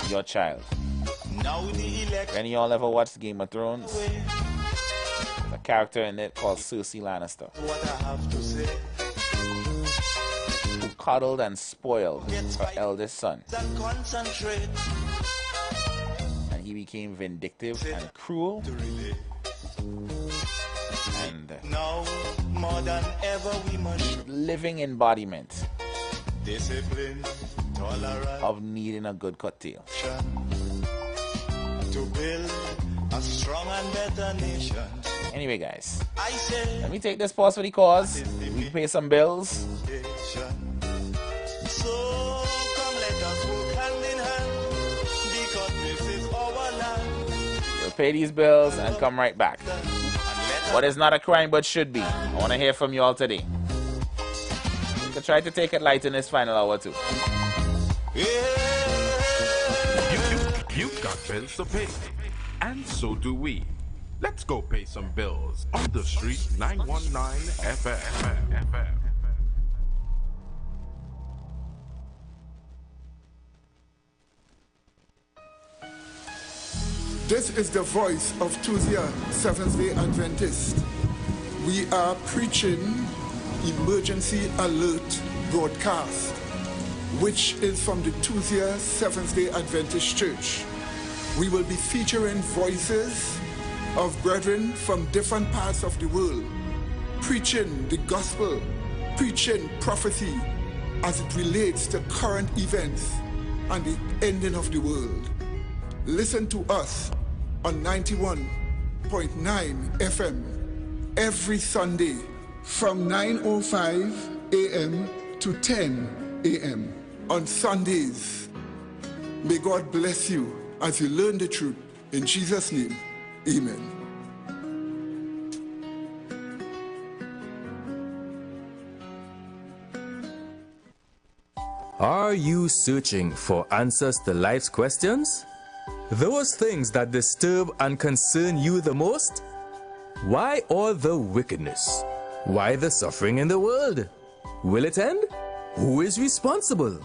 [SPEAKER 3] your child. Any of y'all ever watched Game of Thrones? The character in it called Cersei Lannister, who coddled and spoiled her eldest son. And he became vindictive and cruel. And
[SPEAKER 1] now more than ever we must
[SPEAKER 3] living embodiment
[SPEAKER 1] discipline, tolerance
[SPEAKER 3] of needing a good cocktail
[SPEAKER 1] to build a strong and better nation.
[SPEAKER 3] Anyway, guys,
[SPEAKER 1] I say,
[SPEAKER 3] let me take this pause for the cause. We can pay some bills.
[SPEAKER 1] So come let us work hand in hand, because this is our land.
[SPEAKER 3] We'll pay these bills and come right back. What is not a crime but should be? I want to hear from you all today. You can try to take it light in this final hour too.
[SPEAKER 7] You've got bills to pay, and so do we. Let's go pay some bills on the street 919 FM.
[SPEAKER 4] This is the voice of Tuesday, Seventh-day Adventist. We are preaching Emergency Alert broadcast, which is from the Tuesday, Seventh-day Adventist Church. We will be featuring voices of brethren from different parts of the world, preaching the gospel, preaching prophecy as it relates to current events and the ending of the world. Listen to us on 91.9 FM every Sunday from 9:05 a.m. to 10 a.m. on Sundays. May God bless you as you learn the truth. In Jesus' name, amen.
[SPEAKER 19] Are you searching for answers to life's questions? Those things that disturb and concern you the most? Why all the wickedness? Why the suffering in the world? Will it end? Who is responsible?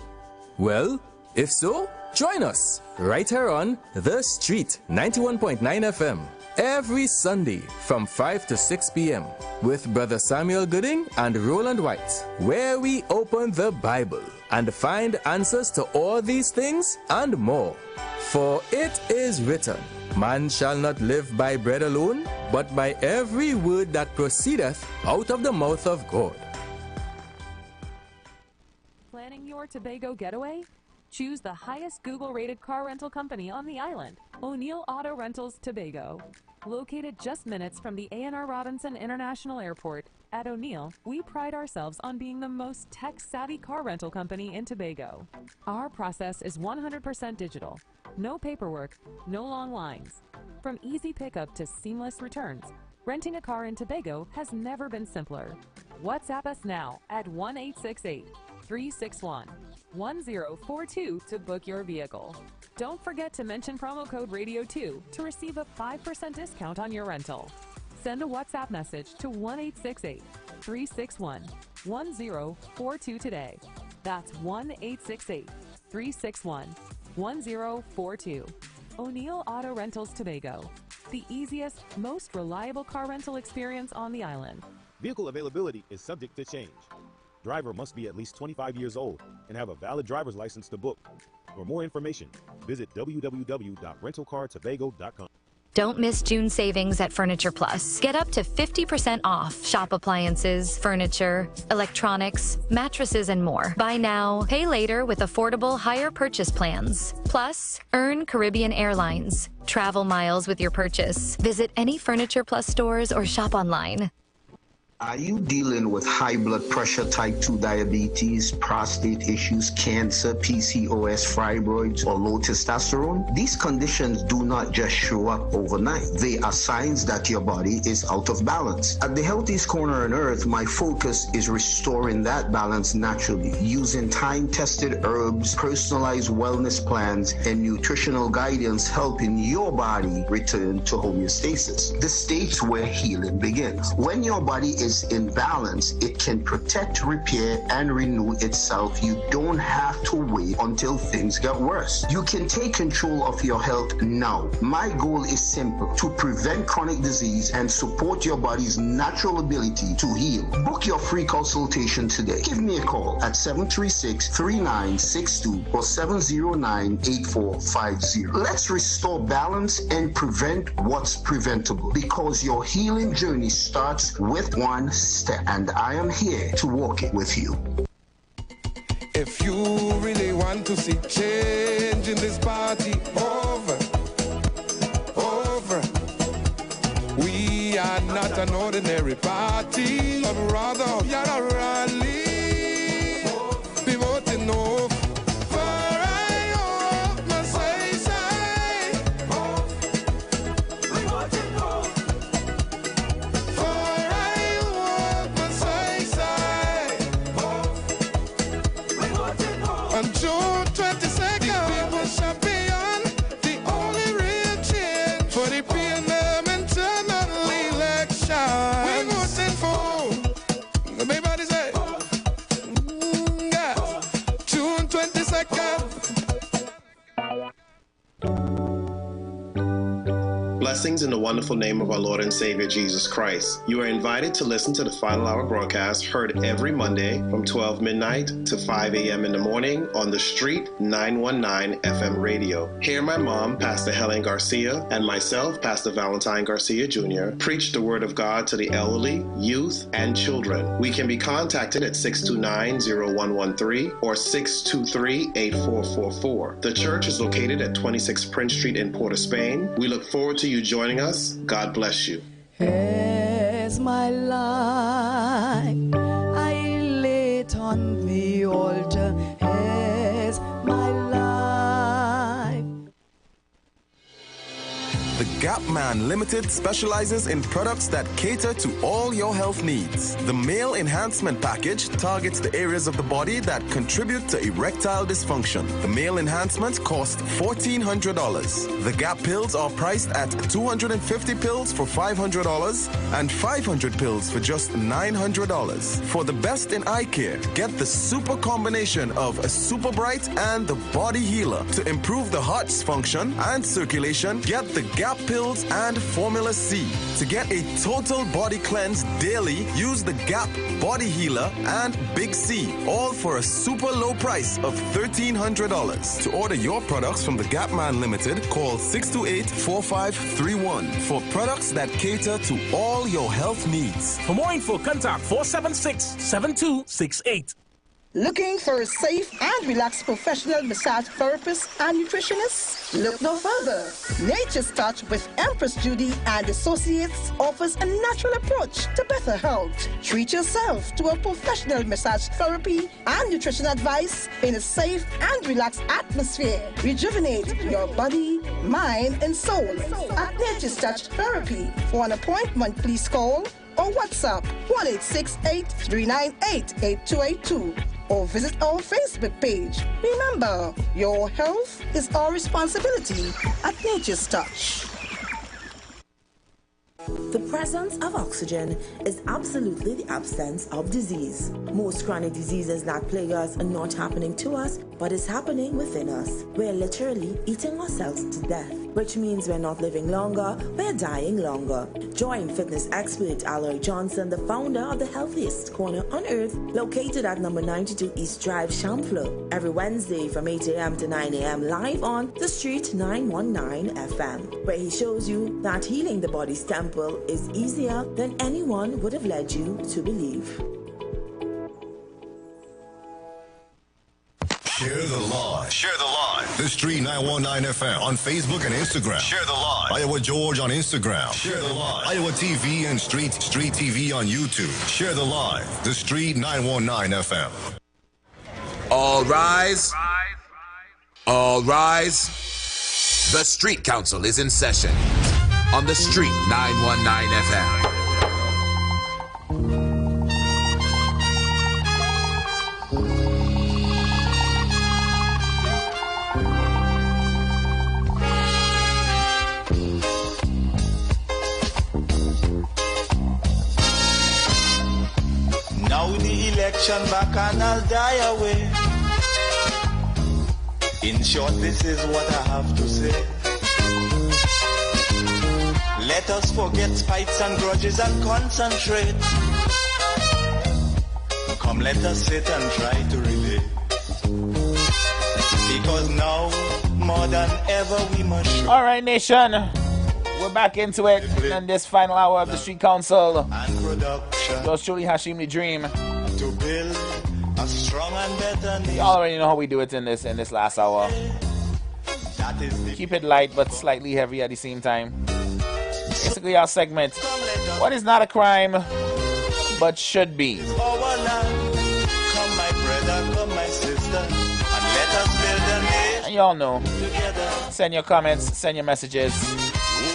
[SPEAKER 19] Well, if so, join us right here on The Street 91.9 FM every Sunday from 5 to 6 p.m. with Brother Samuel Gooding and Roland White, where we open the Bible and find answers to all these things and more. For it is written, man shall not live by bread alone, but by every word that proceedeth out of the mouth of God.
[SPEAKER 20] Planning your Tobago getaway?
[SPEAKER 14] Choose the highest Google-rated car rental company on the island, O'Neill Auto Rentals Tobago. Located just minutes from the A&R Robinson International Airport, at O'Neill, we pride ourselves on being the most tech-savvy car rental company in Tobago. Our process is 100% digital. No paperwork, no long lines. From easy pickup to seamless returns, renting a car in Tobago has never been simpler. WhatsApp us now at 1-868-361-1042 to book your vehicle. Don't forget to mention promo code RADIO2 to receive a 5% discount on your rental. Send a WhatsApp message to 1-868-361-1042 today. That's 1-868-361-1042. O'Neill Auto Rentals Tobago, the easiest, most reliable car rental experience on the island.
[SPEAKER 20] Vehicle availability is subject to change. Driver must be at least 25 years old and have a valid driver's license to book. For more information, visit www.rentalcartobago.com.
[SPEAKER 22] Don't miss June savings at Furniture Plus. Get up to 50% off shop appliances, furniture, electronics, mattresses, and more. Buy now, pay later with affordable higher purchase plans. Plus, earn Caribbean Airlines. Travel miles with your purchase. Visit any Furniture Plus stores or shop online.
[SPEAKER 23] Are you dealing with high blood pressure, type 2 diabetes, prostate issues, cancer, PCOS, fibroids, or low testosterone? These conditions do not just show up overnight. They are signs that your body is out of balance. At the healthiest corner on earth, my focus is restoring that balance naturally, using time-tested herbs, personalized wellness plans, and nutritional guidance, helping your body return to homeostasis, the state where healing begins. When your body is in balance, it can protect, repair, and renew itself. You don't have to wait until things get worse. You can take control of your health now. My goal is simple: to prevent chronic disease and support your body's natural ability to heal. Book your free consultation today. Give me a call at 736-3962 or 709-8450. Let's restore balance and prevent what's preventable, because your healing journey starts with one step, and I am here to walk it with you.
[SPEAKER 24] If you really want to see change in this party, over. We are not an ordinary party, but rather we are a rally, pivoting off.
[SPEAKER 26] Blessings in the wonderful name of our Lord and Savior Jesus Christ. You are invited to listen to the Final Hour broadcast, heard every Monday from 12 midnight to 5 a.m. in the morning on the Street 919 FM radio. Here my mom, Pastor Helen Garcia, and myself, Pastor Valentine Garcia Jr., preach the Word of God to the elderly, youth, and children. We can be contacted at 629-0113 or 623-8444. The church is located at 26 Prince Street in Port of Spain. We look forward to you joining us. God bless you.
[SPEAKER 27] As my life I lay it on the altar, as my life.
[SPEAKER 28] The Gap Man Limited specializes in products that cater to all your health needs. The Male Enhancement Package targets the areas of the body that contribute to erectile dysfunction. The Male Enhancement costs $1,400. The Gap pills are priced at 250 pills for $500 and 500 pills for just $900. For the best in eye care, get the super combination of a Super Bright and the Body Healer. To improve the heart's function and circulation, get the Gap pills and Formula C. To get a total body cleanse daily, use the Gap Body Healer and Big C, all for a super low price of $1,300. To order your products from the Gap Man Limited, call 628-4531 for products that cater to all your health needs.
[SPEAKER 29] For more info, contact 476-7268.
[SPEAKER 9] Looking for a safe and relaxed professional massage therapist and nutritionist? Look no further. Nature's Touch with Empress Judy and Associates offers a natural approach to better health. Treat yourself to a professional massage therapy and nutrition advice in a safe and relaxed atmosphere. Rejuvenate your body, mind, and soul at Nature's Touch Therapy. For an appointment, please call or WhatsApp 1-868-398-8282 or visit our Facebook page. Remember, your health is our responsibility at Nature's Touch.
[SPEAKER 10] The presence of oxygen is absolutely the absence of disease. Most chronic diseases that plague us are not happening to us, but is happening within us. We're literally eating ourselves to death, which means we're not living longer, we're dying longer. Join fitness expert Aloy Johnson, the founder of the healthiest corner on earth, located at number 92 East Drive, Champlain, every Wednesday from 8 a.m. to 9 a.m. live on The Street 919 FM, where he shows you that healing the body's temple is easier than anyone would have led you to believe.
[SPEAKER 11] Share the live. Share the live. The Street 919 FM on Facebook and Instagram. Share the live. Iowa George on Instagram. Share the live. Iowa TV and Street TV on YouTube. Share the live. The Street 919 FM.
[SPEAKER 2] All rise. All rise. The Street Council is in session on the Street 919 FM.
[SPEAKER 1] Now the election back and I'll die away. In short, this is what I have to say. Let us forget spites and grudges and concentrate. Come, let us sit and try to relate. Because now, more than ever, we must show.
[SPEAKER 3] All right, nation. We're back into it in this final hour of the Street Council. Yours truly, Hashim the Dream.
[SPEAKER 1] To build a strong and better nation.
[SPEAKER 3] You already know how we do it in this last hour. Keep it light but slightly heavy at the same time. Basically, our segment, what is not a crime but should be.
[SPEAKER 1] Come, my brother, come, my sister, and let us build a nation.
[SPEAKER 3] And y'all know. Send your comments, send your messages.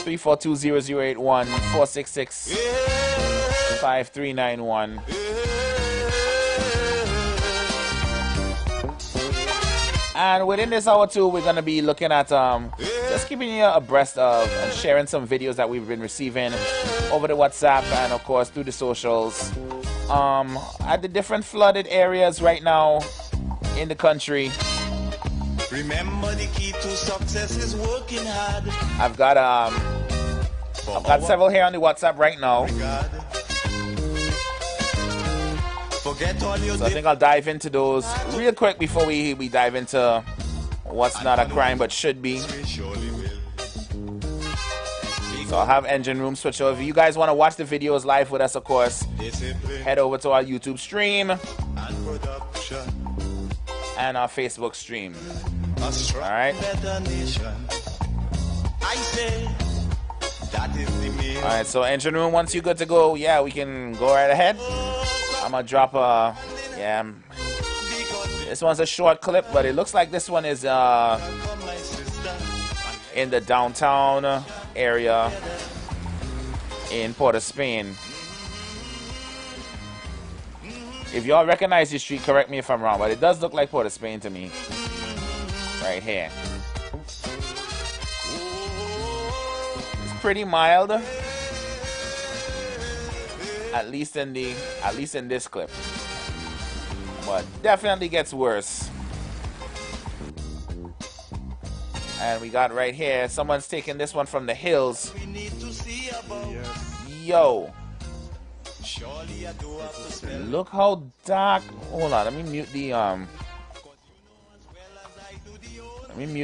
[SPEAKER 3] 342-0081, 466-5391. And within this hour too, we're going to be looking at just keeping you abreast of and sharing some videos that we've been receiving over the WhatsApp and of course through the socials at the different flooded areas right now in the country.
[SPEAKER 1] Remember, the key to success is working hard.
[SPEAKER 3] I've got several here on the WhatsApp right now.
[SPEAKER 1] Forget all your
[SPEAKER 3] so I think I'll dive into those real quick before we dive into what's not a crime but should be. So I'll have Engine Room switch over. If you guys want to watch the videos live with us, of course, head over to our YouTube stream and our Facebook stream. Alright? Alright, so Engine Room, once you're good to go, yeah, we can go right ahead. I'm gonna drop this one's a short clip, but it looks like this one is in the downtown area in Port of Spain. If y'all recognize this street, correct me if I'm wrong, but it does look like Port of Spain to me. Right here. It's pretty mild. At least in this clip. But definitely gets worse. And we got right here, someone's taking this one from the hills. Yo. Look how dark. Hold on, let me mute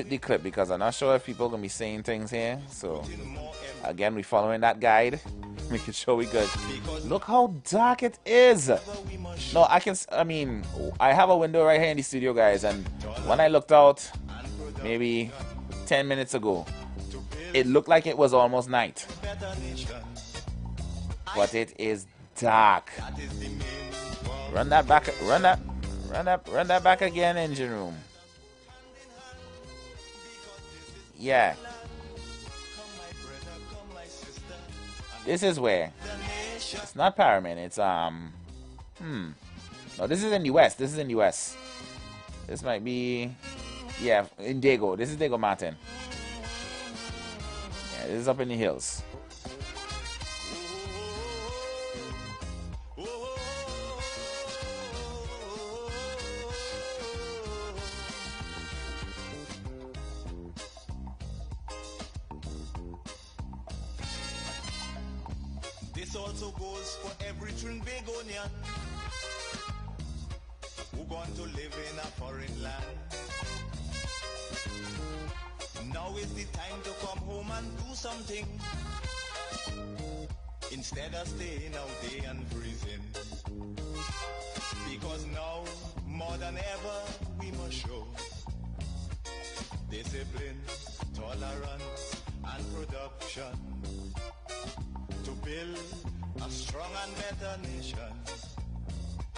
[SPEAKER 3] the clip because I'm not sure if people are gonna be saying things here. So again, we following that guide, making sure we good. Look how dark it is. No, I mean, I have a window right here in the studio, guys, and when I looked out maybe 10 minutes ago, it looked like it was almost night. But it is dark. Run that back, run that back again, engine room. Yeah. This is where it's not Paramin, it's no, this is in the West. This is in the West. This might be, yeah, in Dago. This is Dago Mountain. Yeah, this is up in the hills.
[SPEAKER 1] This also goes for every Trinbagonian who going to live in a foreign land. Now is the time to come home and do something instead of staying out there and freezing. Because now, more than ever, we must show discipline, tolerance, and production to build a strong and better nation.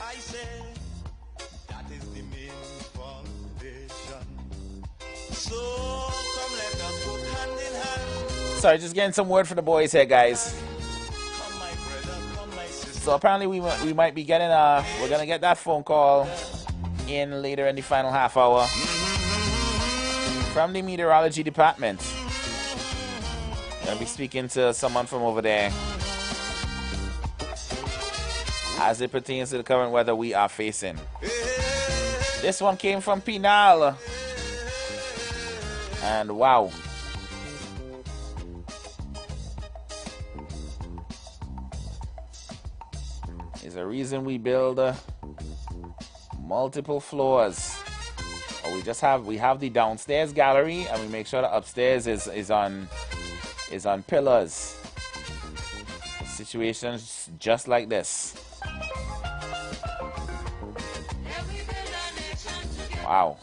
[SPEAKER 1] I say that is the main foundation. So come let us go hand in hand.
[SPEAKER 3] Sorry, just getting some word from the boys here, guys. So apparently we might be getting we're gonna get that phone call in later in the final half hour from the meteorology department. Gonna be speaking to someone from over there as it pertains to the current weather we are facing. This one came from Pinal. And wow. There's a reason we build multiple floors. Or we have the downstairs gallery, and we make sure the upstairs is on pillars. Situations just like this. Wow.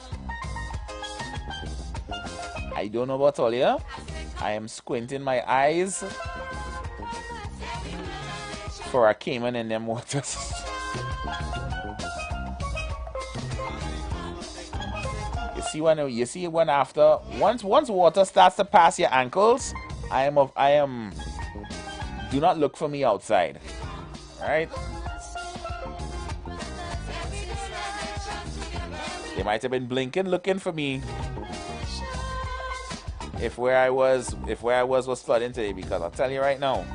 [SPEAKER 3] I don't know about all you. I am squinting my eyes for a caiman in them waters. You see when after once water starts to pass your ankles, I am do not look for me outside. Right? They might have been blinking looking for me if where I was flooding today, because I'll tell you right now,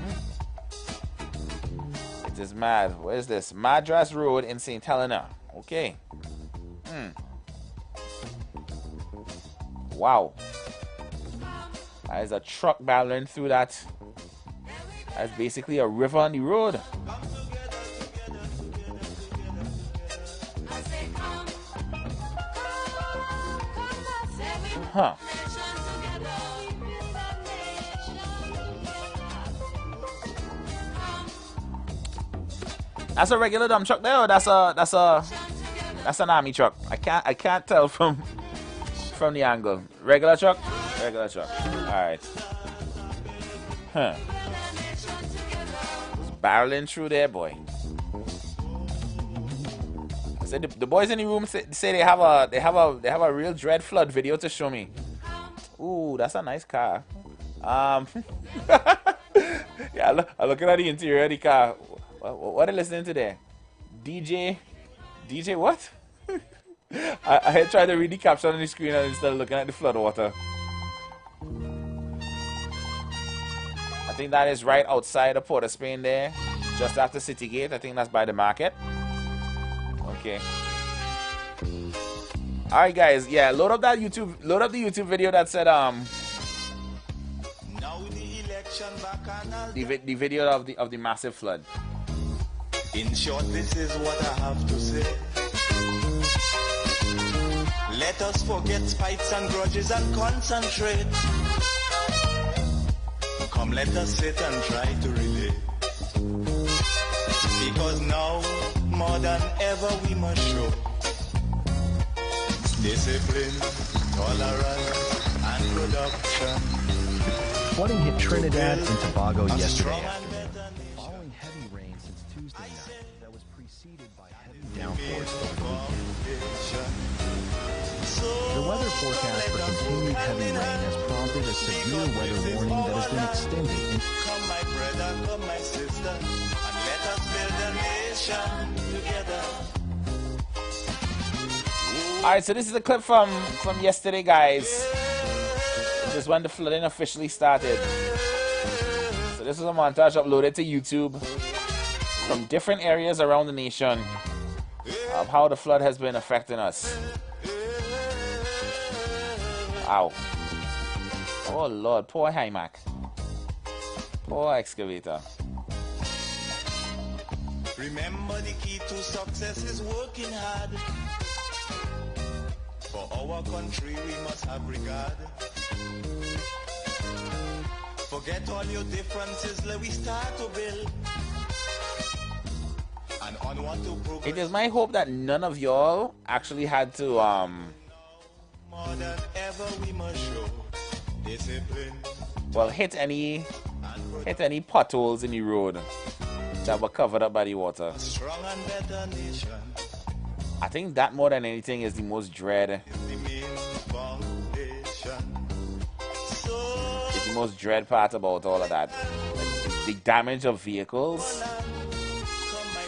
[SPEAKER 3] it is mad. Where's this? Madras Road in St. Helena. Okay. Wow. There's a truck barreling through that. That's basically a river on the road. Huh. That's a regular dump truck there, or that's an army truck. I can't tell from the angle. Regular truck? Regular truck. Alright. Huh. Just barreling through there, boy. So the boys in the room say they have a real dread flood video to show me. Ooh, that's a nice car. Yeah, I'm looking at the interior of the car. What are you listening to there? DJ what? I had tried to read the caption on the screen and instead of looking at the flood water. I think that is right outside of Port of Spain there, just after City Gate. I think that's by the market. Okay. Alright guys, yeah, load up the YouTube video that said the video of the massive flood.
[SPEAKER 1] In short, this is what I have to say. Let us forget spites and grudges and concentrate. Come, let us sit and try to relate. Because now, more than ever we must show discipline, tolerance, and production.
[SPEAKER 8] Flooding hit Trinidad and Tobago yesterday afternoon, following heavy rain since Tuesday night that was preceded by heavy downpours over the weekend. The weather forecast for continued heavy rain has prompted a severe weather warning that has been extended.
[SPEAKER 1] Come my brother, come my sister, and let us build a nation together.
[SPEAKER 3] Alright, so this is a clip from yesterday, guys. This is when the flooding officially started. So this is a montage uploaded to YouTube from different areas around the nation of how the flood has been affecting us. Wow. Oh Lord, poor Hymac. Poor excavator.
[SPEAKER 1] Remember the key to success is working hard. For our country we must have regard. Forget all your differences, let we start to build. And onward to progress.
[SPEAKER 3] It is my hope that none of y'all actually had to
[SPEAKER 1] More than ever we must show discipline.
[SPEAKER 3] well hit any potholes in the road that were covered up by the water.
[SPEAKER 1] Strong and better nation.
[SPEAKER 3] I think that more than anything is the most dread. It's the most dread part about all of that. Like the damage of vehicles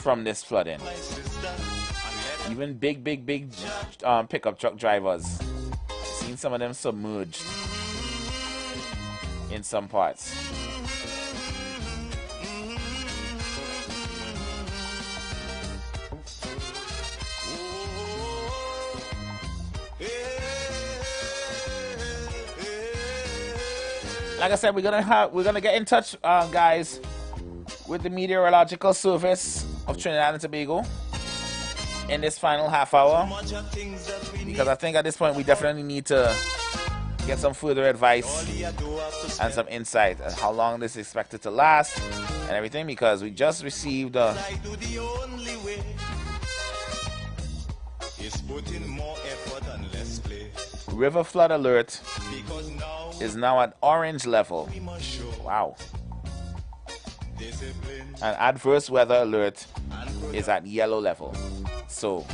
[SPEAKER 3] from this flooding. Even big pickup truck drivers. I've seen some of them submerged in some parts. Like I said, we're gonna get in touch, guys, with the Meteorological Service of Trinidad and Tobago in this final half hour, because I think at this point we definitely need to get some further advice and some insight on how long this is expected to last and everything, because we just received a river flood alert is now at orange level. Wow. An adverse weather alert is at yellow level. So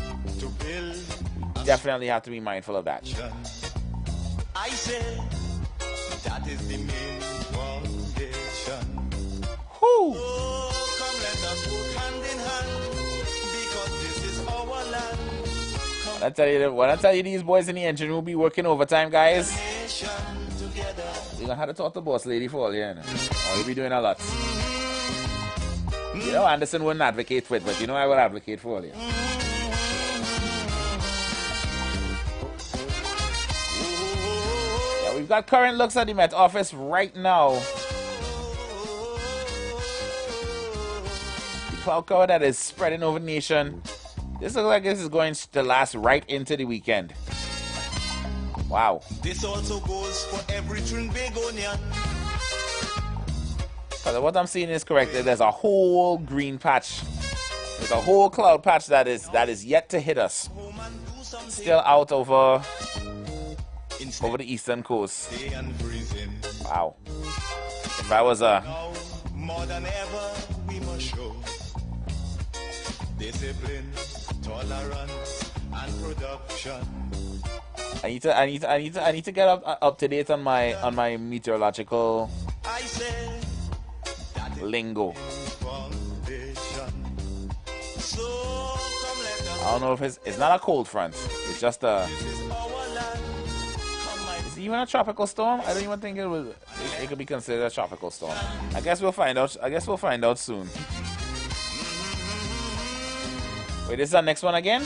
[SPEAKER 3] definitely have to be mindful of that.
[SPEAKER 1] I say that is the main foundation.
[SPEAKER 3] Whoo!
[SPEAKER 1] Oh, come let us work hand in hand, because this is our land.
[SPEAKER 3] When I tell you these boys in the engine room be working overtime, guys, we're gonna have to talk to boss lady for all here. Or you'll be doing a lot. You know, Anderson wouldn't advocate for it, but you know I will advocate for all here. Yeah, we've got current looks at the Met Office right now. The cloud cover that is spreading over the nation. This looks like this is going to last right into the weekend. Wow.
[SPEAKER 1] This also goes for every Trinbagonian.
[SPEAKER 3] Because what I'm seeing is correct. There's a whole green patch. There's a whole cloud patch that is yet to hit us. Still out over the eastern coast. Wow. If I was
[SPEAKER 1] more than ever we must show discipline, tolerance, and production.
[SPEAKER 3] I need to get up to date on my meteorological lingo. I don't know if it's not a cold front. It's just a. Is it even a tropical storm? I don't even think it could be considered a tropical storm. I guess we'll find out. I guess we'll find out soon. Wait, this is our next one again?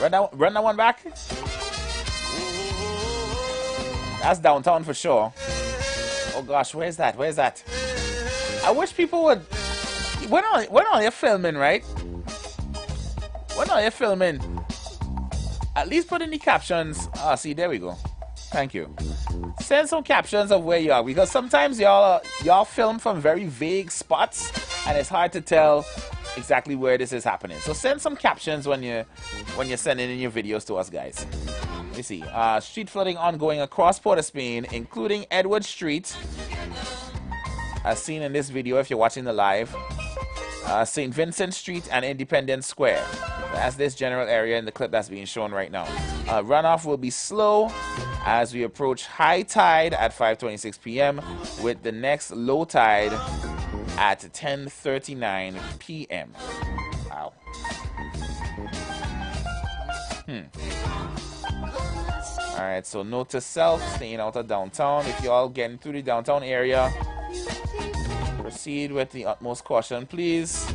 [SPEAKER 3] Run that one back. That's downtown for sure. Oh gosh, where's that? Where's that? I wish people would. When are you filming, right? When are you filming? At least put in the captions. Ah, see, there we go. Thank you. Send some captions of where you are, because sometimes y'all film from very vague spots and it's hard to tell exactly where this is happening. So send some captions when you're sending in your videos to us, guys. Let me see. Street flooding ongoing across Port of Spain, including Edward Street, as seen in this video if you're watching the live. St. Vincent Street and Independence Square. That's this general area in the clip that's being shown right now. Runoff will be slow as we approach high tide at 5:26 p.m. with the next low tide at 10:39 p.m. Wow. Alright, so note to self, staying out of downtown. If you're all getting through the downtown area, proceed with the utmost caution, please.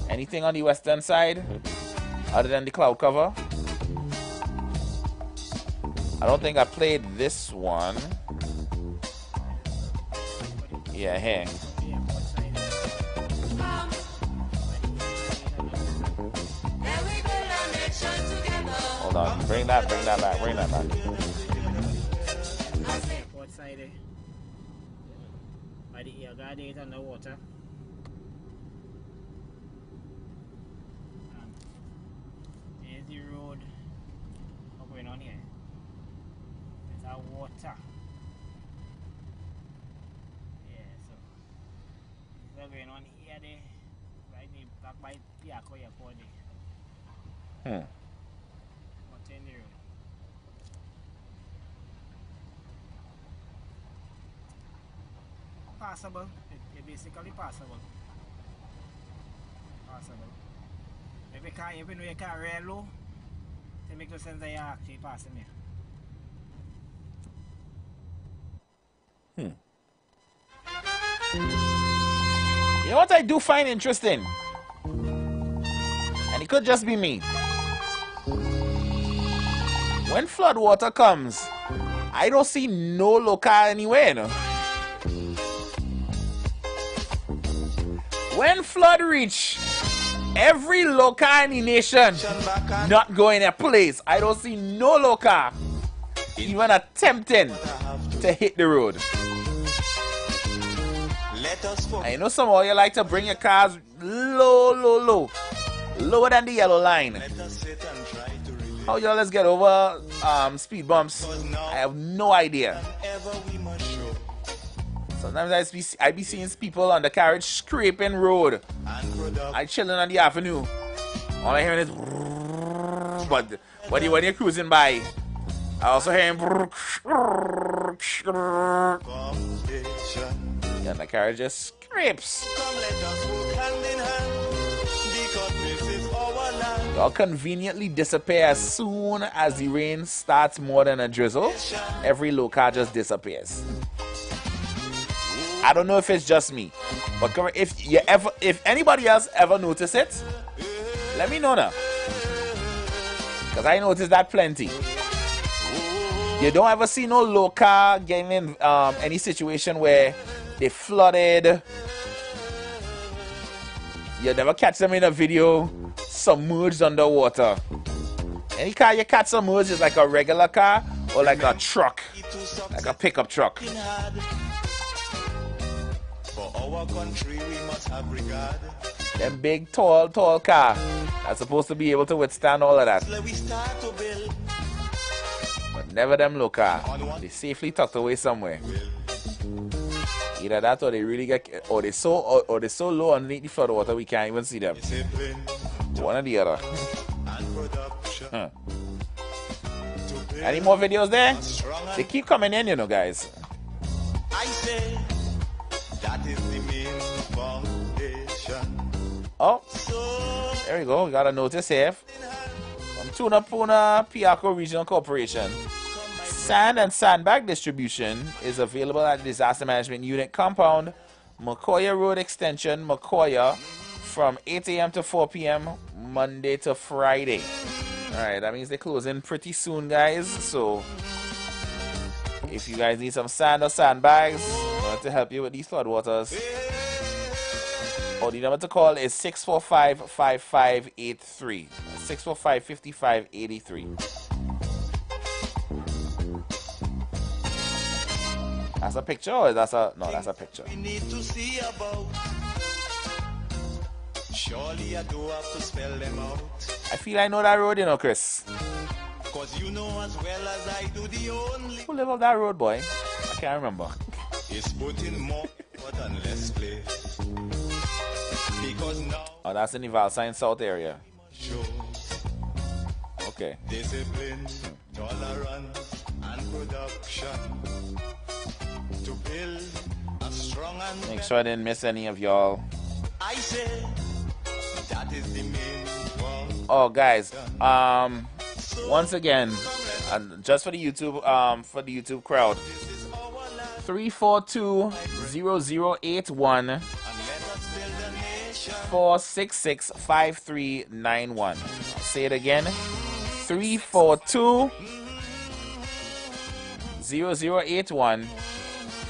[SPEAKER 3] Anything on the western side other than the cloud cover? I don't think I played this one. Yeah, hey. Hold on, bring that back.
[SPEAKER 5] What side? By the air guard underwater. Here's the road. What's going on here? There's our water. Yeah, so what's going on here? Right back by Piaco Airport. What's in the road? Passable. It's basically passable. If you can't, even though you can't real low, it makes no sense that you're actually passing here.
[SPEAKER 3] You know what I do find interesting? And it could just be me. When flood water comes, I don't see no local anywhere, you know? When flood reach every local in the nation not going a place, I don't see no local even attempting to hit the road. I know some of you like to bring your cars lower than the yellow line. How y'all let's get over speed bumps? I have no idea. Sometimes I be seeing people on the carriage scraping road. I chilling on the avenue. All I hearing is but when you're cruising by, I also hear him. And the carriage just scrapes. Y'all conveniently disappear as soon as the rain starts more than a drizzle. Every low car just disappears. I don't know if it's just me, but if anybody else ever notice it, let me know now. Because I noticed that plenty. You don't ever see no low car getting in any situation where they flooded. You never catch them in a video submerged underwater. Any car you catch submerged is like a regular car or like a truck, like a pickup truck.
[SPEAKER 1] For our country we must have regard.
[SPEAKER 3] Them big, tall car that's supposed to be able to withstand all of that. But never them low car. They safely tucked away somewhere. Either that or they really get, or they so low underneath the flood water we can't even see them. One or the other. Any more videos there? They keep coming in, you know, guys.
[SPEAKER 1] I say that is the main foundation.
[SPEAKER 3] Oh, there we go. We got a notice here from Tunapuna Piaco Regional Corporation. Sand and sandbag distribution is available at the Disaster Management Unit compound, Macoya Road Extension, Macoya, from 8 a.m. to 4 p.m. Monday to Friday. Alright, that means they're closing pretty soon, guys. So if you guys need some sand or sandbags to help you with these floodwaters, the number to call is 645-5583. 645-5583. That's a picture or that's a... No, that's a picture.
[SPEAKER 1] We need to see about. Surely I do have to spell them out.
[SPEAKER 3] I feel I know that road, you know, Chris.
[SPEAKER 1] Cause you know as well as I do the only.
[SPEAKER 3] Who live on that road, boy? I can't remember.
[SPEAKER 1] It's putting more effort and less play. Because now.
[SPEAKER 3] Oh, that's in the Valsine South area.
[SPEAKER 1] Show
[SPEAKER 3] okay.
[SPEAKER 1] Discipline, tolerance, and production to build a strong and.
[SPEAKER 3] Make sure I didn't miss any of y'all.
[SPEAKER 1] I say that is the main one.
[SPEAKER 3] Oh, guys. Once again, just for the YouTube crowd, 342-0081 466-5391. I'll say it again. 342-0081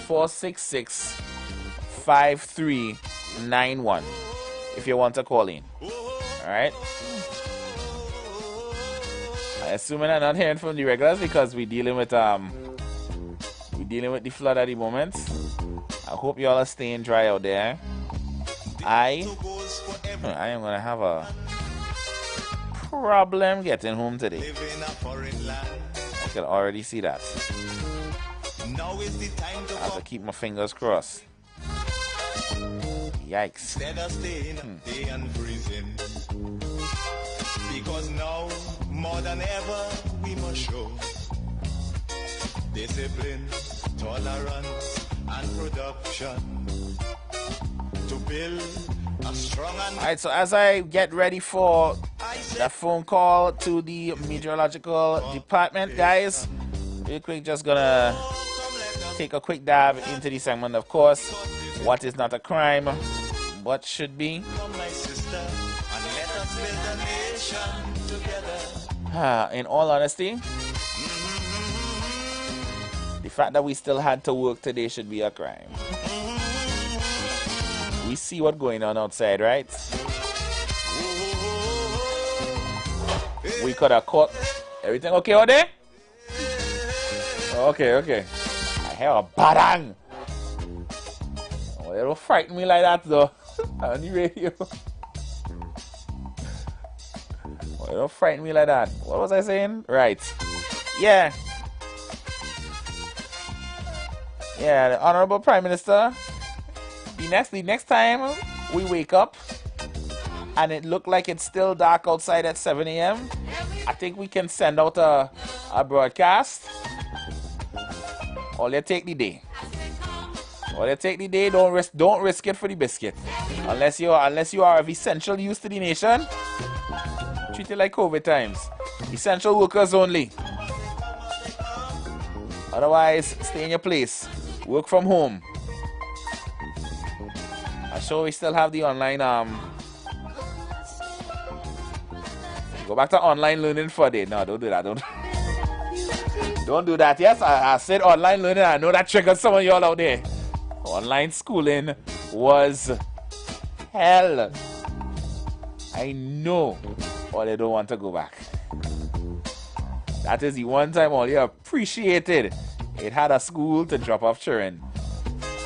[SPEAKER 3] 466-5391. If you want to call in. Alright? Assuming I'm not hearing from the regulars because we're dealing with the flood at the moment. I hope y'all are staying dry out there. I am gonna have a problem getting home today. I can already see that.
[SPEAKER 1] Now is the time to
[SPEAKER 3] I have to keep my fingers crossed. Yikes.
[SPEAKER 1] Instead of staying day and freezing. Because now, more than ever, we must show discipline, tolerance, and production to build a strong and...
[SPEAKER 3] Alright, so as I get ready for that phone call to the meteorological department, guys, real quick, just gonna take a quick dive into the segment, of course. What is not a crime, but should be. In all honesty, the fact that we still had to work today should be a crime. We see what's going on outside, right? We could have caught everything okay out there? Okay. I hear a badang. Oh, it don't frighten me like that though. On the radio. Oh, it don't frighten me like that. What was I saying? Right. Yeah. Yeah, the Honorable Prime Minister. The next time we wake up and it look like it's still dark outside at 7 a.m., I think we can send out a broadcast. All you take the day. Don't risk it for the biscuit. Unless you are of essential use to the nation. Treat it like COVID times. Essential workers only. Otherwise, stay in your place. Work from home. I'm sure we still have the online go back to online learning for a day. No, don't do that. Don't do that. Yes, I said online learning. I know that triggered some of y'all out there. Online schooling was hell. I know all they don't want to go back. That is the one time all you appreciated. It had a school to drop off children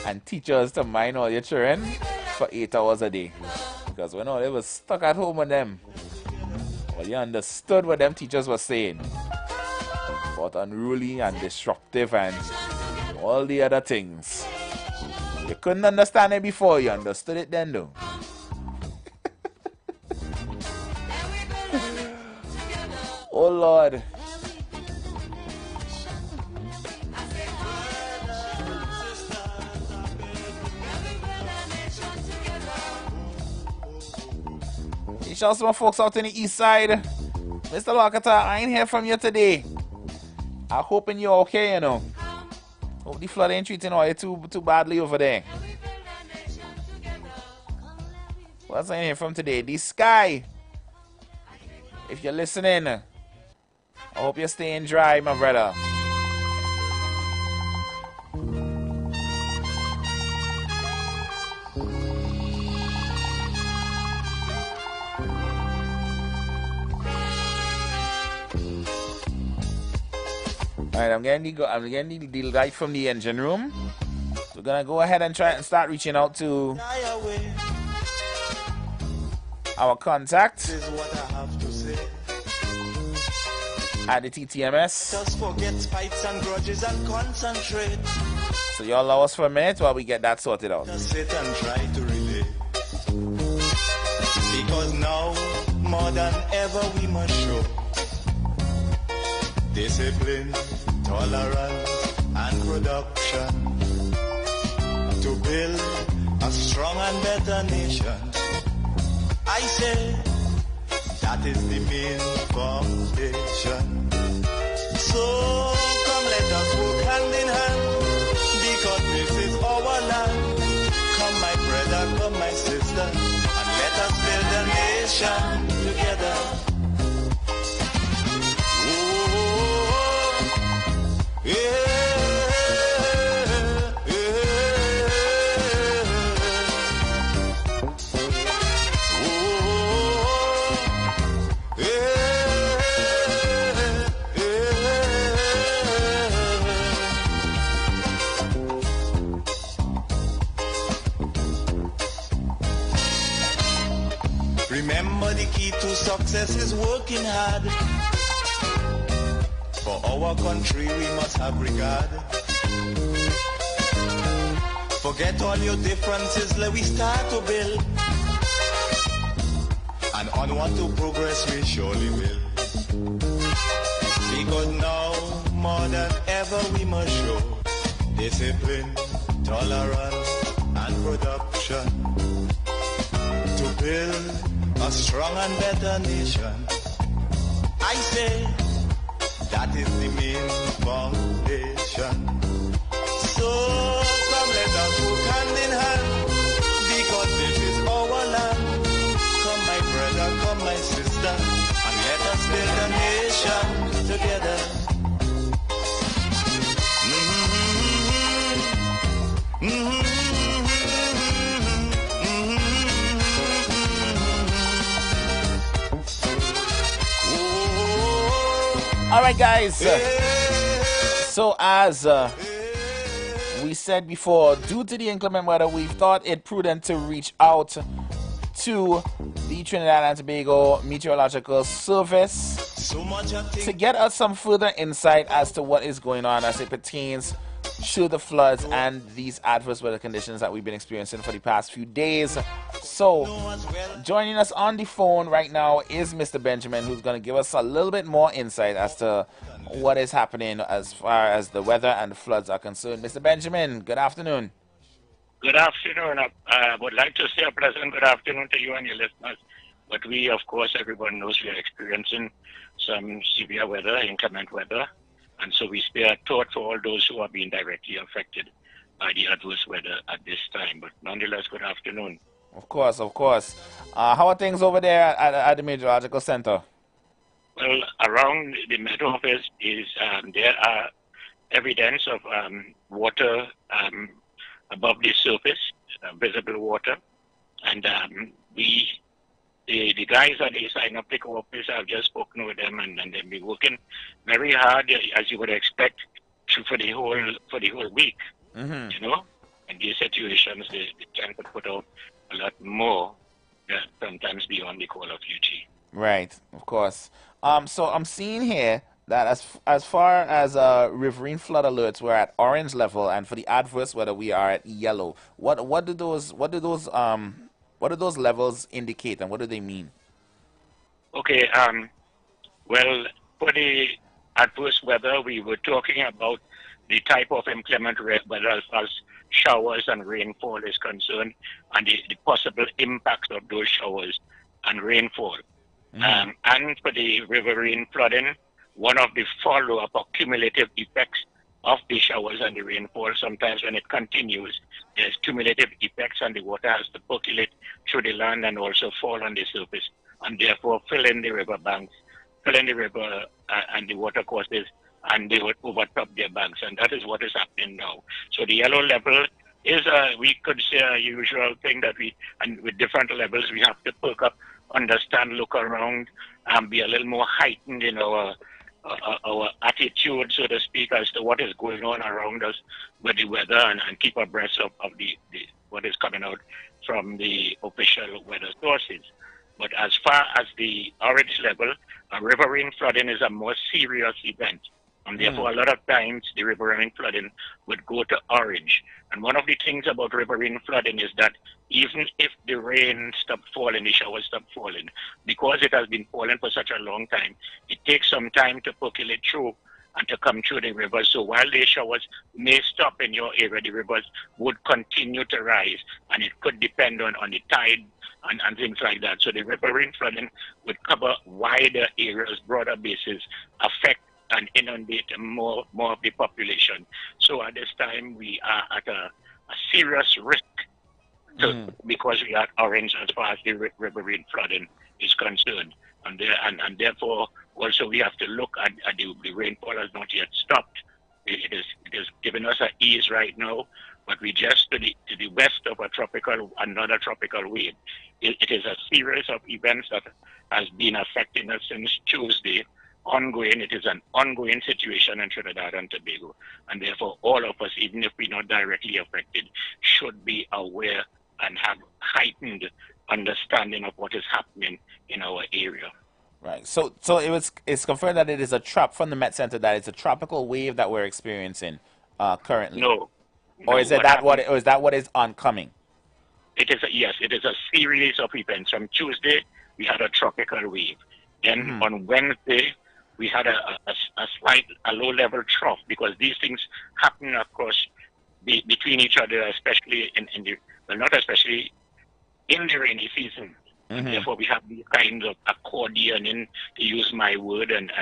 [SPEAKER 3] and teachers to mind all your children for 8 hours a day. Because when all they was stuck at home with them, well, you understood what them teachers were saying. But unruly and disruptive and all the other things. You couldn't understand it before, you understood it then though. Oh Lord. You shout some folks out in the east side. Mr. Lockata, I ain't hear from you today. I'm hoping you're okay, you know. Hope the flood ain't treating all you too badly over there. What's I hear from today? The sky. If you're listening, I hope you're staying dry, my brother. Alright, I'm getting the light from the engine room. We're gonna go ahead and try and start reaching out to our contact at the TTMS.
[SPEAKER 1] Just forget fights and grudges and concentrate.
[SPEAKER 3] So y'all allow us for a minute while we get that sorted out.
[SPEAKER 1] Just sit and try to relate. Because now, more than ever, we must show discipline, tolerance, and production to build a strong and better nation. I say that is the main foundation. So come let us work hand in hand, because this is our land. Come my brother, come my sister, and let us build a nation together. Oh, yeah. Remember, the key to success is working hard. For our country we must have regard. Forget all your differences, let we start to build. And onward to progress we surely will. Because now, more than ever, we must show discipline, tolerance, and production to build a strong and better nation. I say that is the main foundation. So come let us work hand in hand, because this is our land. Come my brother, come my sister, and let us build a nation together.
[SPEAKER 3] All right, guys. So as we said before, due to the inclement weather, we thought it prudent to reach out to the Trinidad and Tobago Meteorological Service to get us some further insight as to what is going on as it pertains to the floods and these adverse weather conditions that we've been experiencing for the past few days. So joining us on the phone right now is Mr. Benjamin, who's going to give us a little bit more insight as to what is happening as far as the weather and the floods are concerned. Mr. Benjamin, good afternoon.
[SPEAKER 6] Good afternoon. I would like to say a pleasant good afternoon to you and your listeners. But we, of course, everyone knows we are experiencing some severe weather, inclement weather. And so we spare thought for all those who are being directly affected by the adverse weather at this time. But nonetheless, good afternoon.
[SPEAKER 3] Of course, of course. How are things over there at the Meteorological Center?
[SPEAKER 6] Well, around the Met Office is there are evidence of water above the surface, visible water. And the guys at the synoptic office, I've just spoken with them, and they've been working very hard, as you would expect, for the whole week.
[SPEAKER 3] Mm-hmm.
[SPEAKER 6] You know, in these situations, they tend to put out a lot more, sometimes beyond the call of duty.
[SPEAKER 3] Right, of course. So I'm seeing here that as far as riverine flood alerts, we're at orange level, and for the adverse weather, we are at yellow. What do those levels indicate, and what do they mean?
[SPEAKER 6] Okay. Well, for the adverse weather, we were talking about the type of inclement weather as far as showers and rainfall is concerned, and the possible impacts of those showers and rainfall.
[SPEAKER 3] Mm-hmm.
[SPEAKER 6] And for the riverine flooding, one of the follow-up or cumulative effects of the showers and the rainfall, sometimes when it continues, there's cumulative effects, and the water has to percolate through the land and also fall on the surface, and therefore fill in the river banks, fill in the river and the water courses, and they would overtop their banks, and that is what is happening now. So the yellow level is, we could say, a usual thing that and with different levels, we have to perk up, understand, look around, and be a little more heightened in our attitude, so to speak, week as to what is going on around us with the weather and keep abreast of what is coming out from the official weather sources. But as far as the orange level, riverine flooding is a more serious event. And therefore, a lot of times, the riverine flooding would go to orange. And one of the things about riverine flooding is that even if the rain stopped falling, the showers stopped falling, because it has been falling for such a long time, it takes some time to percolate through and to come through the rivers. So while the showers may stop in your area, the rivers would continue to rise. And it could depend on the tide and things like that. So the riverine flooding would cover wider areas, broader bases, affect and inundate more of the population. So at this time, we are at a serious risk because we are orange as far as the riverine flooding is concerned. And therefore, also we have to look at the rainfall has not yet stopped. It is giving us an ease right now, but we just to the west of another tropical wave. It is a series of events that has been affecting us since Tuesday. Ongoing, it is an ongoing situation in Trinidad and Tobago, and therefore all of us, even if we're not directly affected, should be aware and have heightened understanding of what is happening in our area.
[SPEAKER 3] Right. So it's confirmed that it is from the Met Center that it's a tropical wave that we're experiencing currently.
[SPEAKER 6] No.
[SPEAKER 3] Or is that what is oncoming?
[SPEAKER 6] It is a series of events. From Tuesday, we had a tropical wave. Then on Wednesday, we had a low-level trough, because these things happen, of course, between each other, especially in the rainy season. And therefore, we have these kinds of accordioning, to use my word, and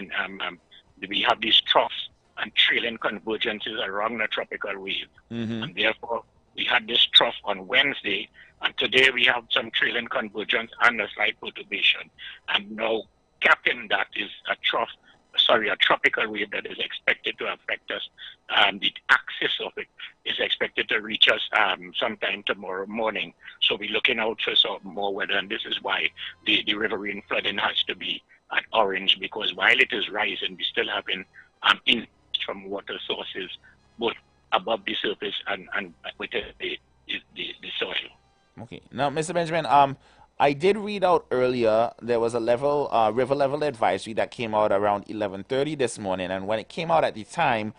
[SPEAKER 6] we have these troughs and trailing convergences around the tropical wave. And therefore, we had this trough on Wednesday, and today we have some trailing convergence and a slight perturbation. And now, capping that is a tropical wave that is expected to affect us. The axis of it is expected to reach us sometime tomorrow morning. So we're looking out for some more weather, and this is why the riverine flooding has to be at orange, because while it is rising, we still having in from water sources, both above the surface and within the soil.
[SPEAKER 3] Okay. Now, Mr. Benjamin, I did read out earlier there was a river level advisory that came out around 11:30 this morning, and when it came out at the time,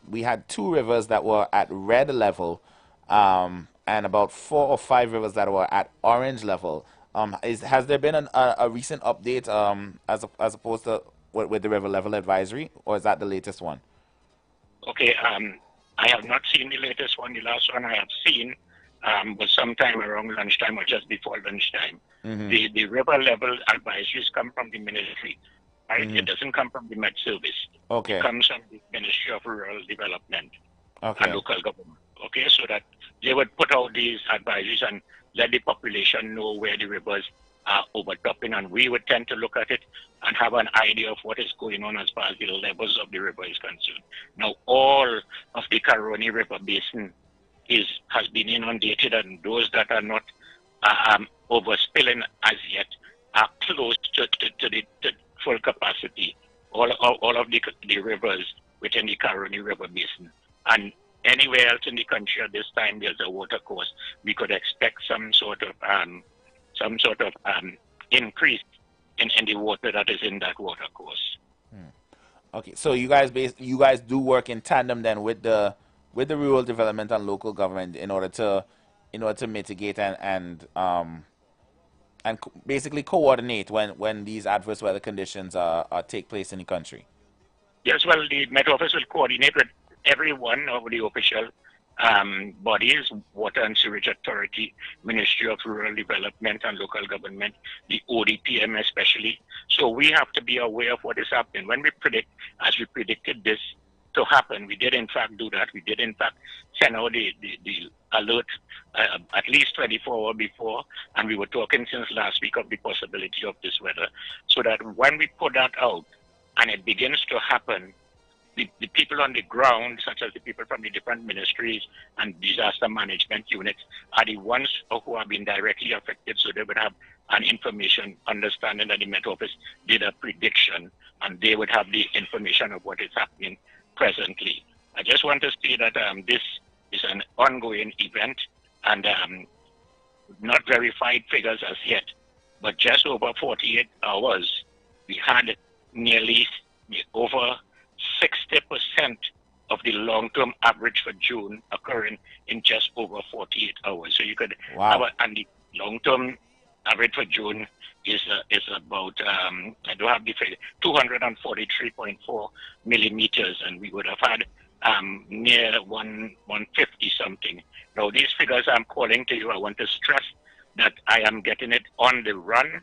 [SPEAKER 3] we had 2 rivers that were at red level, and about 4 or 5 rivers that were at orange level. Has there been a recent update as opposed to with the river level advisory, or is that the latest one?
[SPEAKER 6] Okay, I have not seen the latest one. The last one I have seen was sometime around lunchtime or just before lunchtime. The river level advisories come from the ministry, right? It doesn't come from the Met Service.
[SPEAKER 3] Okay.
[SPEAKER 6] It comes from the Ministry of Rural Development and local government. Okay, so that they would put out these advisories and let the population know where the rivers are overtopping, and we would tend to look at it and have an idea of what is going on as far as the levels of the river is concerned. Now, all of the Caroni River Basin has been inundated, and those that are not overspilling as yet are close to full capacity. All of the rivers within the Caroni River Basin. And anywhere else in the country at this time there's a water course, we could expect some sort of increase in the water that is in that water course.
[SPEAKER 3] Okay, so you guys do work in tandem then with the rural development and local government in order to mitigate and basically coordinate when these adverse weather conditions take place in the country.
[SPEAKER 6] Yes, well, the Met Office will coordinate with every one of the official bodies, Water and Sewerage Authority, Ministry of Rural Development and Local Government, the ODPM especially. So we have to be aware of what is happening. When we as we predicted this to happen, we did in fact do that. We did in fact send out the alert at least 24 hours before, and we were talking since last week of the possibility of this weather, so that when we put that out and it begins to happen, the people on the ground, such as the people from the different ministries and disaster management units, are the ones who have been directly affected, so they would have an information understanding that the Met Office did a prediction, and they would have the information of what is happening presently. I just want to say that this is an ongoing event, and not verified figures as yet, but just over 48 hours, we had nearly over 60% of the long-term average for June occurring in just over 48 hours. So you could have and the long-term average for June is about, I don't have the figure, 243.4 millimeters, and we would have had near 150 something. Now, these figures I'm calling to you, I want to stress that I am getting it on the run.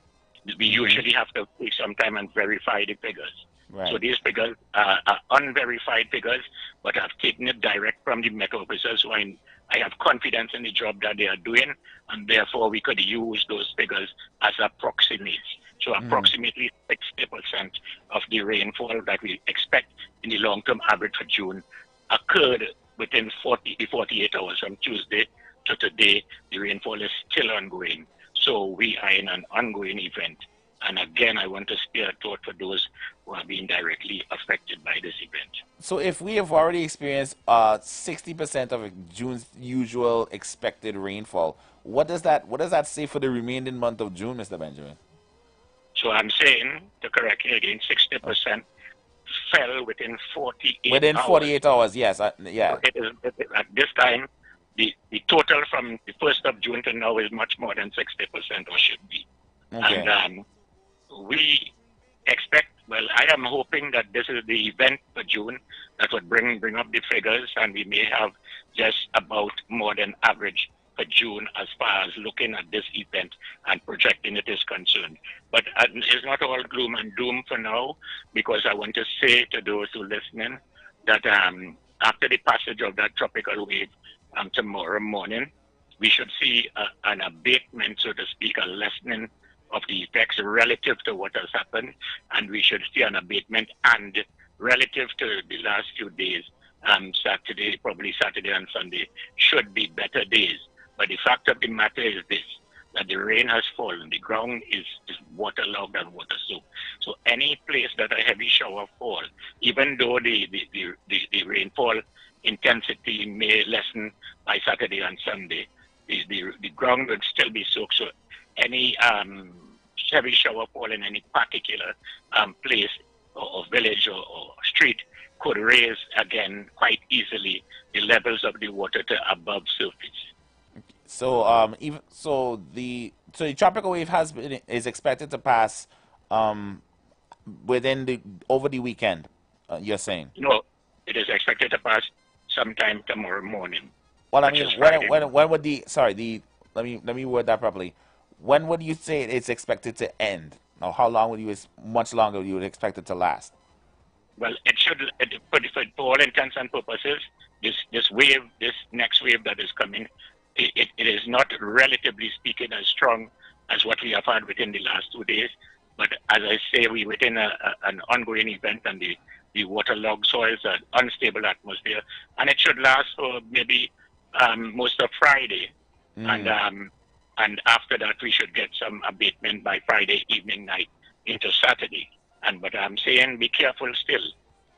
[SPEAKER 6] We usually have to take some time and verify the figures.
[SPEAKER 3] Right.
[SPEAKER 6] So these figures are unverified figures, but I've taken it direct from the Met officers, so I have confidence in the job that they are doing, and therefore we could use those figures as approximates. So approximately 60% of the rainfall that we expect in the long-term average for June occurred within 40 to 48 hours from Tuesday to today. The rainfall is still ongoing. So we are in an ongoing event. And again, I want to spare a thought for those who are being directly affected by this event.
[SPEAKER 3] So if we have already experienced 60% of June's usual expected rainfall, what does that say for the remaining month of June, Mr. Benjamin?
[SPEAKER 6] So I'm saying, to correct you again, 60% fell within 48 hours.
[SPEAKER 3] Within 48 hours, yes. Yeah.
[SPEAKER 6] So at this time, the total from the 1st of June to now is much more than 60%, or should be.
[SPEAKER 3] Okay.
[SPEAKER 6] And we expect, well, I am hoping that this is the event for June that would bring up the figures, and we may have just about more than average for June as far as looking at this event and projecting it is concerned. But it's not all gloom and doom for now, because I want to say to those who are listening that after the passage of that tropical wave tomorrow morning, we should see an abatement, so to speak, a lessening of the effects relative to what has happened, and we should see an abatement, and relative to the last few days, Saturday, probably Saturday and Sunday, should be better days. But the fact of the matter is this, that the rain has fallen, the ground is waterlogged and water soaked. So any place that a heavy shower fall, even though the rainfall intensity may lessen by Saturday and Sunday, the ground would still be soaked. So any heavy shower fall in any particular place or village or street could raise again quite easily the levels of the water to above surface.
[SPEAKER 3] So the tropical wave is expected to pass over the weekend. You're saying?
[SPEAKER 6] No, it is expected to pass sometime tomorrow morning.
[SPEAKER 3] Well, I mean, when would let me word that properly. When would you say it's expected to end? Or how long much longer you would expect it to last?
[SPEAKER 6] Well, for all intents and purposes, this next wave that is coming, it is not, relatively speaking, as strong as what we have had within the last 2 days. But as I say, we're within an ongoing event, and the waterlogged soils, an unstable atmosphere, and it should last for maybe most of Friday. And after that, we should get some abatement by Friday evening, night into Saturday. But I'm saying be careful still.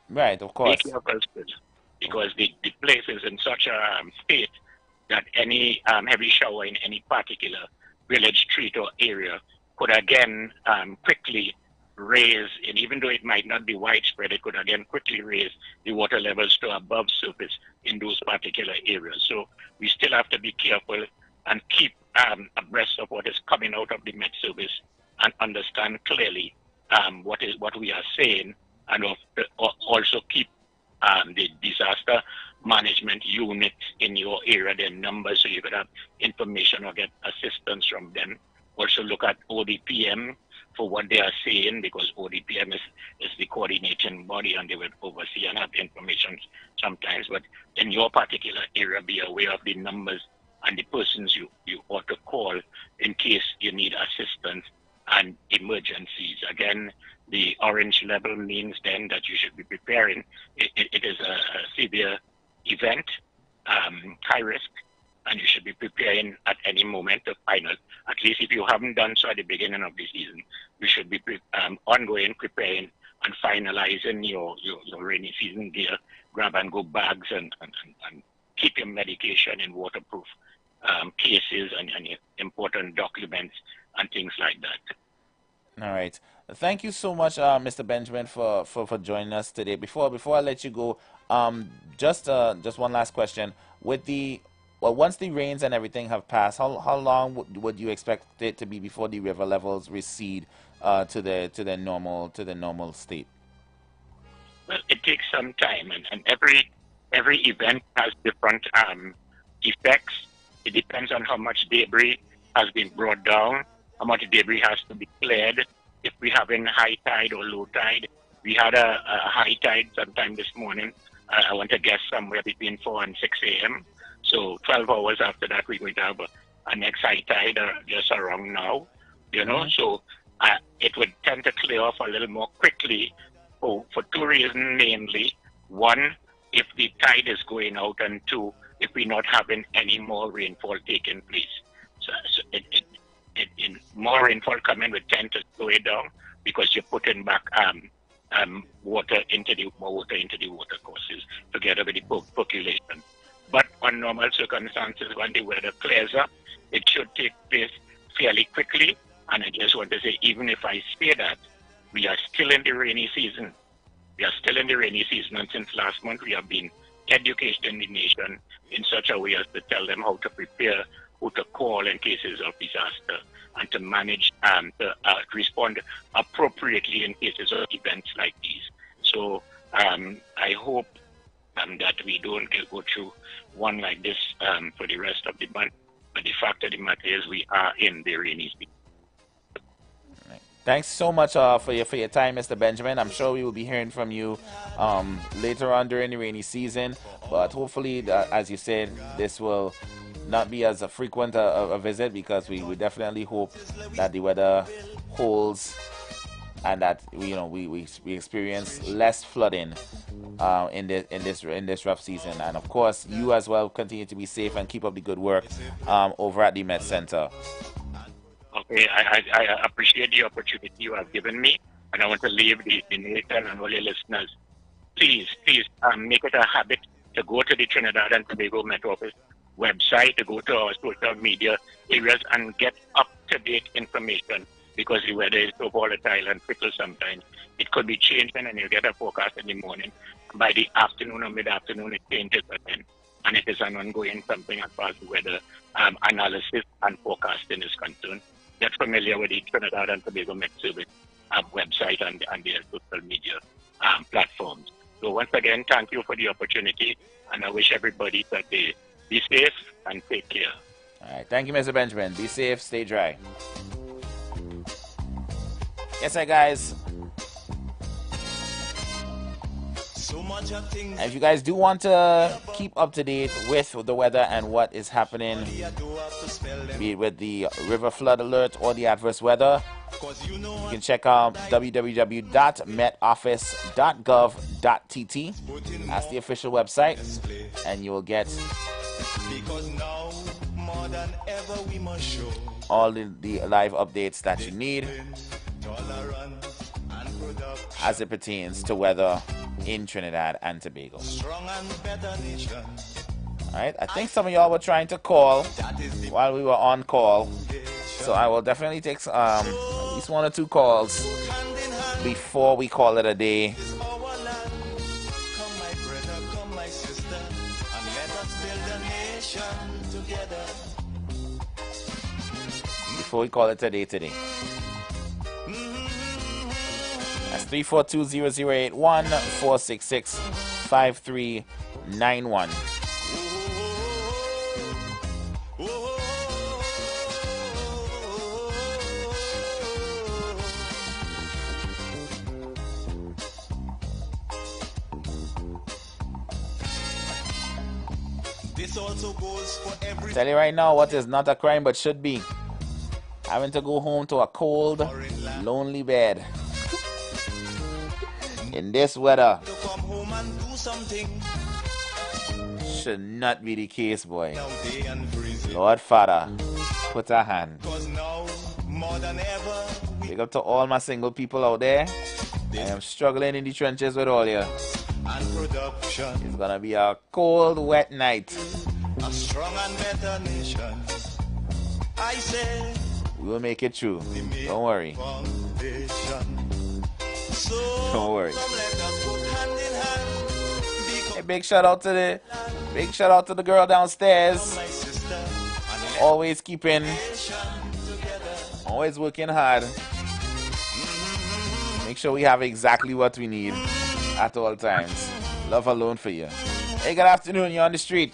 [SPEAKER 3] Right, of course.
[SPEAKER 6] Be careful still, because the place is in such a state that any heavy shower in any particular village, street, or area could again quickly raise, and even though it might not be widespread, it could again quickly raise the water levels to above surface in those particular areas. So we still have to be careful and keep abreast of what is coming out of the Met Service, and understand clearly what we are saying, and also keep the disaster management unit in your area, their numbers, so you could have information or get assistance from them. Also look at ODPM for what they are saying, because ODPM is the coordinating body, and they will oversee and have information sometimes. But in your particular area, be aware of the numbers and the persons you ought to call in case you need assistance and emergencies. Again, the orange level means then that you should be preparing. It is a severe event, high risk, and you should be preparing at any moment of final. At least if you haven't done so at the beginning of the season, you should be ongoing preparing and finalizing your rainy season gear, grab and go bags, and keep your medication in waterproof cases and important documents and things like that.
[SPEAKER 3] All right. Thank you so much, Mr. Benjamin, for joining us today. Before I let you go, just one last question. Once the rains and everything have passed, how long would you expect it to be before the river levels recede to the normal state?
[SPEAKER 6] Well, it takes some time, and every event has different effects. It depends on how much debris has been brought down, how much debris has to be cleared. If we have in high tide or low tide, we had a high tide sometime this morning. I want to guess somewhere between 4 and 6 a.m. So 12 hours after that, we're going to have a next high tide just around now, So it would tend to clear off a little more quickly for two reasons mainly. One, if the tide is going out, and two, if we're not having any more rainfall taking place. So more rainfall coming would tend to slow it down because you're putting back water into the water courses together with the population. But on normal circumstances, when the weather clears up, it should take place fairly quickly. And I just want to say, even if I say that, we are still in the rainy season. We are still in the rainy season, and since last month we have been educating the nation in such a way as to tell them how to prepare, who to call in cases of disaster, and to manage to respond appropriately in cases of events like these. So I hope that we don't go through one like this for the rest of the month. But the fact of the matter is we are in the rainy season.
[SPEAKER 3] Thanks so much for your time, Mr. Benjamin. I'm sure we will be hearing from you later on during the rainy season. But hopefully, as you said, this will not be as frequent a visit, because we definitely hope that the weather holds and that we experience less flooding in this rough season. And of course, you as well continue to be safe and keep up the good work over at the Met Center.
[SPEAKER 6] Okay, I appreciate the opportunity you have given me, and I want to leave the nation and all your listeners. Please, make it a habit to go to the Trinidad and Tobago Met Office website, to go to our social media areas and get up-to-date information, because the weather is so volatile and fickle sometimes. It could be changing, and you get a forecast in the morning. By the afternoon or mid-afternoon, it changes again, and it is an ongoing something as far as weather analysis and forecasting is concerned. Get familiar with the Trinidad and Tobago Met Service website and their social media platforms. So once again, thank you for the opportunity, and I wish everybody that they be safe and take care.
[SPEAKER 3] All right, thank you, Mr. Benjamin. Be safe, stay dry. Yes, sir, guys. And if you guys do want to keep up to date with the weather and what is happening, be it with the river flood alert or the adverse weather, you can check out www.metoffice.gov.tt. That's the official website, and you will get all the live updates that you need as it pertains to weather in Trinidad and Tobago. Alright, I think some of y'all were trying to call while we were on call, so I will definitely take at least 1 or 2 calls before we call it a day. Before we call it a day today. That's 342-0081, 466-5391. This also goes for every. Tell you right now what is not a crime but should be. Having to go home to a cold, lonely bed. In this weather. Should not be the case, boy. Lord Father, put a hand. Big up to all my single people out there. I am struggling in the trenches with all you. It's gonna be a cold, wet night.
[SPEAKER 1] A strong and better nation. I say
[SPEAKER 3] we will make it through. Don't worry. Don't worry. Hey, big shout out to the girl downstairs. Always working hard. Make sure we have exactly what we need at all times. Love alone for you. Hey, good afternoon. You're on the street.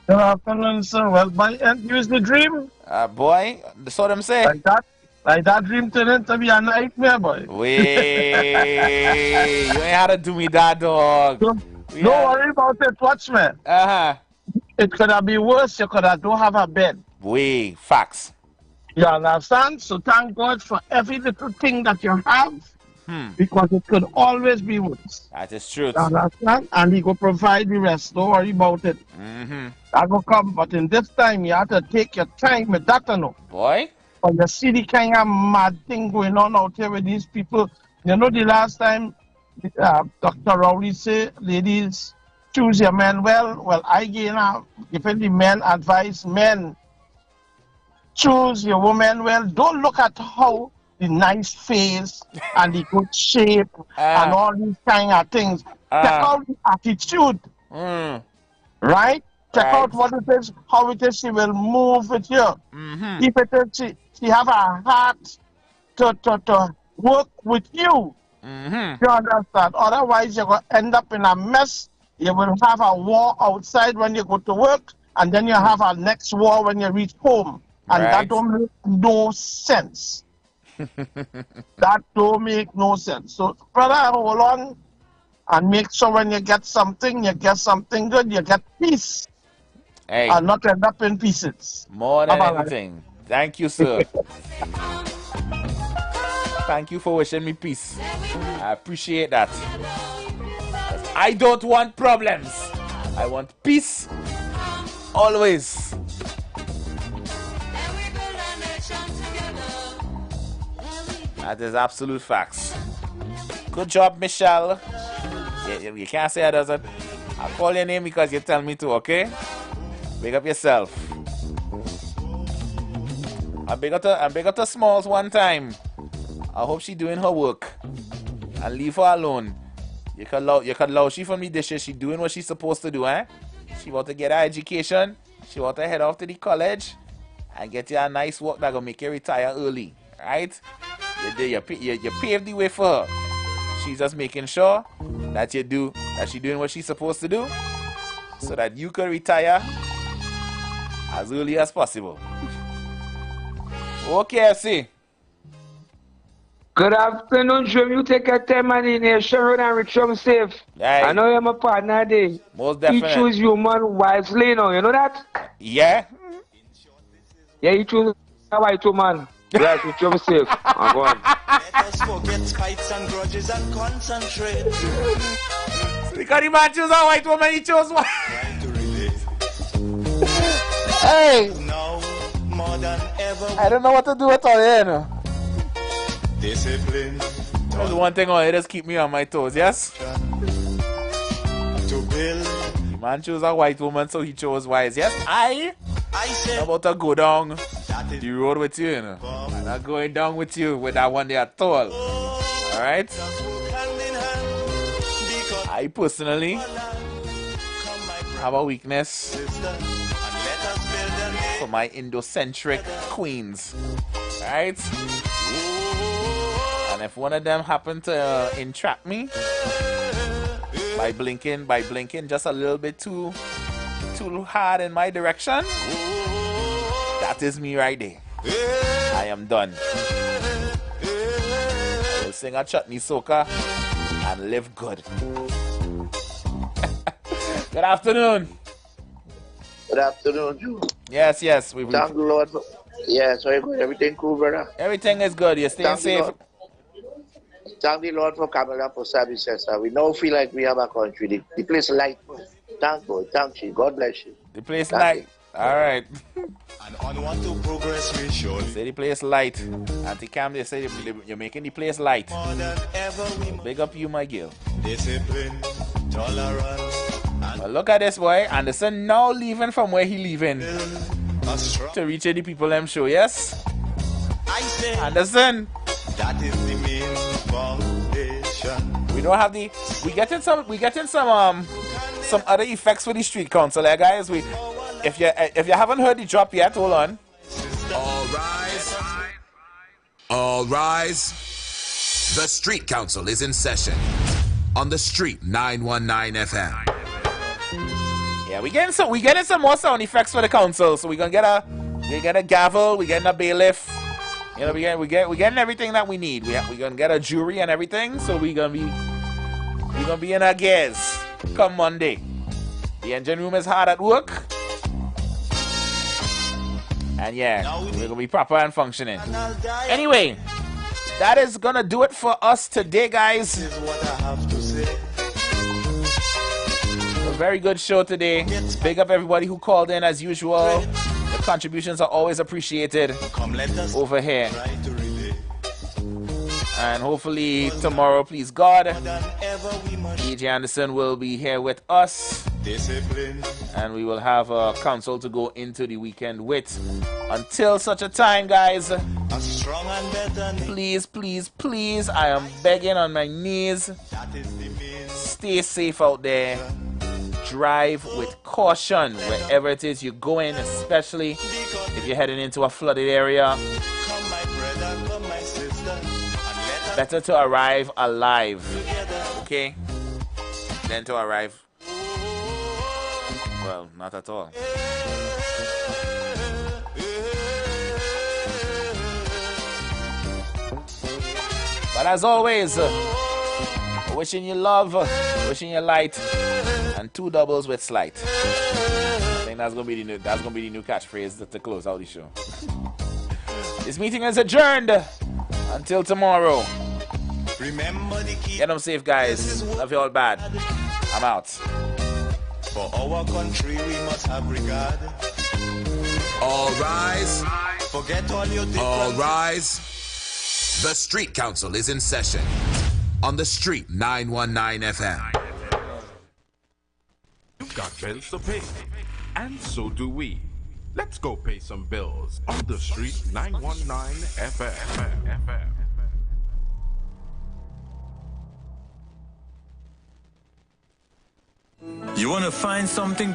[SPEAKER 12] Good afternoon, sir. Well, my end use the dream.
[SPEAKER 3] Boy, that's what I'm saying.
[SPEAKER 12] Like that dream turned into be a nightmare, boy.
[SPEAKER 3] Wait, you ain't had to do me that, dog.
[SPEAKER 12] Don't worry about it, watch me. It could have been worse. You could have don't have a bed.
[SPEAKER 3] Wait, facts.
[SPEAKER 12] You understand? So thank God for every little thing that you have. Because it could always be worse.
[SPEAKER 3] That is true.
[SPEAKER 12] You understand? And he will provide the rest. Don't worry about it. That will come. But in this time, you have to take your time with that, you know.
[SPEAKER 3] Boy.
[SPEAKER 12] But you see the kind of mad thing going on out here with these people. You know, the last time Dr. Rowley said, ladies, choose your men well. Well, I giving the men advice, men, choose your woman well. Don't look at how the nice face and the good shape and all these kind of things. Check out the attitude. Right? Check out what it is, how it is she will move with you. If it is she have a heart to work with you. You understand? Otherwise you're going to end up in a mess. You will have a war outside when you go to work, and then you have a next war when you reach home. And that don't make no sense. That don't make no sense. So, brother, hold on and make sure when you get something good, you get peace.
[SPEAKER 3] Hey.
[SPEAKER 12] And not end up in pieces.
[SPEAKER 3] More than anything. Thank you, sir. Thank you for wishing me peace. I appreciate that. I don't want problems. I want peace. Always. That is absolute facts. Good job, Michelle. You can't say it doesn't. I'll call your name because you tell me to, okay? Big up yourself. I big up to Smalls one time. I hope she doing her work. And leave her alone. You can allow she from the dishes. She doing what she's supposed to do, eh? She want to get her education. She want to head off to the college and get you a nice work that gonna make you retire early. Right? You paved the way for her. She's just making sure that she's doing what she's supposed to do so that you can retire as early as possible. Okay, see.
[SPEAKER 13] Good afternoon, Jim. You take your time and in Nation Road and reach home safe.
[SPEAKER 3] Aye.
[SPEAKER 13] I know you're my partner there.
[SPEAKER 3] Most definitely.
[SPEAKER 13] He choose human wisely now, you know that?
[SPEAKER 3] Yeah.
[SPEAKER 13] Yeah, he choose a white woman. Yes, reach home safe. I'm going.
[SPEAKER 1] Let us forget fights and grudges and concentrate.
[SPEAKER 3] Because the man chose a white woman, he chose one. Hey!
[SPEAKER 1] Now, more than ever,
[SPEAKER 3] I don't know what to do with all that, you know.
[SPEAKER 1] Discipline.
[SPEAKER 3] That's the one thing on it just keep me on my toes, yes?
[SPEAKER 1] To build.
[SPEAKER 3] The man chose a white woman, so he chose wise. Yes, I'm about to go down the road with you, you know. I'm not going down with you with that one there at all. Alright? I personally have a weakness for my Indo-centric queens. Alright? And if one of them happen to entrap me by blinking just a little bit too hard in my direction, that is me right there. I am done. I will sing a chutney soca and live good. Good afternoon.
[SPEAKER 15] Good afternoon, Joe.
[SPEAKER 3] Yes.
[SPEAKER 15] Thank the Lord.
[SPEAKER 4] Yeah, so good. Everything cool, brother?
[SPEAKER 3] Everything is good. You're staying safe.
[SPEAKER 4] Thank the Lord for Kamala for services. We now feel like we have a country. The place light. Thank God. Thank you. God bless you.
[SPEAKER 3] The place light. All right.
[SPEAKER 1] And on what to progress we show.
[SPEAKER 3] Say the place light. Auntie Cam, they say you're making the place light.
[SPEAKER 1] More than ever we
[SPEAKER 3] Big up you, my girl.
[SPEAKER 1] discipline, tolerance, and
[SPEAKER 3] Well, look at this boy. Anderson now leaving from where he leaving to reach the people them show. Yes.
[SPEAKER 1] I say
[SPEAKER 3] Anderson.
[SPEAKER 1] that is the main foundation.
[SPEAKER 3] We don't have the. We getting some other effects for the street council, there, guys. If you haven't heard the drop yet, hold on.
[SPEAKER 2] All rise. All rise. The Street Council is in session on the Street 919 FM.
[SPEAKER 3] Yeah, we getting some more sound effects for the council. So we get a gavel, we getting a bailiff. You know, we getting everything that we need. We gonna get a jury and everything. So we gonna be in our gears come Monday. The engine room is hard at work. And yeah, we're gonna be proper and functioning. Anyway, that is gonna do it for us today, guys.
[SPEAKER 1] This is what I have to say.
[SPEAKER 3] A very good show today. Big up everybody who called in as usual. The contributions are always appreciated over here. And hopefully tomorrow, please God, E.J. Anderson will be here with us. And we will have a council to go into the weekend with. Until such a time, guys, please, please, please, I am begging on my knees. Stay safe out there. Drive with caution wherever it is you're going, especially if you're heading into a flooded area. Better to arrive alive, okay, than to arrive, well, not at all. But as always, wishing you love, wishing you light, and 2 doubles with slight. I think that's gonna be the new catchphrase to close out the show. This meeting is adjourned until tomorrow. Get them safe, guys. Love you all bad. I'm out.
[SPEAKER 1] For our country we must have regard.
[SPEAKER 2] All rise.
[SPEAKER 1] Forget all your differences.
[SPEAKER 2] All rise. The Street Council is in session on the Street 919 FM.
[SPEAKER 7] You've got bills to pay, and so do we. Let's go pay some bills on the Street 919 FM.
[SPEAKER 15] You want to find something